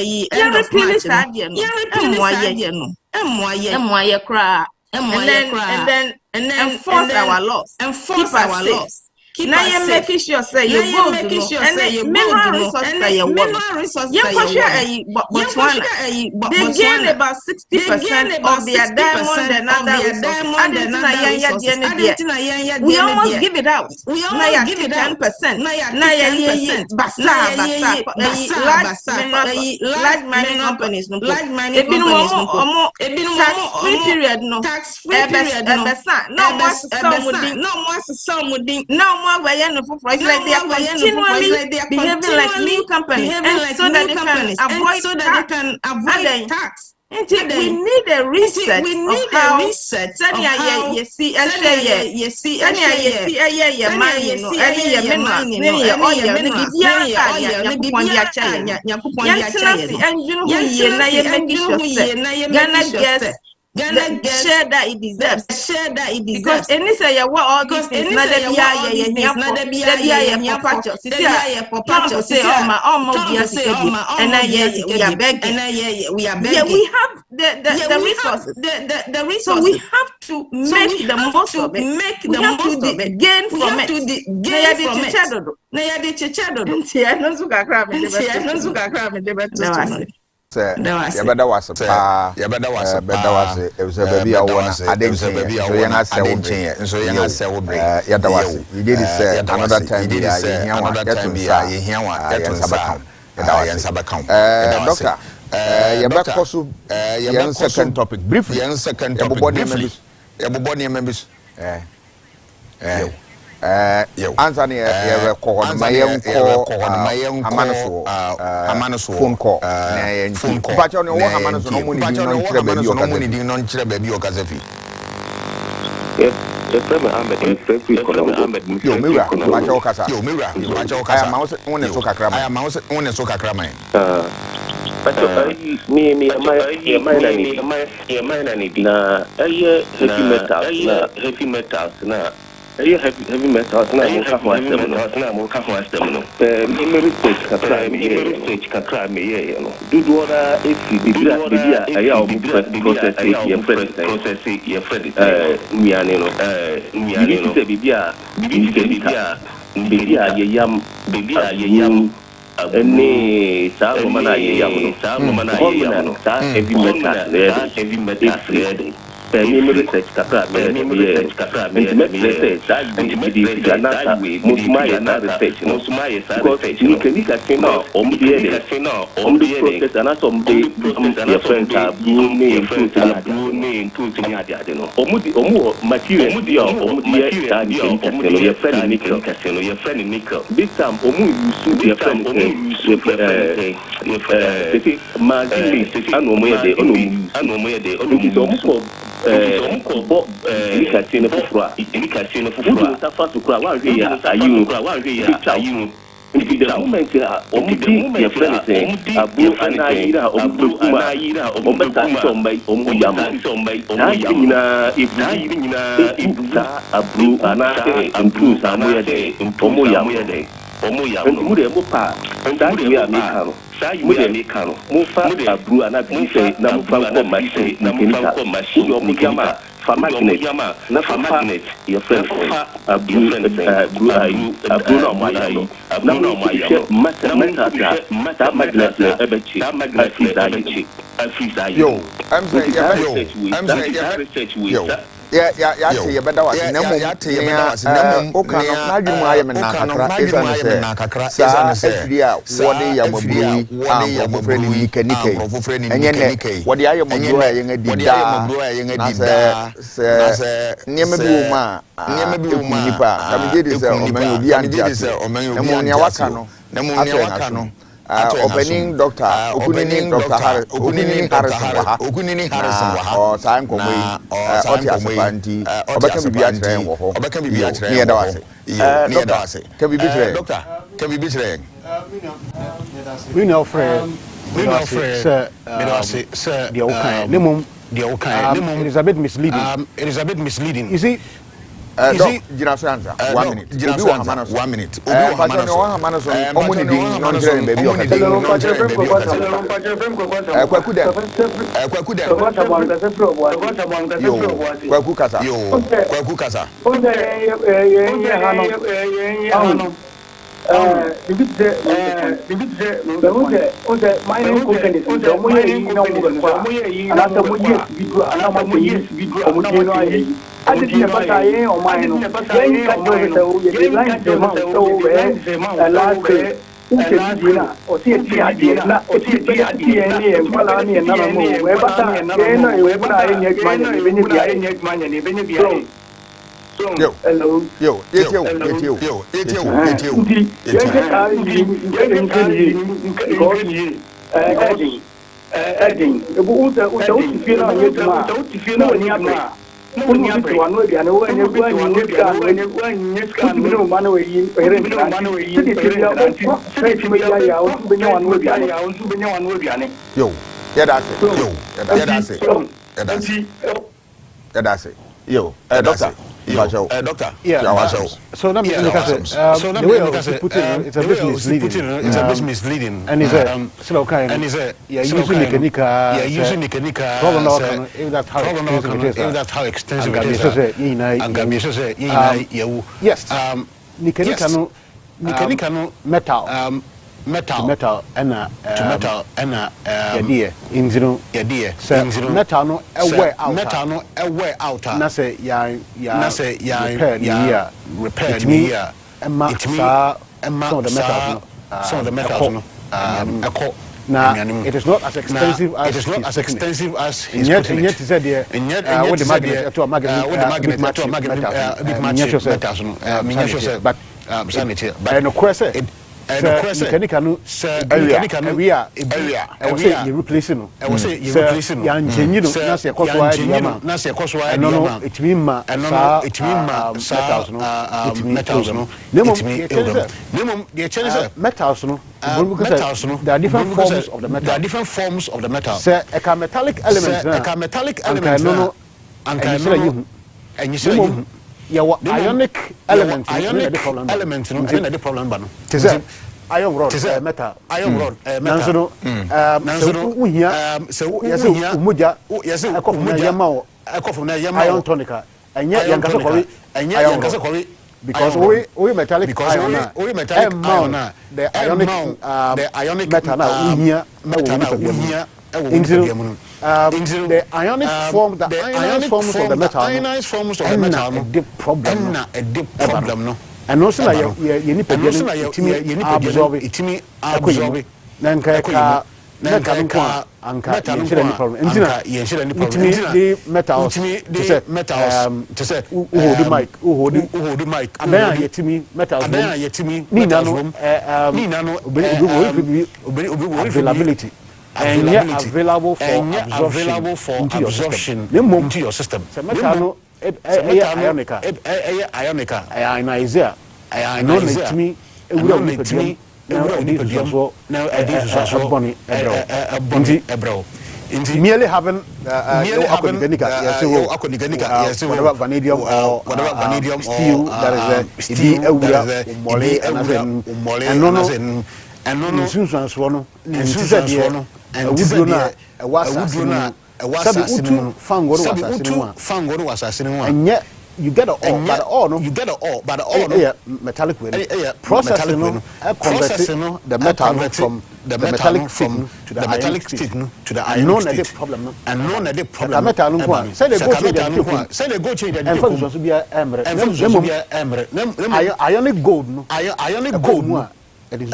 and then enforce our laws keep our laws now you making sure say you go and mineral resources they gain about 60% of their diamond and other resources. We almost give it out. Now you 10%. Large mining companies no tax-free period no more where it's like they are continually behaving like new companies so that they can avoid tax. We need a reset of how you see Ghana share that it deserves. Because any say what all these things not the we have the resources. So we have to make the most of it. Gain from it. Yabada was a it was a baby. I didn't say baby. So you not say and so you not say Yadawasi. You did say another time. You did say Doctor, Yabako yen second topic briefly. Yen second topic briefly. Everybody members. Answer ne record Hamanoso phone call phone call but you know Hamanoso no money din non kire baby o kazafi yo mira bacha o kasa aya ma won so kakra man but me na heavy metals na heavy metals na mo ka ho astem no me research kakra me ye no dudu ora efi bibia aya o process miane no bibia ye yam ene sa mo na ye yam no sa heavy metal me research kakra me research that we na musuma na research no you can look at no process and some your friends are blue no material your friend nickel this time use your friend Ikasine fufura tafa sukura wa ya ayu the moment your friend say abu anayira omukuma omuyama ibsa abu anake impusa moyede omuyama mupa ndani ya mikano mekano mufa abu anake na mufa ko machine na mufa machine omuyama for magnet na for magnet your friend abu no mayo na no mayo mata magnet ebechi yo I'm saying yeah say you better was nemo oka no adwum aye me na kakra isa say wode ya mabru am friend ni kanike enye ne wode aye mabru aye ngadi da na say nyema bi wo ma nipa kamje de say omen obi an nemo nya waka no opening doctor Harrison waha o san komo oti asanti obeka bibi atrɛ wo ho ne da wase ka bibi trɛ doctor ka bibi trɛ we know friend sir the okay nemum it is a bit misleading you see jina so answer 1 minute obi wa hamana so 1 minute obi wa hamana so omuni din non jere baby o kwaku da kwaku kasa I didn't never say on mine. Then you can do it. You like the amount so last day. Or see a tia, or see a tia, and Malani and another move. Then you will buy in your money, even if you are in your money, even if you are. Hello. Yo. Edding. Doctor. Yeah. So let me the way I put it, it's a bit misleading. And it's a slow kind. And it's a using mechanica. That's how extensive it is. Yes. Mechanica no metal and idea in zero metal no aware out na say ya repair me some of the metals no Now, it is not as extensive as his yet he said there, with the magnet to a magnet, but and of course, mechanical area, I was saying you replacing, I was saying you replacing, young genuine, that's a cost why no, it means metals, no, metals, no. There are different forms of the metal. There are different forms of the metal. Say a metallic element. A metallic element. And you say you ionic element. Ionic element. No, the problem. Iron rod. Metal. Iron rod. Metal. So umuja. Iron tonica. And yet Yankasakori. Because we metallic iron, the ionic metal into the ionic form, the ionized forms of the metal, a deep problem, no. And also, you need to absorb it, Nanka anka any problem. The metals to say hold the mic, and then yetimi metals. Availability. And yet available for absorption into your system. Ionica, ionica, merely having whatever vanadium or vanadium steel that is and yet you get an ore, but the ore, metallic wind. Processing the metal from the metallic thing to the metallic thing to the ionic state. Problem. And none of the problem. Say they go change the difference. Be a ionic gold. Ionic gold. It is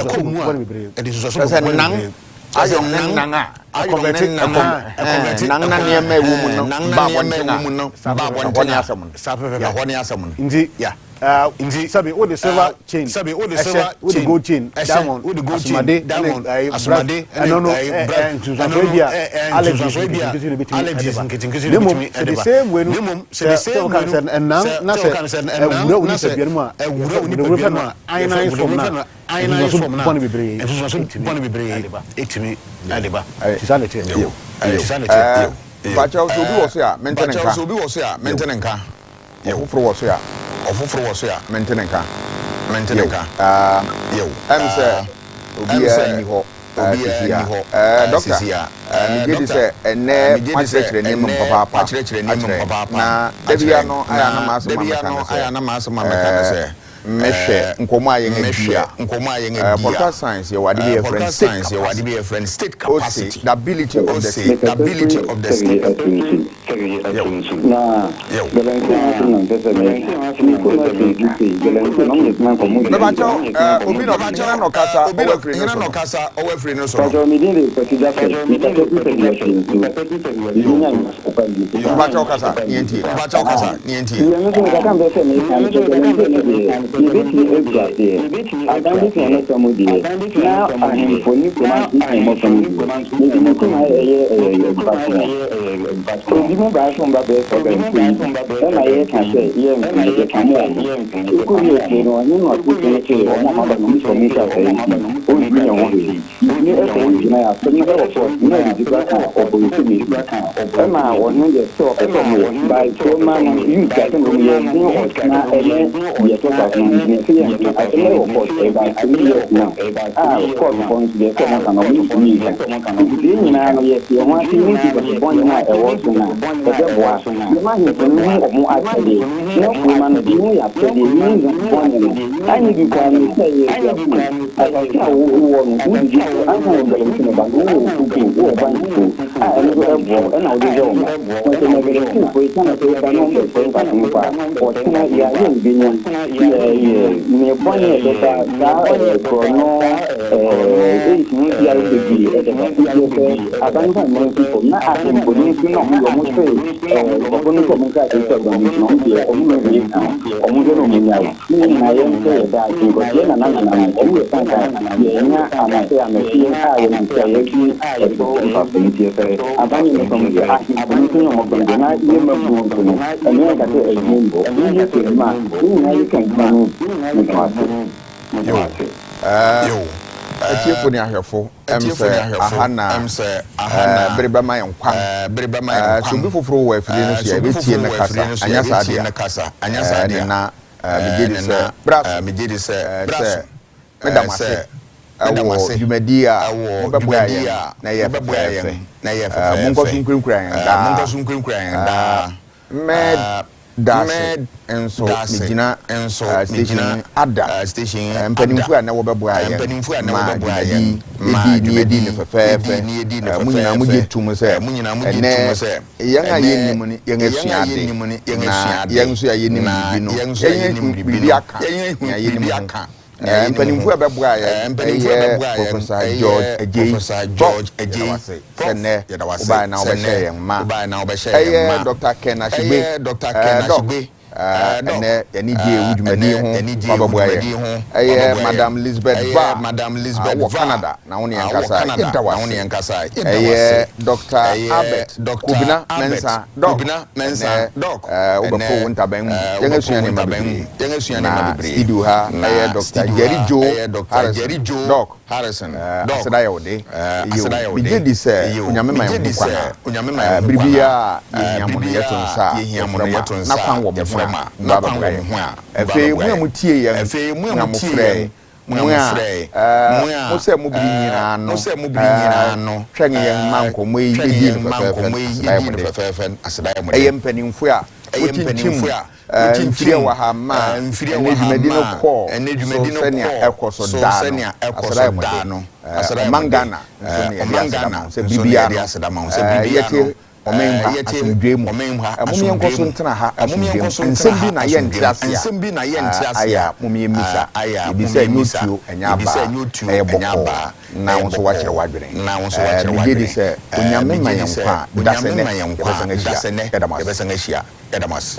nanga sabi o the silver chain o the gold chain diamond asmade the same way the same and now ofoforo wo so ya maintenance am say obi ani ho doctor ni gedi say ene pachire ni papa na debia no aya na masama meka say meshe nkomo ayen adia political science ye wadi be a friend state capacity the ability of the state ya bebi abantu mo people na atom police no mo say obono ko mo ka e so do no dia o mo ni na o mo no mo nyawo ni na ye nse da ki ko je na o mo san ka ye nya amate amati a ye ni se ye ki e so pa police fe abani ni ko mo ya police no mo ko na ye mo ko no ene ka te e mumbo ni ke ma ni na ye kan ni ko yo etiefo ni ahwefo emse ahana bereba ma yankwa so bi foforo wo afili no so ya betie me kasa anya saade na megedi se braso medamase awo dwumadi a mobɛboa yɛn na yɛ fɛfɛ monkɔso nkurankura yɛn daa dase enso megyina station ada mpanimfo a na wɔbɛboa yɛn ma dwumadi edi ne fɛfɛɛfɛ mo nyinaa mogye tum sɛ ɛnɛ yɛn a yɛnnim no yɛn asua ade na yɛn nso a yɛnnim biribi no yɛn biribi aka na yɛnnim ho mpanimfo a bɛboa yɛn ɛyɛ Professor George Ajay sɛnɛ wobae na wobɛhyɛ yɛn ma ɛyɛ Dr. Ken Ashigbe ɛnɛ yɛne gye wudwumadi ho wabɛboa yɛn ɛyɛ Madam Elizabeth wɔ Canada na wo ne yɛn kasa yɛda wase ɛyɛ Dr. Albert Kobina Mensa Doc wobɛpo wo ntaban mu yɛn asua nneɛma bebree na studio ha ɛyɛ Dr. Jerry Joe Harrison aseda yɛ wo de megye di sɛ onyame ma yɛn ho kwana biribi a yɛhia mo no yɛto nsa a na kwan wɔ mo ho a bababra yɛn afei mo a motie yɛn mo a mofrɛ mo sɛ mobiri nyinaa no hwɛ yɛn ma nkɔmmɔ yi bɛdi no fɛfɛɛfɛ ɛyɛ mpanimfo a wotintim mfiri wɔ ha ma ɛne dwumadi no kɔɔ so sɛnea ɛkɔ so daa no mangana nso ne yɛde asedama sɛ biribia no yɛte ɔmɛn ha asomdwe mu momyɛ nkɔ so ntena ha asomdwe mu nsɛm bi na yɛnte ase aya momyɛ mmisa ebisa ɛnyɛ ɛnyɛ aba ɛyɛ bɔkɔɔ na wo nso wakyerɛ wadwene megye di sɛ onyame ma yɛn nkwa a da sɛ nɛ yɛbɛsan ahyia yɛdam ase